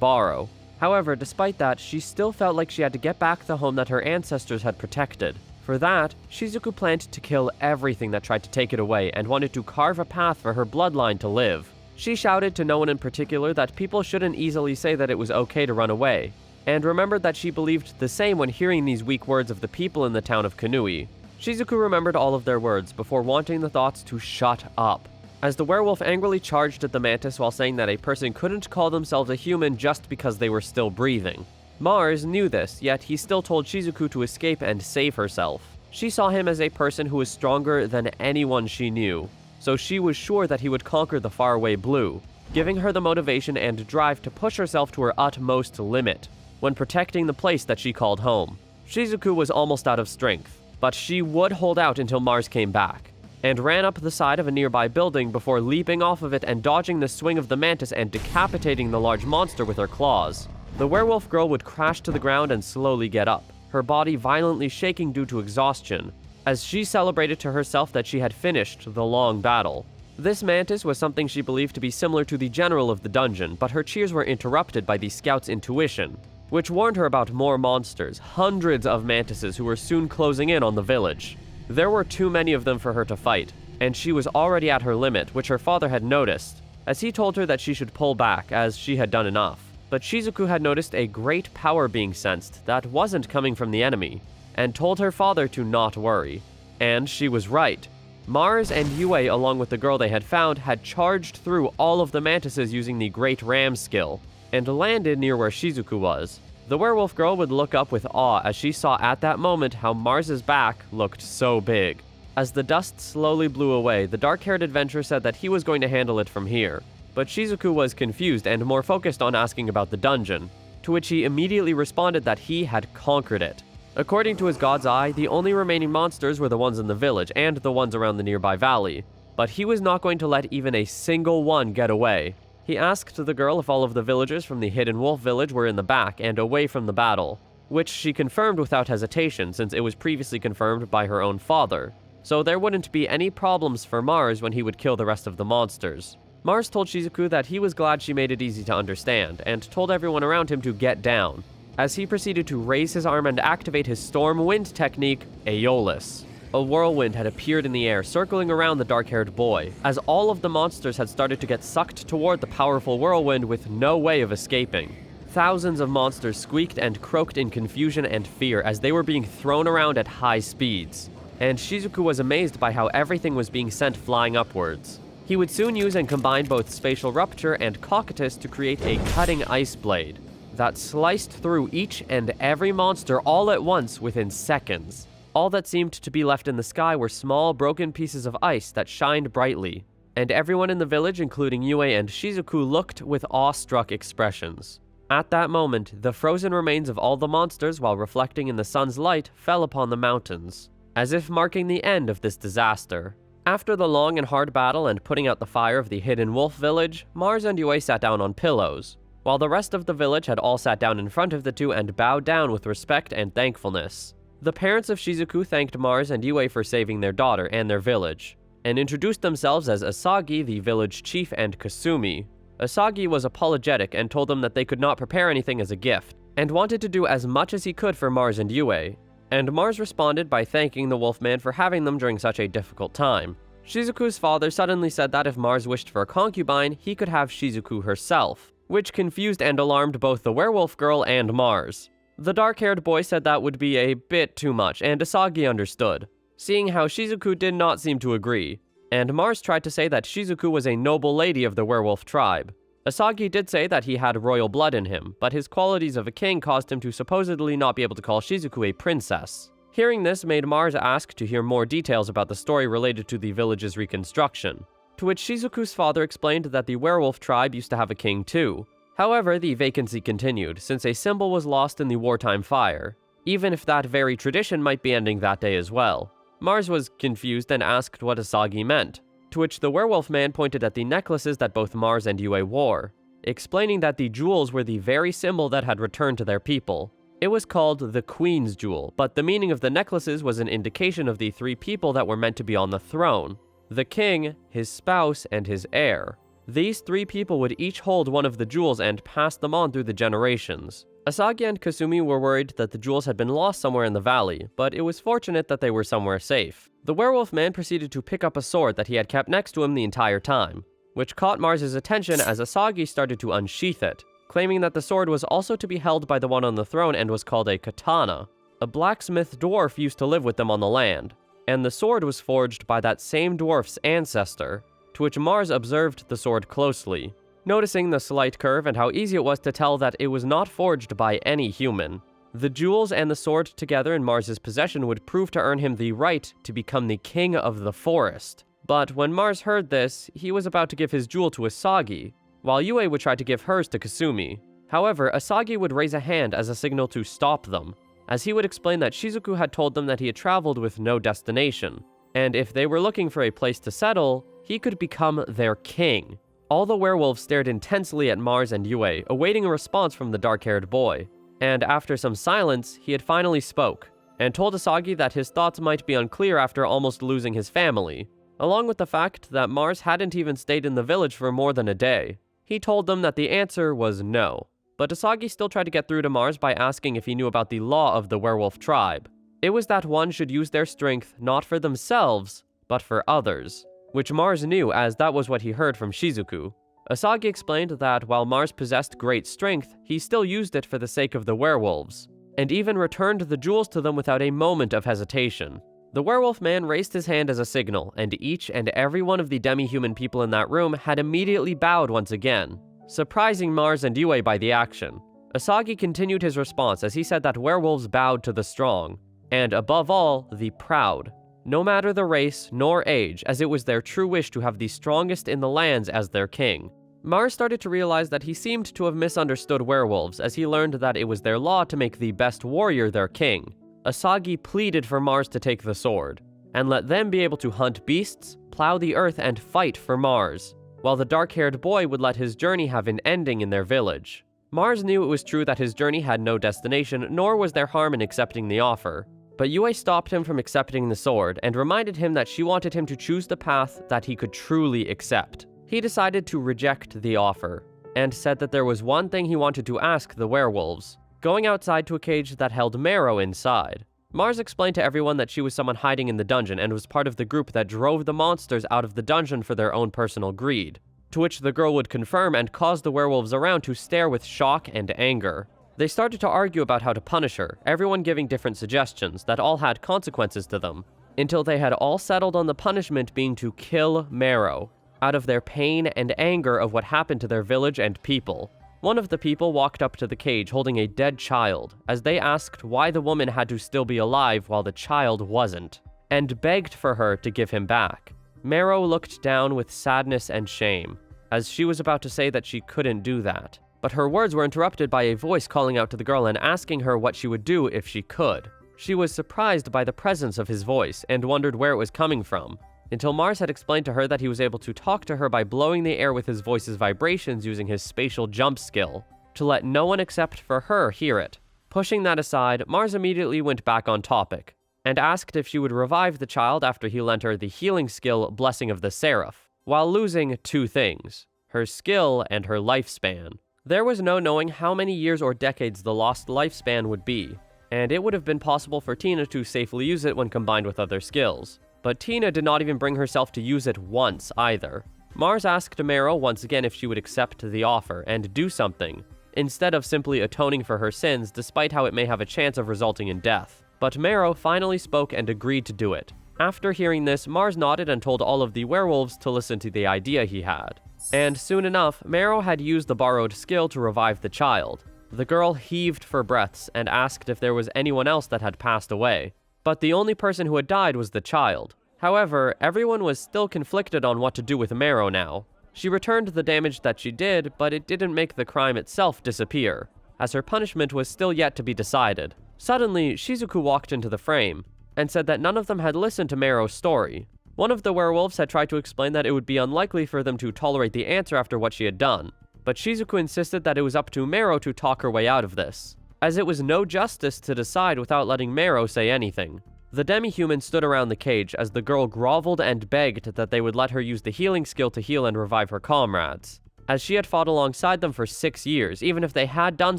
borrow. However, despite that, she still felt like she had to get back the home that her ancestors had protected. For that, Shizuku planned to kill everything that tried to take it away and wanted to carve a path for her bloodline to live. She shouted to no one in particular that people shouldn't easily say that it was okay to run away, and remembered that she believed the same when hearing these weak words of the people in the town of Kanui. Shizuku remembered all of their words before wanting the thoughts to shut up, as the werewolf angrily charged at the mantis while saying that a person couldn't call themselves a human just because they were still breathing. Mars knew this, yet he still told Shizuku to escape and save herself. She saw him as a person who was stronger than anyone she knew, so she was sure that he would conquer the faraway blue, giving her the motivation and drive to push herself to her utmost limit when protecting the place that she called home. Shizuku was almost out of strength, but she would hold out until Mars came back, and ran up the side of a nearby building before leaping off of it and dodging the swing of the mantis and decapitating the large monster with her claws. The werewolf girl would crash to the ground and slowly get up, her body violently shaking due to exhaustion, as she celebrated to herself that she had finished the long battle. This mantis was something she believed to be similar to the general of the dungeon, but her cheers were interrupted by the scout's intuition, which warned her about more monsters, hundreds of mantises who were soon closing in on the village. There were too many of them for her to fight, and she was already at her limit, which her father had noticed, as he told her that she should pull back, as she had done enough. But Shizuku had noticed a great power being sensed that wasn't coming from the enemy, and told her father to not worry. And she was right. Mars and Yue, along with the girl they had found, had charged through all of the mantises using the Great Ram skill, and landed near where Shizuku was. The werewolf girl would look up with awe as she saw at that moment how Mars's back looked so big. As the dust slowly blew away, the dark-haired adventurer said that he was going to handle it from here, but Shizuku was confused and more focused on asking about the dungeon, to which he immediately responded that he had conquered it. According to his god's eye, the only remaining monsters were the ones in the village and the ones around the nearby valley, but he was not going to let even a single one get away. He asked the girl if all of the villagers from the Hidden Wolf village were in the back and away from the battle, which she confirmed without hesitation since it was previously confirmed by her own father, so there wouldn't be any problems for Mars when he would kill the rest of the monsters. Mars told Shizuku that he was glad she made it easy to understand, and told everyone around him to get down, as he proceeded to raise his arm and activate his Storm Wind technique, Aeolus. A whirlwind had appeared in the air, circling around the dark-haired boy, as all of the monsters had started to get sucked toward the powerful whirlwind with no way of escaping. Thousands of monsters squeaked and croaked in confusion and fear as they were being thrown around at high speeds, and Shizuku was amazed by how everything was being sent flying upwards. He would soon use and combine both Spatial Rupture and Cocytus to create a cutting ice blade that sliced through each and every monster all at once within seconds. All that seemed to be left in the sky were small, broken pieces of ice that shined brightly, and everyone in the village, including Yue and Shizuku, looked with awestruck expressions. At that moment, the frozen remains of all the monsters, while reflecting in the sun's light, fell upon the mountains, as if marking the end of this disaster. After the long and hard battle and putting out the fire of the hidden wolf village, Mars and Yue sat down on pillows, while the rest of the village had all sat down in front of the two and bowed down with respect and thankfulness. The parents of Shizuku thanked Mars and Yue for saving their daughter and their village, and introduced themselves as Asagi, the village chief, and Kasumi. Asagi was apologetic and told them that they could not prepare anything as a gift, and wanted to do as much as he could for Mars and Yue, and Mars responded by thanking the Wolfman for having them during such a difficult time. Shizuku's father suddenly said that if Mars wished for a concubine, he could have Shizuku herself, which confused and alarmed both the werewolf girl and Mars. The dark-haired boy said that would be a bit too much, and Asagi understood, seeing how Shizuku did not seem to agree, and Mars tried to say that Shizuku was a noble lady of the werewolf tribe. Asagi did say that he had royal blood in him, but his qualities of a king caused him to supposedly not be able to call Shizuku a princess. Hearing this made Mars ask to hear more details about the story related to the village's reconstruction, to which Shizuku's father explained that the werewolf tribe used to have a king too. However, the vacancy continued, since a symbol was lost in the wartime fire, even if that very tradition might be ending that day as well. Mars was confused and asked what Asagi meant, to which the werewolf man pointed at the necklaces that both Mars and Yue wore, explaining that the jewels were the very symbol that had returned to their people. It was called the Queen's Jewel, but the meaning of the necklaces was an indication of the three people that were meant to be on the throne: the king, his spouse, and his heir. These three people would each hold one of the jewels and pass them on through the generations. Asagi and Kasumi were worried that the jewels had been lost somewhere in the valley, but it was fortunate that they were somewhere safe. The werewolf man proceeded to pick up a sword that he had kept next to him the entire time, which caught Mars's attention as Asagi started to unsheath it, claiming that the sword was also to be held by the one on the throne and was called a katana. A blacksmith dwarf used to live with them on the land, and the sword was forged by that same dwarf's ancestor, to which Mars observed the sword closely, noticing the slight curve and how easy it was to tell that it was not forged by any human. The jewels and the sword together in Mars's possession would prove to earn him the right to become the king of the forest. But when Mars heard this, he was about to give his jewel to Asagi, while Yue would try to give hers to Kasumi. However, Asagi would raise a hand as a signal to stop them, as he would explain that Shizuku had told them that he had traveled with no destination, and if they were looking for a place to settle, he could become their king. All the werewolves stared intensely at Mars and Yue, awaiting a response from the dark-haired boy, and after some silence, he had finally spoke, and told Asagi that his thoughts might be unclear after almost losing his family, along with the fact that Mars hadn't even stayed in the village for more than a day. He told them that the answer was no, but Asagi still tried to get through to Mars by asking if he knew about the law of the werewolf tribe. It was that one should use their strength not for themselves, but for others, which Mars knew as that was what he heard from Shizuku. Asagi explained that while Mars possessed great strength, he still used it for the sake of the werewolves, and even returned the jewels to them without a moment of hesitation. The werewolf man raised his hand as a signal, and each and every one of the demi-human people in that room had immediately bowed once again, surprising Mars and Yue by the action. Asagi continued his response as he said that werewolves bowed to the strong, and above all, the proud, no matter the race nor age, as it was their true wish to have the strongest in the lands as their king. Mars started to realize that he seemed to have misunderstood werewolves as he learned that it was their law to make the best warrior their king. Asagi pleaded for Mars to take the sword, and let them be able to hunt beasts, plow the earth, and fight for Mars, while the dark-haired boy would let his journey have an ending in their village. Mars knew it was true that his journey had no destination, nor was there harm in accepting the offer, but Yue stopped him from accepting the sword and reminded him that she wanted him to choose the path that he could truly accept. He decided to reject the offer, and said that there was one thing he wanted to ask the werewolves, going outside to a cage that held marrow inside. Mars explained to everyone that she was someone hiding in the dungeon and was part of the group that drove the monsters out of the dungeon for their own personal greed, to which the girl would confirm and cause the werewolves around to stare with shock and anger. They started to argue about how to punish her, everyone giving different suggestions that all had consequences to them, until they had all settled on the punishment being to kill Marrow, out of their pain and anger of what happened to their village and people. One of the people walked up to the cage holding a dead child, as they asked why the woman had to still be alive while the child wasn't, and begged for her to give him back. Marrow looked down with sadness and shame, as she was about to say that she couldn't do that. But her words were interrupted by a voice calling out to the girl and asking her what she would do if she could. She was surprised by the presence of his voice and wondered where it was coming from, until Mars had explained to her that he was able to talk to her by blowing the air with his voice's vibrations using his spatial jump skill, to let no one except for her hear it. Pushing that aside, Mars immediately went back on topic, and asked if she would revive the child after he lent her the healing skill Blessing of the Seraph, while losing two things: her skill and her lifespan. There was no knowing how many years or decades the lost lifespan would be, and it would have been possible for Tina to safely use it when combined with other skills. But Tina did not even bring herself to use it once either. Mars asked Marrow once again if she would accept the offer and do something, instead of simply atoning for her sins despite how it may have a chance of resulting in death. But Marrow finally spoke and agreed to do it. After hearing this, Mars nodded and told all of the werewolves to listen to the idea he had. And soon enough, Marrow had used the borrowed skill to revive the child. The girl heaved for breaths and asked if there was anyone else that had passed away. But the only person who had died was the child. However, everyone was still conflicted on what to do with Marrow now. She returned the damage that she did, but it didn't make the crime itself disappear, as her punishment was still yet to be decided. Suddenly, Shizuku walked into the frame, and said that none of them had listened to Marrow's story. One of the werewolves had tried to explain that it would be unlikely for them to tolerate the answer after what she had done, but Shizuku insisted that it was up to Marrow to talk her way out of this, as it was no justice to decide without letting Marrow say anything. The demi-human stood around the cage as the girl groveled and begged that they would let her use the healing skill to heal and revive her comrades, as she had fought alongside them for 6 years, even if they had done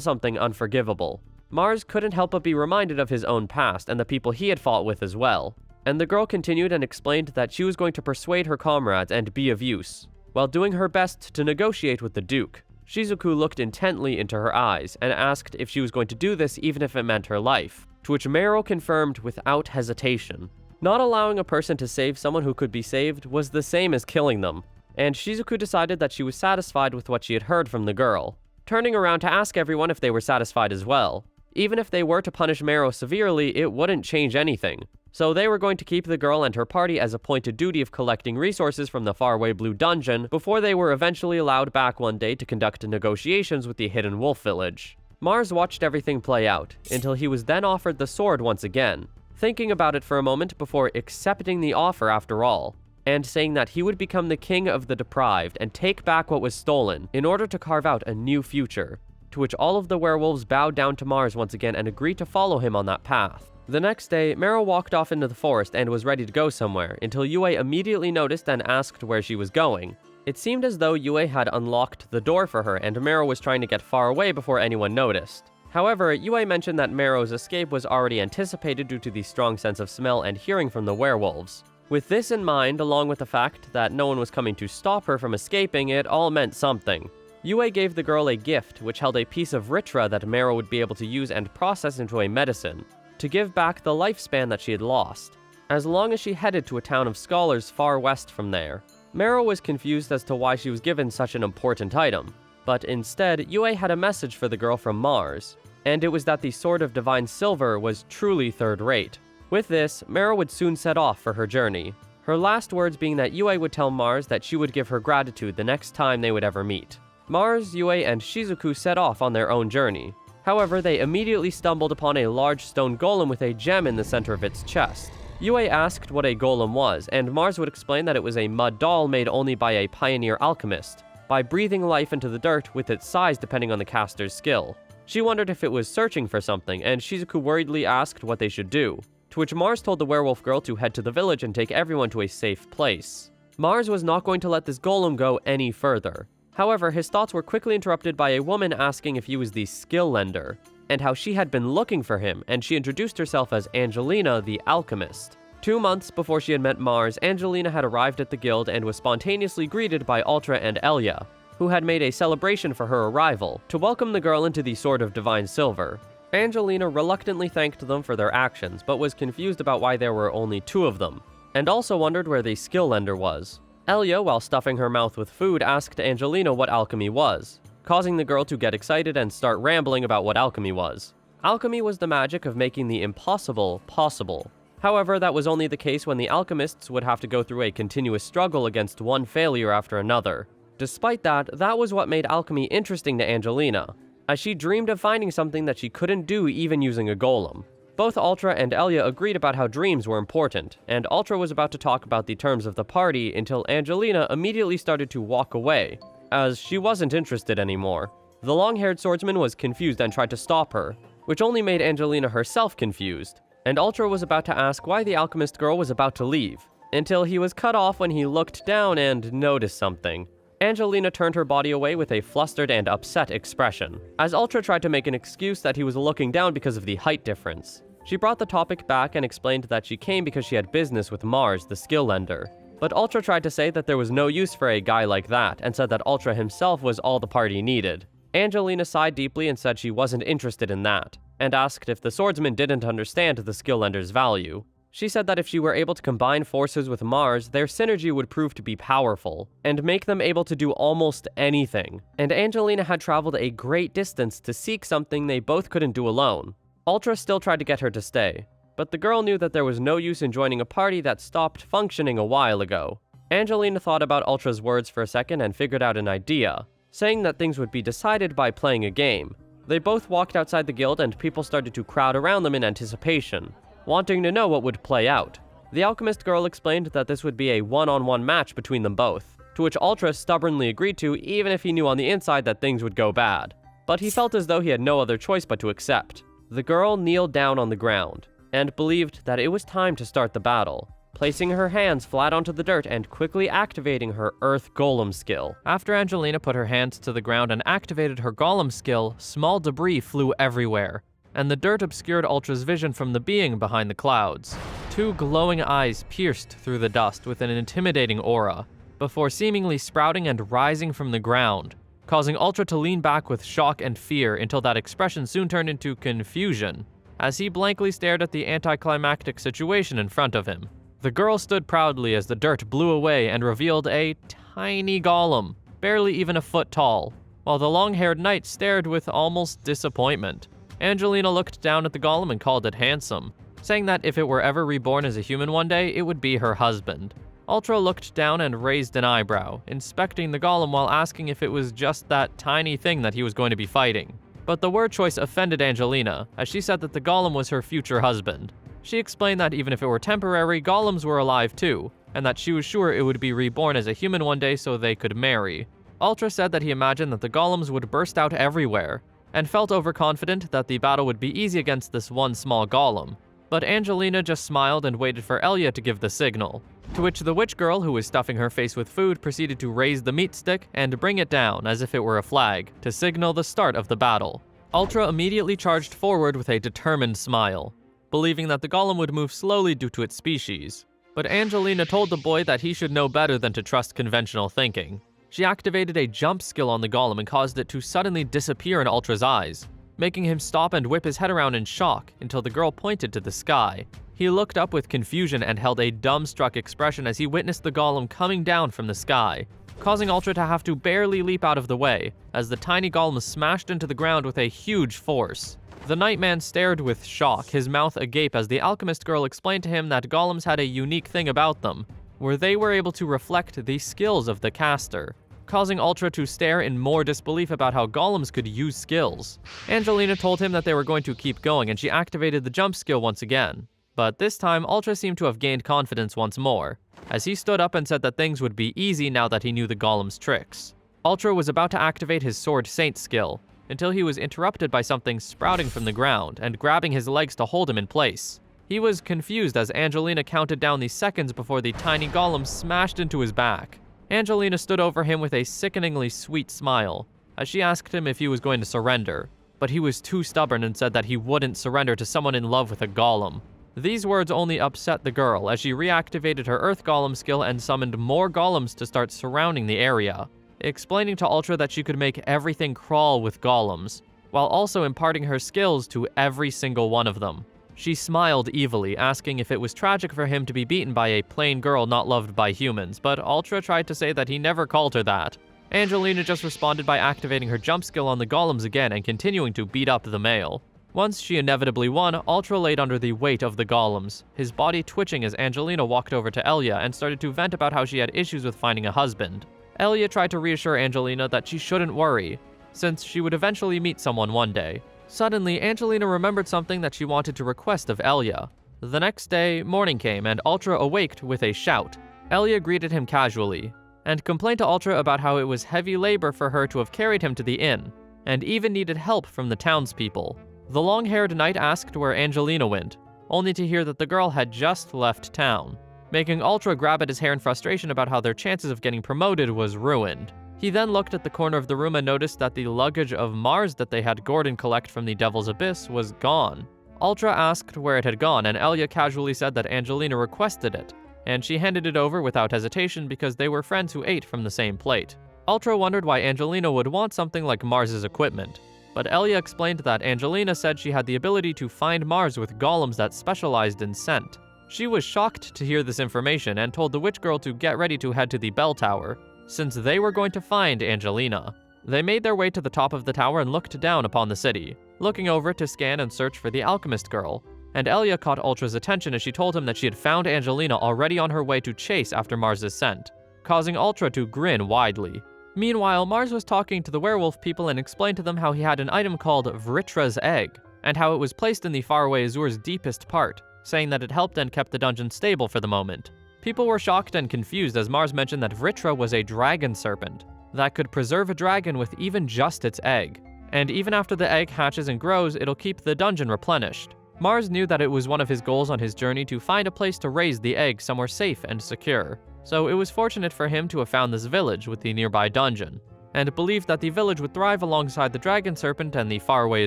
something unforgivable. Mars couldn't help but be reminded of his own past and the people he had fought with as well, and the girl continued and explained that she was going to persuade her comrades and be of use, while doing her best to negotiate with the Duke. Shizuku looked intently into her eyes and asked if she was going to do this even if it meant her life, to which Marrow confirmed without hesitation. Not allowing a person to save someone who could be saved was the same as killing them, and Shizuku decided that she was satisfied with what she had heard from the girl, turning around to ask everyone if they were satisfied as well. Even if they were to punish Marrow severely, it wouldn't change anything, so they were going to keep the girl and her party as a pointed duty of collecting resources from the faraway blue dungeon before they were eventually allowed back one day to conduct negotiations with the hidden wolf village. Mars watched everything play out, until he was then offered the sword once again, thinking about it for a moment before accepting the offer after all, and saying that he would become the king of the deprived and take back what was stolen in order to carve out a new future, to which all of the werewolves bowed down to Mars once again and agreed to follow him on that path. The next day, Marrow walked off into the forest and was ready to go somewhere, until Yue immediately noticed and asked where she was going. It seemed as though Yue had unlocked the door for her and Marrow was trying to get far away before anyone noticed. However, Yue mentioned that Marrow's escape was already anticipated due to the strong sense of smell and hearing from the werewolves. With this in mind, along with the fact that no one was coming to stop her from escaping, it all meant something. Yue gave the girl a gift which held a piece of Ritra that Marrow would be able to use and process into a medicine, to give back the lifespan that she had lost, as long as she headed to a town of scholars far west from there. Marrow was confused as to why she was given such an important item, but instead, Yue had a message for the girl from Mars, and it was that the Sword of Divine Silver was truly third-rate. With this, Marrow would soon set off for her journey, her last words being that Yue would tell Mars that she would give her gratitude the next time they would ever meet. Mars, Yue, and Shizuku set off on their own journey. However, they immediately stumbled upon a large stone golem with a gem in the center of its chest. Yue asked what a golem was, and Mars would explain that it was a mud doll made only by a pioneer alchemist, by breathing life into the dirt with its size depending on the caster's skill. She wondered if it was searching for something, and Shizuku worriedly asked what they should do, to which Mars told the werewolf girl to head to the village and take everyone to a safe place. Mars was not going to let this golem go any further. However, his thoughts were quickly interrupted by a woman asking if he was the skill lender, and how she had been looking for him, and she introduced herself as Angelina the Alchemist. 2 months before she had met Mars, Angelina had arrived at the guild and was spontaneously greeted by Ultra and Elia, who had made a celebration for her arrival, to welcome the girl into the Sword of Divine Silver. Angelina reluctantly thanked them for their actions, but was confused about why there were only 2 of them, and also wondered where the skill lender was. Elia, while stuffing her mouth with food, asked Angelina what alchemy was, causing the girl to get excited and start rambling about what alchemy was. Alchemy was the magic of making the impossible possible. However, that was only the case when the alchemists would have to go through a continuous struggle against one failure after another. Despite that, that was what made alchemy interesting to Angelina, as she dreamed of finding something that she couldn't do even using a golem. Both Ultra and Elia agreed about how dreams were important, and Ultra was about to talk about the terms of the party until Angelina immediately started to walk away, as she wasn't interested anymore. The long-haired swordsman was confused and tried to stop her, which only made Angelina herself confused, and Ultra was about to ask why the alchemist girl was about to leave, until he was cut off when he looked down and noticed something. Angelina turned her body away with a flustered and upset expression, as Ultra tried to make an excuse that he was looking down because of the height difference. She brought the topic back and explained that she came because she had business with Mars, the skill lender. But Ultra tried to say that there was no use for a guy like that, and said that Ultra himself was all the party needed. Angelina sighed deeply and said she wasn't interested in that, and asked if the swordsman didn't understand the skill lender's value. She said that if she were able to combine forces with Mars, their synergy would prove to be powerful, and make them able to do almost anything. And Angelina had traveled a great distance to seek something they both couldn't do alone. Ultra still tried to get her to stay, but the girl knew that there was no use in joining a party that stopped functioning a while ago. Angelina thought about Ultra's words for a second and figured out an idea, saying that things would be decided by playing a game. They both walked outside the guild and people started to crowd around them in anticipation, wanting to know what would play out. The alchemist girl explained that this would be a one-on-one match between them both, to which Ultra stubbornly agreed to even if he knew on the inside that things would go bad. But he felt as though he had no other choice but to accept. The girl kneeled down on the ground, and believed that it was time to start the battle, placing her hands flat onto the dirt and quickly activating her Earth Golem skill. After Angelina put her hands to the ground and activated her Golem skill, small debris flew everywhere, and the dirt obscured Ultra's vision from the being behind the clouds. Two glowing eyes pierced through the dust with an intimidating aura, before seemingly sprouting and rising from the ground, causing Ultra to lean back with shock and fear until that expression soon turned into confusion, as he blankly stared at the anticlimactic situation in front of him. The girl stood proudly as the dirt blew away and revealed a tiny golem, barely even a foot tall, while the long-haired knight stared with almost disappointment. Angelina looked down at the golem and called it handsome, saying that if it were ever reborn as a human one day, it would be her husband. Ultra looked down and raised an eyebrow, inspecting the golem while asking if it was just that tiny thing that he was going to be fighting. But the word choice offended Angelina, as she said that the golem was her future husband. She explained that even if it were temporary, golems were alive too, and that she was sure it would be reborn as a human one day so they could marry. Ultra said that he imagined that the golems would burst out everywhere, and felt overconfident that the battle would be easy against this one small golem. But Angelina just smiled and waited for Elia to give the signal, to which the witch girl, who was stuffing her face with food, proceeded to raise the meat stick and bring it down as if it were a flag, to signal the start of the battle. Ultra immediately charged forward with a determined smile, believing that the golem would move slowly due to its species. But Angelina told the boy that he should know better than to trust conventional thinking. She activated a jump skill on the golem and caused it to suddenly disappear in Ultra's eyes, making him stop and whip his head around in shock until the girl pointed to the sky. He looked up with confusion and held a dumbstruck expression as he witnessed the golem coming down from the sky, causing Ultra to have to barely leap out of the way, as the tiny golem smashed into the ground with a huge force. The Nightman stared with shock, his mouth agape as the alchemist girl explained to him that golems had a unique thing about them, where they were able to reflect the skills of the caster, causing Ultra to stare in more disbelief about how golems could use skills. Angelina told him that they were going to keep going, and she activated the jump skill once again. But this time, Ultra seemed to have gained confidence once more, as he stood up and said that things would be easy now that he knew the golem's tricks. Ultra was about to activate his Sword Saint skill, until he was interrupted by something sprouting from the ground and grabbing his legs to hold him in place. He was confused as Angelina counted down the seconds before the tiny golem smashed into his back. Angelina stood over him with a sickeningly sweet smile, as she asked him if he was going to surrender, but he was too stubborn and said that he wouldn't surrender to someone in love with a golem. These words only upset the girl as she reactivated her Earth Golem skill and summoned more golems to start surrounding the area, explaining to Ultra that she could make everything crawl with golems, while also imparting her skills to every single one of them. She smiled evilly, asking if it was tragic for him to be beaten by a plain girl not loved by humans, but Ultra tried to say that he never called her that, Angelina just responded by activating her jump skill on the golems again and continuing to beat up the male. Once she inevitably won, Ultra laid under the weight of the golems, his body twitching as Angelina walked over to Elia and started to vent about how she had issues with finding a husband. Elia tried to reassure Angelina that she shouldn't worry, since she would eventually meet someone one day. Suddenly, Angelina remembered something that she wanted to request of Elia. The next day, morning came and Ultra awaked with a shout. Elia greeted him casually, and complained to Ultra about how it was heavy labor for her to have carried him to the inn, and even needed help from the townspeople. The long-haired knight asked where Angelina went, only to hear that the girl had just left town, making Ultra grab at his hair in frustration about how their chances of getting promoted was ruined. He then looked at the corner of the room and noticed that the luggage of Mars that they had Gordon collect from the Devil's Abyss was gone. Ultra asked where it had gone, and Elia casually said that Angelina requested it, and she handed it over without hesitation because they were friends who ate from the same plate. Ultra wondered why Angelina would want something like Mars's equipment, but Elia explained that Angelina said she had the ability to find Mars with golems that specialized in scent. She was shocked to hear this information and told the witch girl to get ready to head to the bell tower, since they were going to find Angelina. They made their way to the top of the tower and looked down upon the city, looking over to scan and search for the alchemist girl, and Elia caught Ultra's attention as she told him that she had found Angelina already on her way to chase after Mars's scent, causing Ultra to grin widely. Meanwhile, Mars was talking to the werewolf people and explained to them how he had an item called Vritra's egg, and how it was placed in the faraway Azur's deepest part, saying that it helped and kept the dungeon stable for the moment. People were shocked and confused as Mars mentioned that Vritra was a dragon serpent that could preserve a dragon with even just its egg, and even after the egg hatches and grows, it'll keep the dungeon replenished. Mars knew that it was one of his goals on his journey to find a place to raise the egg somewhere safe and secure, so it was fortunate for him to have found this village with the nearby dungeon, and believed that the village would thrive alongside the dragon serpent and the faraway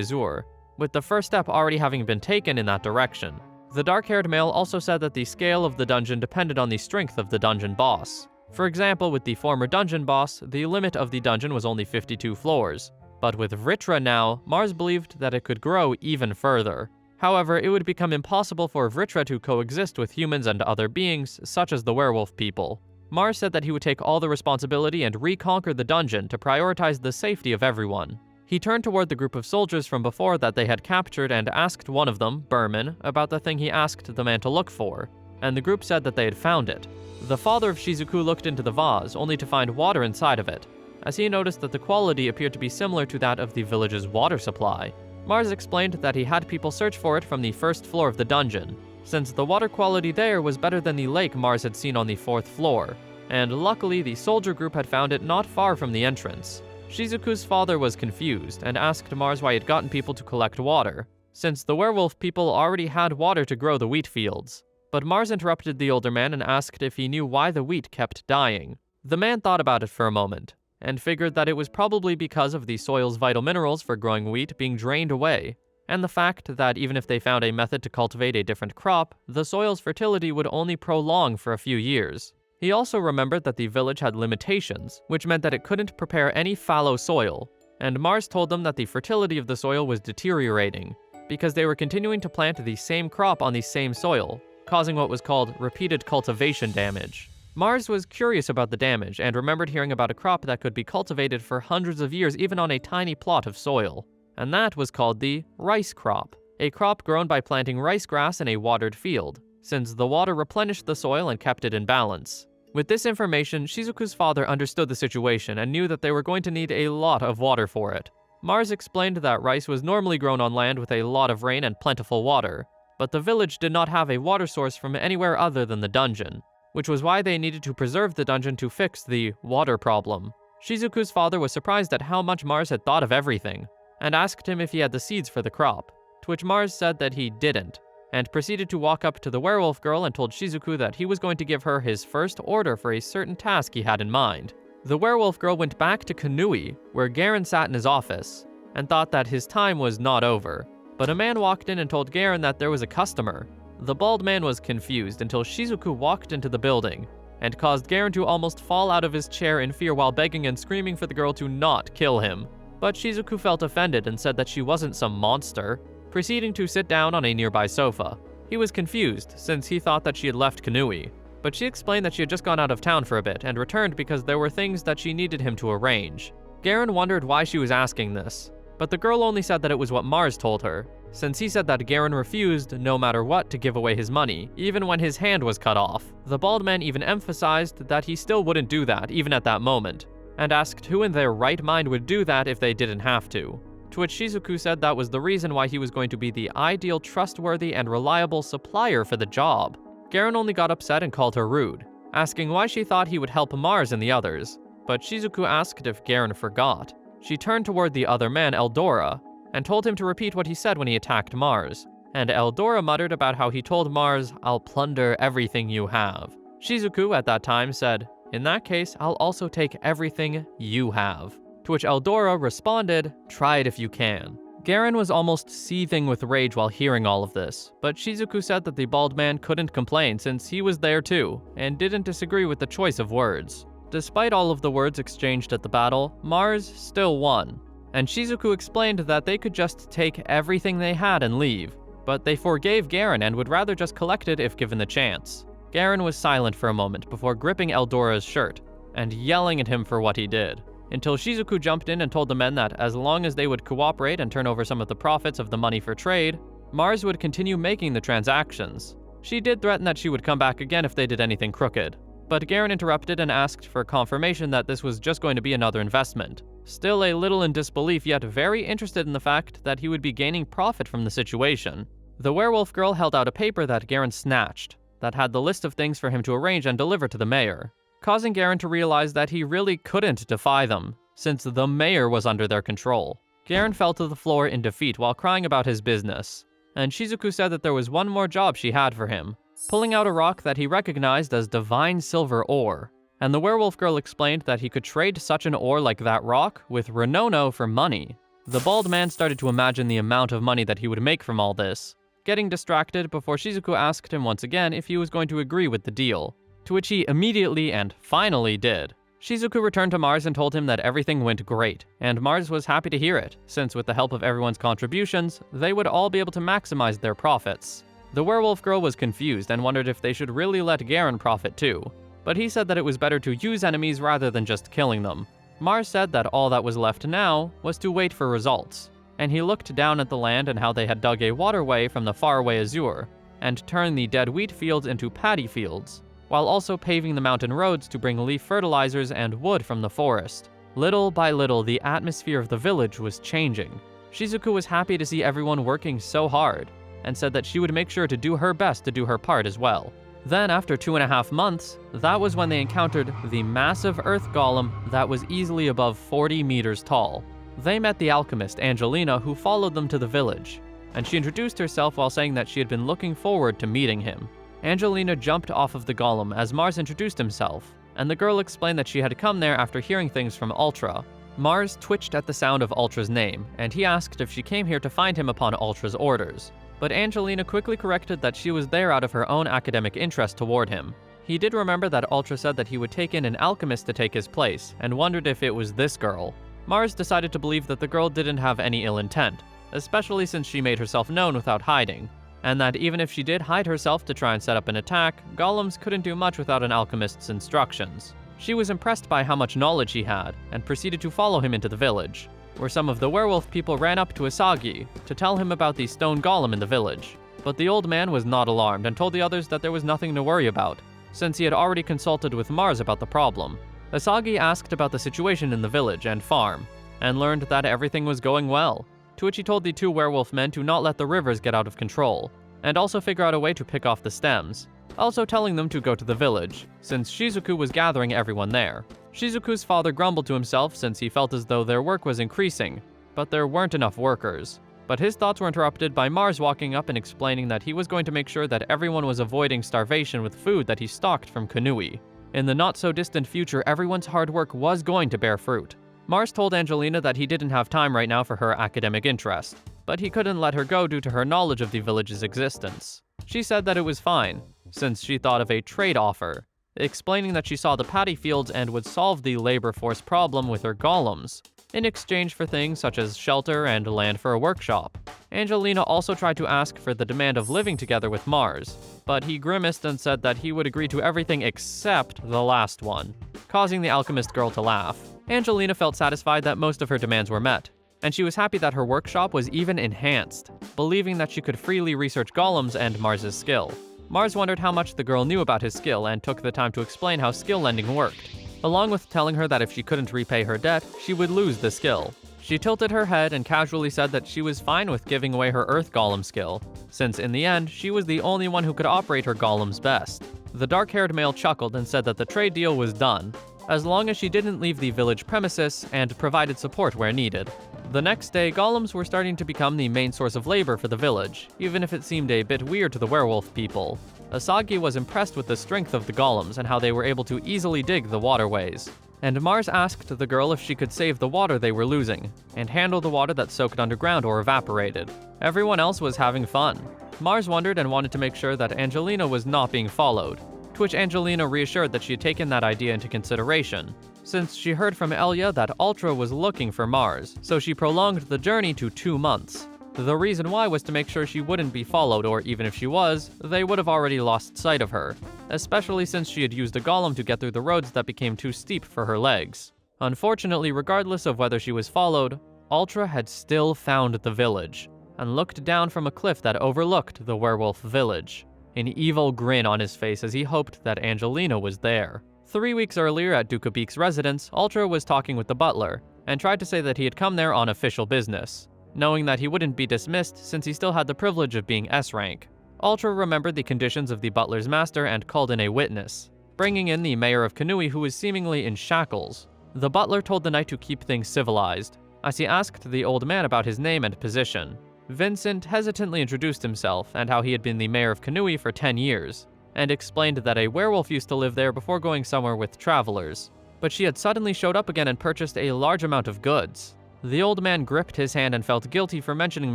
Azur, with the first step already having been taken in that direction. The dark-haired male also said that the scale of the dungeon depended on the strength of the dungeon boss. For example, with the former dungeon boss, the limit of the dungeon was only 52 floors, but with Vritra now, Mars believed that it could grow even further. However, it would become impossible for Vritra to coexist with humans and other beings, such as the werewolf people. Mars said that he would take all the responsibility and reconquer the dungeon to prioritize the safety of everyone. He turned toward the group of soldiers from before that they had captured and asked one of them, Berman, about the thing he asked the man to look for, and the group said that they had found it. The father of Shizuku looked into the vase, only to find water inside of it, as he noticed that the quality appeared to be similar to that of the village's water supply. Mars explained that he had people search for it from the first floor of the dungeon, since the water quality there was better than the lake Mars had seen on the 4th floor, and luckily the soldier group had found it not far from the entrance. Shizuku's father was confused and asked Mars why he had gotten people to collect water, since the werewolf people already had water to grow the wheat fields. But Mars interrupted the older man and asked if he knew why the wheat kept dying. The man thought about it for a moment, and figured that it was probably because of the soil's vital minerals for growing wheat being drained away, and the fact that even if they found a method to cultivate a different crop, the soil's fertility would only prolong for a few years. He also remembered that the village had limitations, which meant that it couldn't prepare any fallow soil, and Mars told them that the fertility of the soil was deteriorating, because they were continuing to plant the same crop on the same soil, causing what was called repeated cultivation damage. Mars was curious about the damage and remembered hearing about a crop that could be cultivated for hundreds of years even on a tiny plot of soil, and that was called the rice crop, a crop grown by planting rice grass in a watered field, since the water replenished the soil and kept it in balance. With this information, Shizuku's father understood the situation and knew that they were going to need a lot of water for it. Mars explained that rice was normally grown on land with a lot of rain and plentiful water, but the village did not have a water source from anywhere other than the dungeon, which was why they needed to preserve the dungeon to fix the water problem. Shizuku's father was surprised at how much Mars had thought of everything, and asked him if he had the seeds for the crop, to which Mars said that he didn't, and proceeded to walk up to the werewolf girl and told Shizuku that he was going to give her his first order for a certain task he had in mind. The werewolf girl went back to Kanui, where Garen sat in his office, and thought that his time was not over. But a man walked in and told Garen that there was a customer. The bald man was confused until Shizuku walked into the building, and caused Garen to almost fall out of his chair in fear while begging and screaming for the girl to not kill him. But Shizuku felt offended and said that she wasn't some monster, proceeding to sit down on a nearby sofa. He was confused, since he thought that she had left Kanui. but she explained that she had just gone out of town for a bit and returned because there were things that she needed him to arrange. Garen wondered why she was asking this, but the girl only said that it was what Mars told her, since he said that Garen refused, no matter what, to give away his money, even when his hand was cut off. The bald man even emphasized that he still wouldn't do that, even at that moment, and asked who in their right mind would do that if they didn't have to which Shizuku said that was the reason why he was going to be the ideal, trustworthy, and reliable supplier for the job. Garen only got upset and called her rude, asking why she thought he would help Mars and the others, but Shizuku asked if Garen forgot. She turned toward the other man, Eldora, and told him to repeat what he said when he attacked Mars, and Eldora muttered about how he told Mars, "I'll plunder everything you have." Shizuku at that time said, "In that case, I'll also take everything you have." To which Eldora responded, "Try it if you can." Garen was almost seething with rage while hearing all of this, but Shizuku said that the bald man couldn't complain since he was there too, and didn't disagree with the choice of words. Despite all of the words exchanged at the battle, Mars still won, and Shizuku explained that they could just take everything they had and leave, but they forgave Garen and would rather just collect it if given the chance. Garen was silent for a moment before gripping Eldora's shirt and yelling at him for what he did, until Shizuku jumped in and told the men that as long as they would cooperate and turn over some of the profits of the money for trade, Mars would continue making the transactions. She did threaten that she would come back again if they did anything crooked, but Garen interrupted and asked for confirmation that this was just going to be another investment. Still a little in disbelief, yet very interested in the fact that he would be gaining profit from the situation. The werewolf girl held out a paper that Garen snatched, that had the list of things for him to arrange and deliver to the mayor, causing Garen to realize that he really couldn't defy them, since the mayor was under their control. Garen fell to the floor in defeat while crying about his business, and Shizuku said that there was one more job she had for him, pulling out a rock that he recognized as divine silver ore, and the werewolf girl explained that he could trade such an ore like that rock with Renono for money. The bald man started to imagine the amount of money that he would make from all this, getting distracted before Shizuku asked him once again if he was going to agree with the deal, to which he immediately and finally did. Shizuku returned to Mars and told him that everything went great, and Mars was happy to hear it, since with the help of everyone's contributions, they would all be able to maximize their profits. The werewolf girl was confused and wondered if they should really let Garen profit too, but he said that it was better to use enemies rather than just killing them. Mars said that all that was left now was to wait for results, and he looked down at the land and how they had dug a waterway from the faraway Azure, and turned the dead wheat fields into paddy fields, while also paving the mountain roads to bring leaf fertilizers and wood from the forest. Little by little, the atmosphere of the village was changing. Shizuku was happy to see everyone working so hard, and said that she would make sure to do her best to do her part as well. Then, after 2.5 months, that was when they encountered the massive earth golem that was easily above 40 meters tall. They met the alchemist, Angelina, who followed them to the village, and she introduced herself while saying that she had been looking forward to meeting him. Angelina jumped off of the golem as Mars introduced himself, and the girl explained that she had come there after hearing things from Ultra. Mars twitched at the sound of Ultra's name, and he asked if she came here to find him upon Ultra's orders, but Angelina quickly corrected that she was there out of her own academic interest toward him. He did remember that Ultra said that he would take in an alchemist to take his place, and wondered if it was this girl. Mars decided to believe that the girl didn't have any ill intent, especially since she made herself known without hiding, and that even if she did hide herself to try and set up an attack, golems couldn't do much without an alchemist's instructions. She was impressed by how much knowledge he had, and proceeded to follow him into the village, where some of the werewolf people ran up to Asagi to tell him about the stone golem in the village. But the old man was not alarmed and told the others that there was nothing to worry about, since he had already consulted with Mars about the problem. Asagi asked about the situation in the village and farm, and learned that everything was going well, to which he told the 2 werewolf men to not let the rivers get out of control, and also figure out a way to pick off the stems, also telling them to go to the village, since Shizuku was gathering everyone there. Shizuku's father grumbled to himself since he felt as though their work was increasing, but there weren't enough workers. But his thoughts were interrupted by Mars walking up and explaining that he was going to make sure that everyone was avoiding starvation with food that he stocked from Kanui. In the not-so-distant future, everyone's hard work was going to bear fruit. Mars told Angelina that he didn't have time right now for her academic interest, but he couldn't let her go due to her knowledge of the village's existence. She said that it was fine, since she thought of a trade offer, explaining that she saw the paddy fields and would solve the labor force problem with her golems, in exchange for things such as shelter and land for a workshop. Angelina also tried to ask for the demand of living together with Mars, but he grimaced and said that he would agree to everything except the last one, causing the alchemist girl to laugh. Angelina felt satisfied that most of her demands were met, and she was happy that her workshop was even enhanced, believing that she could freely research golems and Mars's skill. Mars wondered how much the girl knew about his skill and took the time to explain how skill lending worked, along with telling her that if she couldn't repay her debt, she would lose the skill. She tilted her head and casually said that she was fine with giving away her Earth Golem skill, since in the end, she was the only one who could operate her golems best. The dark-haired male chuckled and said that the trade deal was done, as long as she didn't leave the village premises and provided support where needed. The next day, golems were starting to become the main source of labor for the village, even if it seemed a bit weird to the werewolf people. Asagi was impressed with the strength of the golems and how they were able to easily dig the waterways. And Mars asked the girl if she could save the water they were losing, and handle the water that soaked underground or evaporated. Everyone else was having fun. Mars wondered and wanted to make sure that Angelina was not being followed, to which Angelina reassured that she had taken that idea into consideration, since she heard from Elia that Ultra was looking for Mars, so she prolonged the journey to 2 months. The reason why was to make sure she wouldn't be followed, or even if she was, they would have already lost sight of her, especially since she had used a golem to get through the roads that became too steep for her legs. Unfortunately, regardless of whether she was followed, Ultra had still found the village, and looked down from a cliff that overlooked the werewolf village, an evil grin on his face as he hoped that Angelina was there. 3 weeks earlier at Dukabik's residence, Ultra was talking with the butler, and tried to say that he had come there on official business, knowing that he wouldn't be dismissed since he still had the privilege of being S-rank. Ultra remembered the conditions of the butler's master and called in a witness, bringing in the mayor of Kanui, who was seemingly in shackles. The butler told the knight to keep things civilized, as he asked the old man about his name and position. Vincent hesitantly introduced himself and how he had been the mayor of Kanui for 10 years, and explained that a werewolf used to live there before going somewhere with travelers, but she had suddenly showed up again and purchased a large amount of goods. The old man gripped his hand and felt guilty for mentioning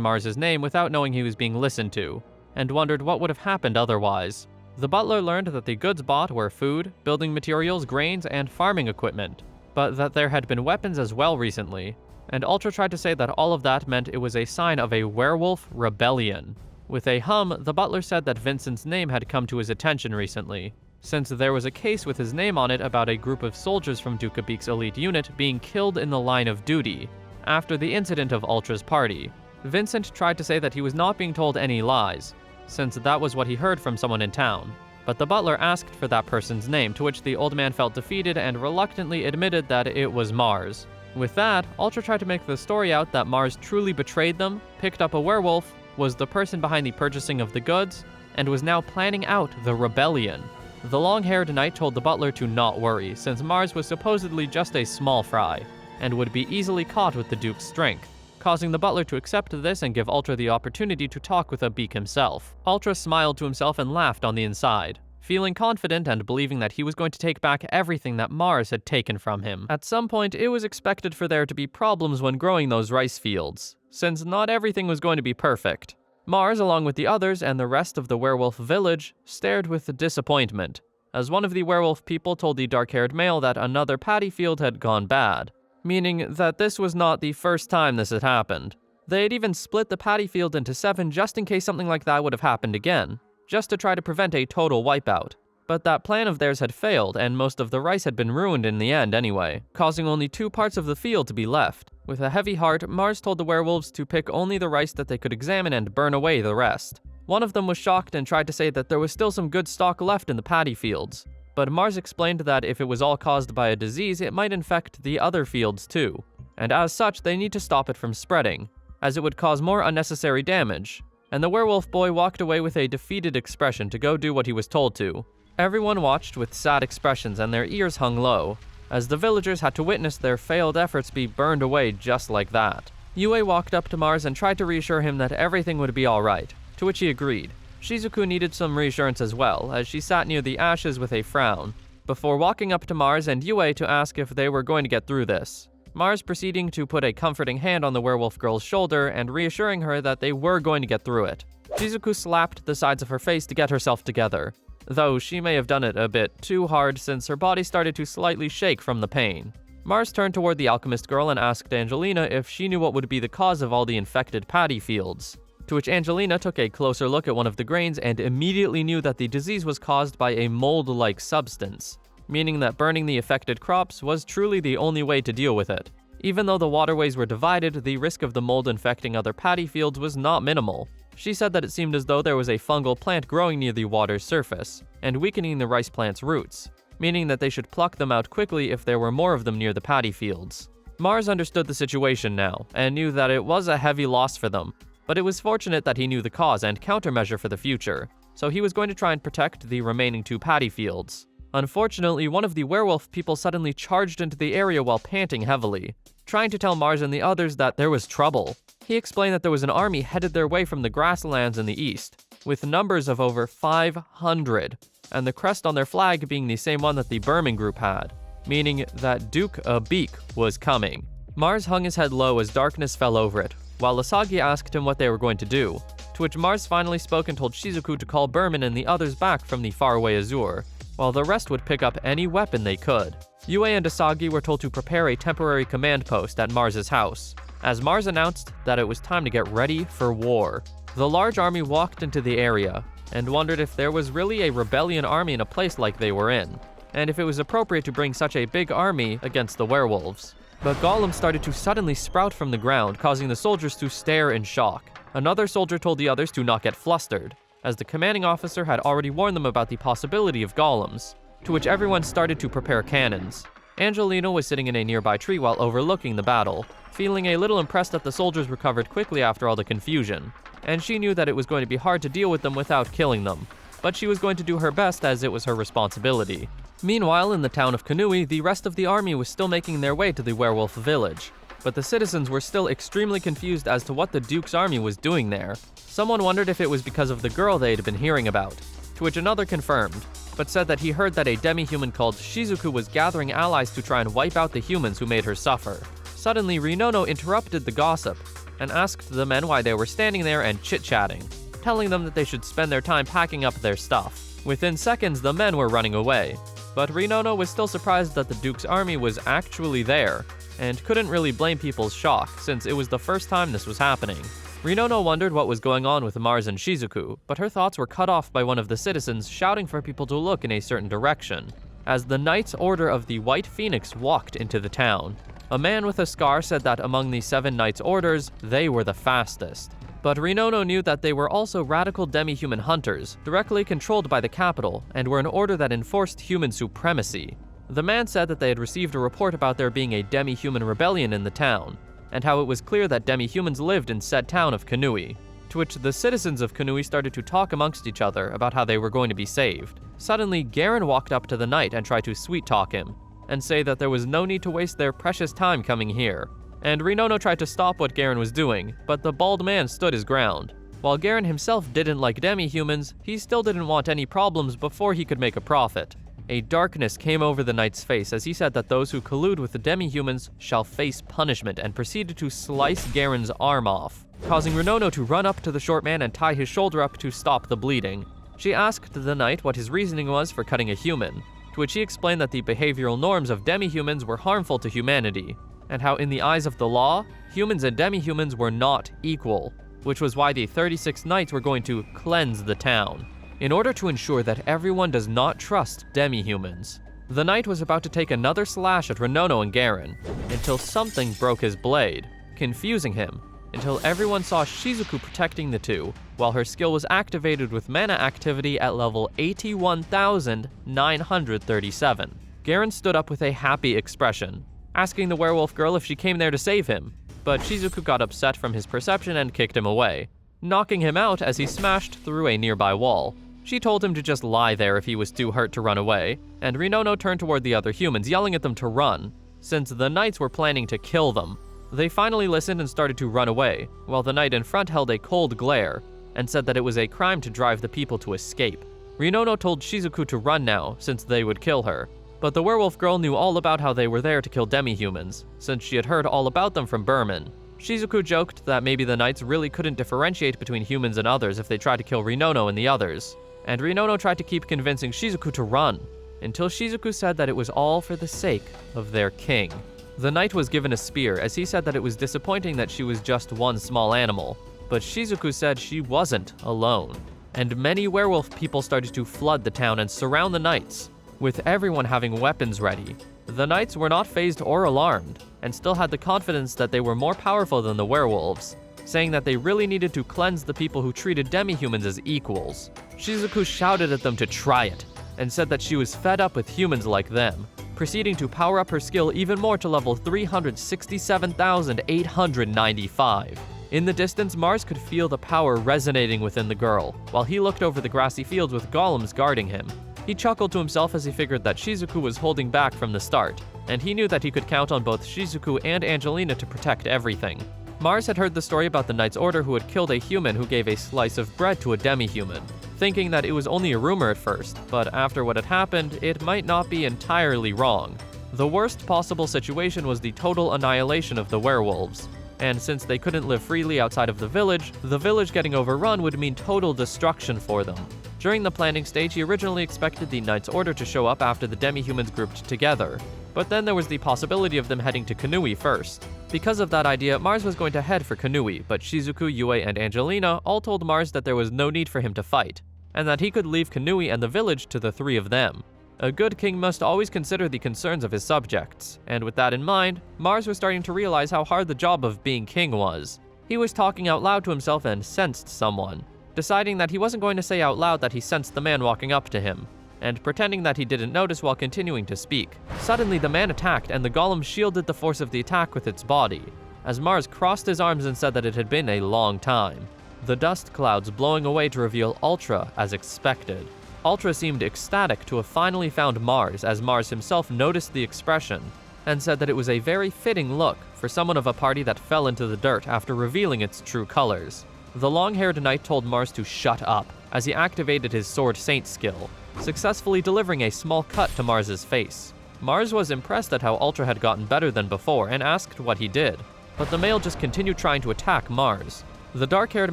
Mars's name without knowing he was being listened to, and wondered what would have happened otherwise. The butler learned that the goods bought were food, building materials, grains, and farming equipment, but that there had been weapons as well recently, and Ultra tried to say that all of that meant it was a sign of a werewolf rebellion. With a hum, the butler said that Vincent's name had come to his attention recently, since there was a case with his name on it about a group of soldiers from Dukabik's elite unit being killed in the line of duty, after the incident of Ultra's party. Vincent tried to say that he was not being told any lies, since that was what he heard from someone in town, but the butler asked for that person's name, to which the old man felt defeated and reluctantly admitted that it was Mars. With that, Ultra tried to make the story out that Mars truly betrayed them, picked up a werewolf, was the person behind the purchasing of the goods, and was now planning out the rebellion. The long-haired knight told the butler to not worry, since Mars was supposedly just a small fry, and would be easily caught with the Duke's strength, causing the butler to accept this and give Ultra the opportunity to talk with Abik himself. Ultra smiled to himself and laughed on the inside, feeling confident and believing that he was going to take back everything that Mars had taken from him. At some point, it was expected for there to be problems when growing those rice fields, since not everything was going to be perfect. Mars, along with the others and the rest of the werewolf village, stared with disappointment, as one of the werewolf people told the dark-haired male that another paddy field had gone bad, meaning that this was not the first time this had happened. They had even split the paddy field into 7 just in case something like that would have happened again, just to try to prevent a total wipeout. But that plan of theirs had failed, and most of the rice had been ruined in the end anyway, causing only 2 parts of the field to be left. With a heavy heart, Mars told the werewolves to pick only the rice that they could examine and burn away the rest. One of them was shocked and tried to say that there was still some good stock left in the paddy fields, but Mars explained that if it was all caused by a disease, it might infect the other fields too, and as such, they need to stop it from spreading, as it would cause more unnecessary damage. And the werewolf boy walked away with a defeated expression to go do what he was told to. Everyone watched with sad expressions and their ears hung low, as the villagers had to witness their failed efforts be burned away just like that. Yue walked up to Mars and tried to reassure him that everything would be alright, to which he agreed. Shizuku needed some reassurance as well, as she sat near the ashes with a frown, before walking up to Mars and Yue to ask if they were going to get through this. Mars proceeding to put a comforting hand on the werewolf girl's shoulder and reassuring her that they were going to get through it. Shizuku slapped the sides of her face to get herself together, though she may have done it a bit too hard since her body started to slightly shake from the pain. Mars turned toward the alchemist girl and asked Angelina if she knew what would be the cause of all the infected paddy fields. To which Angelina took a closer look at one of the grains and immediately knew that the disease was caused by a mold-like substance, meaning that burning the affected crops was truly the only way to deal with it. Even though the waterways were divided, the risk of the mold infecting other paddy fields was not minimal. She said that it seemed as though there was a fungal plant growing near the water's surface, and weakening the rice plant's roots, meaning that they should pluck them out quickly if there were more of them near the paddy fields. Mars understood the situation now, and knew that it was a heavy loss for them, but it was fortunate that he knew the cause and countermeasure for the future, so he was going to try and protect the remaining 2 paddy fields. Unfortunately, one of the werewolf people suddenly charged into the area while panting heavily, trying to tell Mars and the others that there was trouble. He explained that there was an army headed their way from the grasslands in the east, with numbers of over 500, and the crest on their flag being the same one that the Berman group had, meaning that Duke Abik was coming. Mars hung his head low as darkness fell over it, while Asagi asked him what they were going to do, to which Mars finally spoke and told Shizuku to call Berman and the others back from the faraway Azure, while the rest would pick up any weapon they could. Yue and Asagi were told to prepare a temporary command post at Mars's house, as Mars announced that it was time to get ready for war. The large army walked into the area, and wondered if there was really a rebellion army in a place like they were in, and if it was appropriate to bring such a big army against the werewolves. But golems started to suddenly sprout from the ground, causing the soldiers to stare in shock. Another soldier told the others to not get flustered, as the commanding officer had already warned them about the possibility of golems, to which everyone started to prepare cannons. Angelina was sitting in a nearby tree while overlooking the battle, feeling a little impressed that the soldiers recovered quickly after all the confusion, and she knew that it was going to be hard to deal with them without killing them, but she was going to do her best as it was her responsibility. Meanwhile, in the town of Kanui, the rest of the army was still making their way to the werewolf village, but the citizens were still extremely confused as to what the Duke's army was doing there. Someone wondered if it was because of the girl they had been hearing about, to which another confirmed, but said that he heard that a demi-human called Shizuku was gathering allies to try and wipe out the humans who made her suffer. Suddenly, Rinono interrupted the gossip and asked the men why they were standing there and chit-chatting, telling them that they should spend their time packing up their stuff. Within seconds, the men were running away, but Rinono was still surprised that the Duke's army was actually there, and couldn't really blame people's shock since it was the first time this was happening. Rinono wondered what was going on with Mars and Shizuku, but her thoughts were cut off by one of the citizens shouting for people to look in a certain direction, as the Knights Order of the White Phoenix walked into the town. A man with a scar said that among the 7 Knights Orders, they were the fastest. But Rinono knew that they were also radical demi-human hunters, directly controlled by the capital, and were an order that enforced human supremacy. The man said that they had received a report about there being a demi-human rebellion in the town, and how it was clear that demi-humans lived in said town of Kanui, to which the citizens of Kanui started to talk amongst each other about how they were going to be saved. Suddenly, Garen walked up to the knight and tried to sweet-talk him, and say that there was no need to waste their precious time coming here. And Rinono tried to stop what Garen was doing, but the bald man stood his ground. While Garen himself didn't like demi-humans, he still didn't want any problems before he could make a profit. A darkness came over the knight's face as he said that those who collude with the demi-humans shall face punishment, and proceeded to slice Garen's arm off, causing Rinono to run up to the short man and tie his shoulder up to stop the bleeding. She asked the knight what his reasoning was for cutting a human, to which he explained that the behavioral norms of demi-humans were harmful to humanity, and how in the eyes of the law, humans and demi-humans were not equal, which was why the 36 knights were going to cleanse the town, in order to ensure that everyone does not trust demi-humans. The knight was about to take another slash at Rinono and Garen, until something broke his blade, confusing him, until everyone saw Shizuku protecting the two, while her skill was activated with mana activity at level 81,937. Garen stood up with a happy expression, asking the werewolf girl if she came there to save him, but Shizuku got upset from his perception and kicked him away, knocking him out as he smashed through a nearby wall. She told him to just lie there if he was too hurt to run away, and Rinono turned toward the other humans, yelling at them to run, since the knights were planning to kill them. They finally listened and started to run away, while the knight in front held a cold glare, and said that it was a crime to drive the people to escape. Rinono told Shizuku to run now, since they would kill her, but the werewolf girl knew all about how they were there to kill demi-humans, since she had heard all about them from Berman. Shizuku joked that maybe the knights really couldn't differentiate between humans and others if they tried to kill Rinono and the others, and Rinono tried to keep convincing Shizuku to run, until Shizuku said that it was all for the sake of their king. The knight was given a spear, as he said that it was disappointing that she was just one small animal. But Shizuku said she wasn't alone. And many werewolf people started to flood the town and surround the knights, with everyone having weapons ready. The knights were not fazed or alarmed, and still had the confidence that they were more powerful than the werewolves, saying that they really needed to cleanse the people who treated demi-humans as equals. Shizuku shouted at them to try it, and said that she was fed up with humans like them, proceeding to power up her skill even more to level 367,895. In the distance, Mars could feel the power resonating within the girl, while he looked over the grassy fields with golems guarding him. He chuckled to himself as he figured that Shizuku was holding back from the start, and he knew that he could count on both Shizuku and Angelina to protect everything. Mars had heard the story about the Knight's Order who had killed a human who gave a slice of bread to a demi-human, thinking that it was only a rumor at first, but after what had happened, it might not be entirely wrong. The worst possible situation was the total annihilation of the werewolves, and since they couldn't live freely outside of the village getting overrun would mean total destruction for them. During the planning stage, he originally expected the Knight's Order to show up after the demi-humans grouped together, but then there was the possibility of them heading to Kanui first. Because of that idea, Mars was going to head for Kanui, but Shizuku, Yue, and Angelina all told Mars that there was no need for him to fight, and that he could leave Kanui and the village to the three of them. A good king must always consider the concerns of his subjects, and with that in mind, Mars was starting to realize how hard the job of being king was. He was talking out loud to himself and sensed someone, deciding that he wasn't going to say out loud that he sensed the man walking up to him, and pretending that he didn't notice while continuing to speak. Suddenly, the man attacked, and the golem shielded the force of the attack with its body, as Mars crossed his arms and said that it had been a long time. The dust clouds blowing away to reveal Ultra as expected. Ultra seemed ecstatic to have finally found Mars, as Mars himself noticed the expression, and said that it was a very fitting look for someone of a party that fell into the dirt after revealing its true colors. The long-haired knight told Mars to shut up, as he activated his Sword Saint skill, successfully delivering a small cut to Mars's face. Mars was impressed at how Ultra had gotten better than before and asked what he did, but the male just continued trying to attack Mars. The dark-haired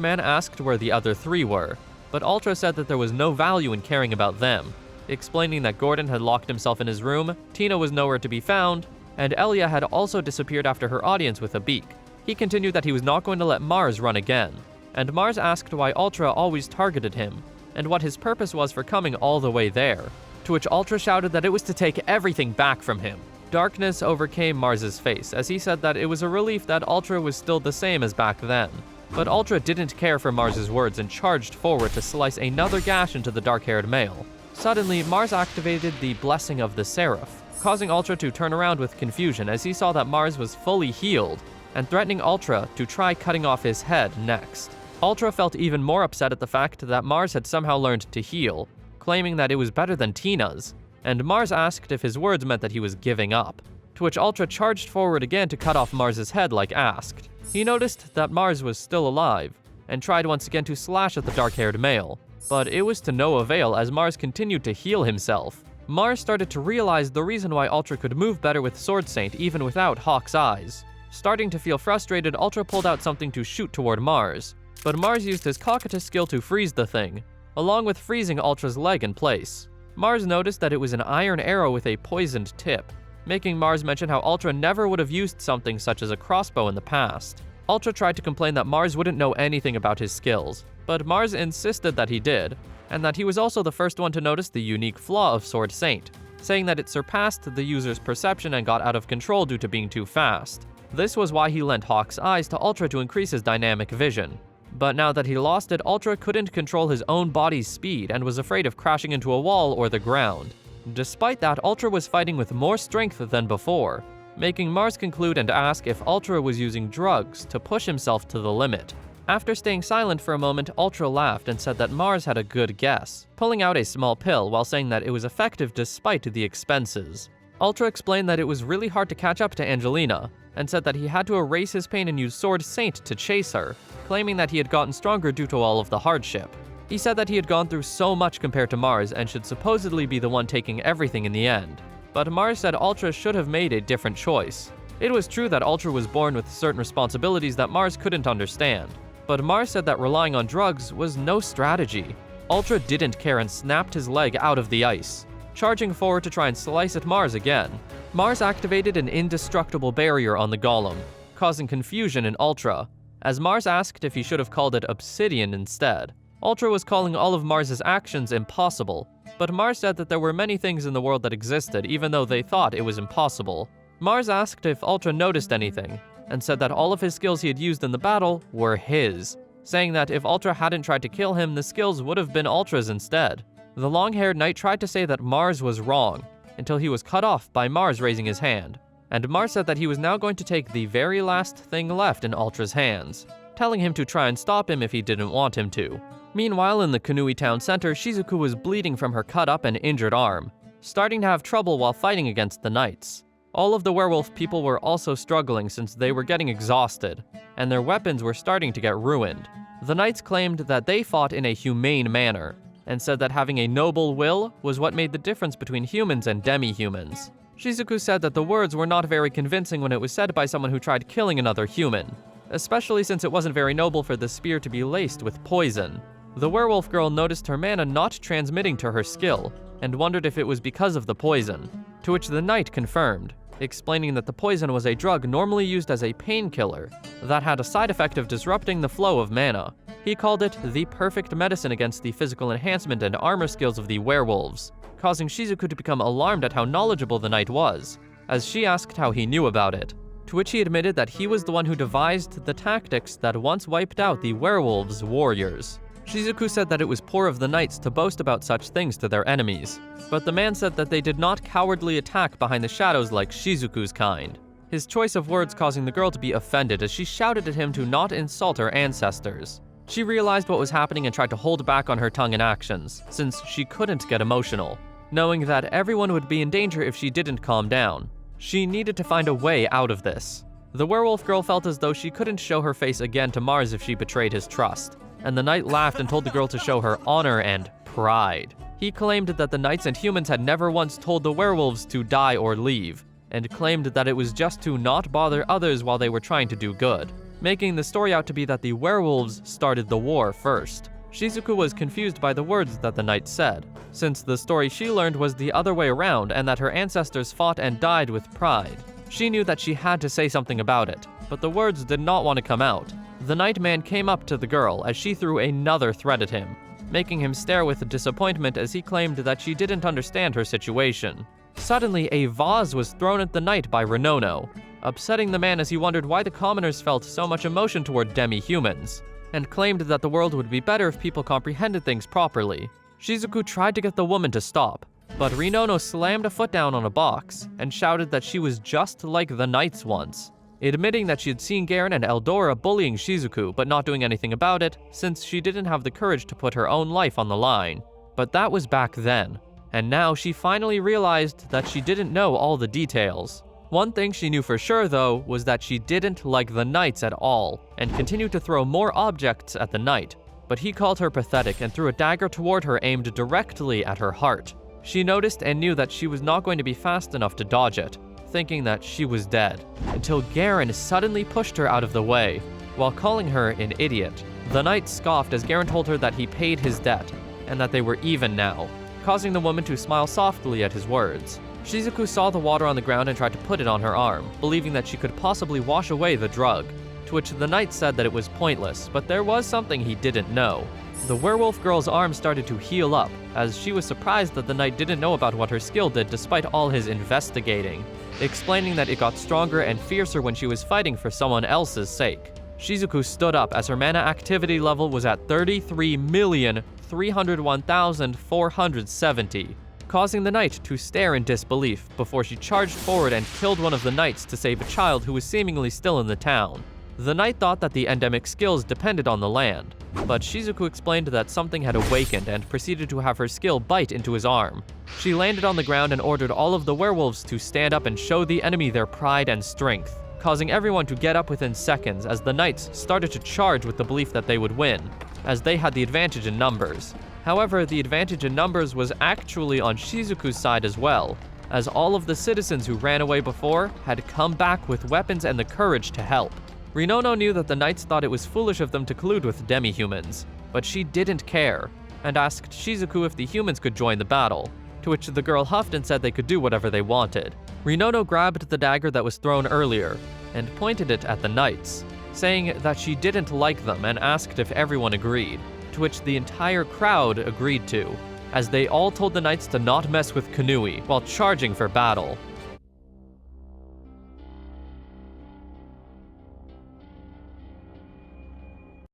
man asked where the other three were, but Ultra said that there was no value in caring about them, explaining that Gordon had locked himself in his room, Tina was nowhere to be found, and Elia had also disappeared after her audience with a beak. He continued that he was not going to let Mars run again, and Mars asked why Ultra always targeted him, and what his purpose was for coming all the way there, to which Ultra shouted that it was to take everything back from him. Darkness overcame Mars's face, as he said that it was a relief that Ultra was still the same as back then. But Ultra didn't care for Mars's words and charged forward to slice another gash into the dark-haired male. Suddenly, Mars activated the Blessing of the Seraph, causing Ultra to turn around with confusion as he saw that Mars was fully healed, and threatening Ultra to try cutting off his head next. Ultra felt even more upset at the fact that Mars had somehow learned to heal, claiming that it was better than Tina's, and Mars asked if his words meant that he was giving up, to which Ultra charged forward again to cut off Mars's head like asked. He noticed that Mars was still alive, and tried once again to slash at the dark-haired male, but it was to no avail as Mars continued to heal himself. Mars started to realize the reason why Ultra could move better with Sword Saint even without Hawk's eyes. Starting to feel frustrated, Ultra pulled out something to shoot toward Mars, but Mars used his Cocytus skill to freeze the thing, along with freezing Ultra's leg in place. Mars noticed that it was an iron arrow with a poisoned tip, making Mars mention how Ultra never would have used something such as a crossbow in the past. Ultra tried to complain that Mars wouldn't know anything about his skills, but Mars insisted that he did, and that he was also the first one to notice the unique flaw of Sword Saint, saying that it surpassed the user's perception and got out of control due to being too fast. This was why he lent Hawk's eyes to Ultra to increase his dynamic vision. But now that he lost it, Ultra couldn't control his own body's speed and was afraid of crashing into a wall or the ground. Despite that, Ultra was fighting with more strength than before, making Mars conclude and ask if Ultra was using drugs to push himself to the limit. After staying silent for a moment, Ultra laughed and said that Mars had a good guess, pulling out a small pill while saying that it was effective despite the expenses. Ultra explained that it was really hard to catch up to Angelina, and said that he had to erase his pain and use Sword Saint to chase her, claiming that he had gotten stronger due to all of the hardship. He said that he had gone through so much compared to Mars and should supposedly be the one taking everything in the end. But Mars said Ultra should have made a different choice. It was true that Ultra was born with certain responsibilities that Mars couldn't understand, but Mars said that relying on drugs was no strategy. Ultra didn't care and snapped his leg out of the ice. charging forward to try and slice at Mars again. Mars activated an indestructible barrier on the golem, causing confusion in Ultra, as Mars asked if he should have called it Obsidian instead. Ultra was calling all of Mars's actions impossible, but Mars said that there were many things in the world that existed even though they thought it was impossible. Mars asked if Ultra noticed anything, and said that all of his skills he had used in the battle were his, saying that if Ultra hadn't tried to kill him, the skills would have been Ultra's instead. The long-haired knight tried to say that Mars was wrong, until he was cut off by Mars raising his hand, and Mars said that he was now going to take the very last thing left in Ultra's hands, telling him to try and stop him if he didn't want him to. Meanwhile, in the Kanui town center, Shizuku was bleeding from her cut up and injured arm, starting to have trouble while fighting against the knights. All of the werewolf people were also struggling since they were getting exhausted, and their weapons were starting to get ruined. The knights claimed that they fought in a humane manner, and said that having a noble will was what made the difference between humans and demi-humans. Shizuku said that the words were not very convincing when it was said by someone who tried killing another human, especially since it wasn't very noble for the spear to be laced with poison. The werewolf girl noticed her mana not transmitting to her skill, and wondered if it was because of the poison, to which the knight confirmed, explaining that the poison was a drug normally used as a painkiller that had a side effect of disrupting the flow of mana. He called it the perfect medicine against the physical enhancement and armor skills of the werewolves, causing Shizuku to become alarmed at how knowledgeable the knight was, as she asked how he knew about it, to which he admitted that he was the one who devised the tactics that once wiped out the werewolves' warriors. Shizuku said that it was poor of the knights to boast about such things to their enemies, but the man said that they did not cowardly attack behind the shadows like Shizuku's kind. His choice of words causing the girl to be offended as she shouted at him to not insult her ancestors. She realized what was happening and tried to hold back on her tongue and actions, since she couldn't get emotional, knowing that everyone would be in danger if she didn't calm down. She needed to find a way out of this. The werewolf girl felt as though she couldn't show her face again to Mars if she betrayed his trust, and the knight laughed and told the girl to show her honor and pride. He claimed that the knights and humans had never once told the werewolves to die or leave, and claimed that it was just to not bother others while they were trying to do good, making the story out to be that the werewolves started the war first. Shizuku was confused by the words that the knight said, since the story she learned was the other way around and that her ancestors fought and died with pride. She knew that she had to say something about it, but the words did not want to come out. The night man came up to the girl as she threw another threat at him, making him stare with disappointment as he claimed that she didn't understand her situation. Suddenly, a vase was thrown at the knight by Rinono, upsetting the man as he wondered why the commoners felt so much emotion toward demi-humans, and claimed that the world would be better if people comprehended things properly. Shizuku tried to get the woman to stop, but Rinono slammed a foot down on a box and shouted that she was just like the knights once, admitting that she had seen Garen and Eldora bullying Shizuku but not doing anything about it since she didn't have the courage to put her own life on the line. But that was back then, and now she finally realized that she didn't know all the details. One thing she knew for sure though was that she didn't like the knights at all and continued to throw more objects at the knight, but he called her pathetic and threw a dagger toward her aimed directly at her heart. She noticed and knew that she was not going to be fast enough to dodge it, thinking that she was dead, until Garen suddenly pushed her out of the way, while calling her an idiot. The knight scoffed as Garen told her that he paid his debt, and that they were even now, causing the woman to smile softly at his words. Shizuku saw the water on the ground and tried to put it on her arm, believing that she could possibly wash away the drug, to which the knight said that it was pointless, but there was something he didn't know. The werewolf girl's arm started to heal up, as she was surprised that the knight didn't know about what her skill did despite all his investigating, explaining that it got stronger and fiercer when she was fighting for someone else's sake. Shizuku stood up as her mana activity level was at 33,301,470, causing the knight to stare in disbelief before she charged forward and killed one of the knights to save a child who was seemingly still in the town. The knight thought that the endemic skills depended on the land, but Shizuku explained that something had awakened and proceeded to have her skill bite into his arm. She landed on the ground and ordered all of the werewolves to stand up and show the enemy their pride and strength, causing everyone to get up within seconds as the knights started to charge with the belief that they would win, as they had the advantage in numbers. However, the advantage in numbers was actually on Shizuku's side as well, as all of the citizens who ran away before had come back with weapons and the courage to help. Rinono knew that the knights thought it was foolish of them to collude with demi-humans, but she didn't care, and asked Shizuku if the humans could join the battle, to which the girl huffed and said they could do whatever they wanted. Rinono grabbed the dagger that was thrown earlier and pointed it at the knights, saying that she didn't like them and asked if everyone agreed, to which the entire crowd agreed to, as they all told the knights to not mess with Kanui while charging for battle.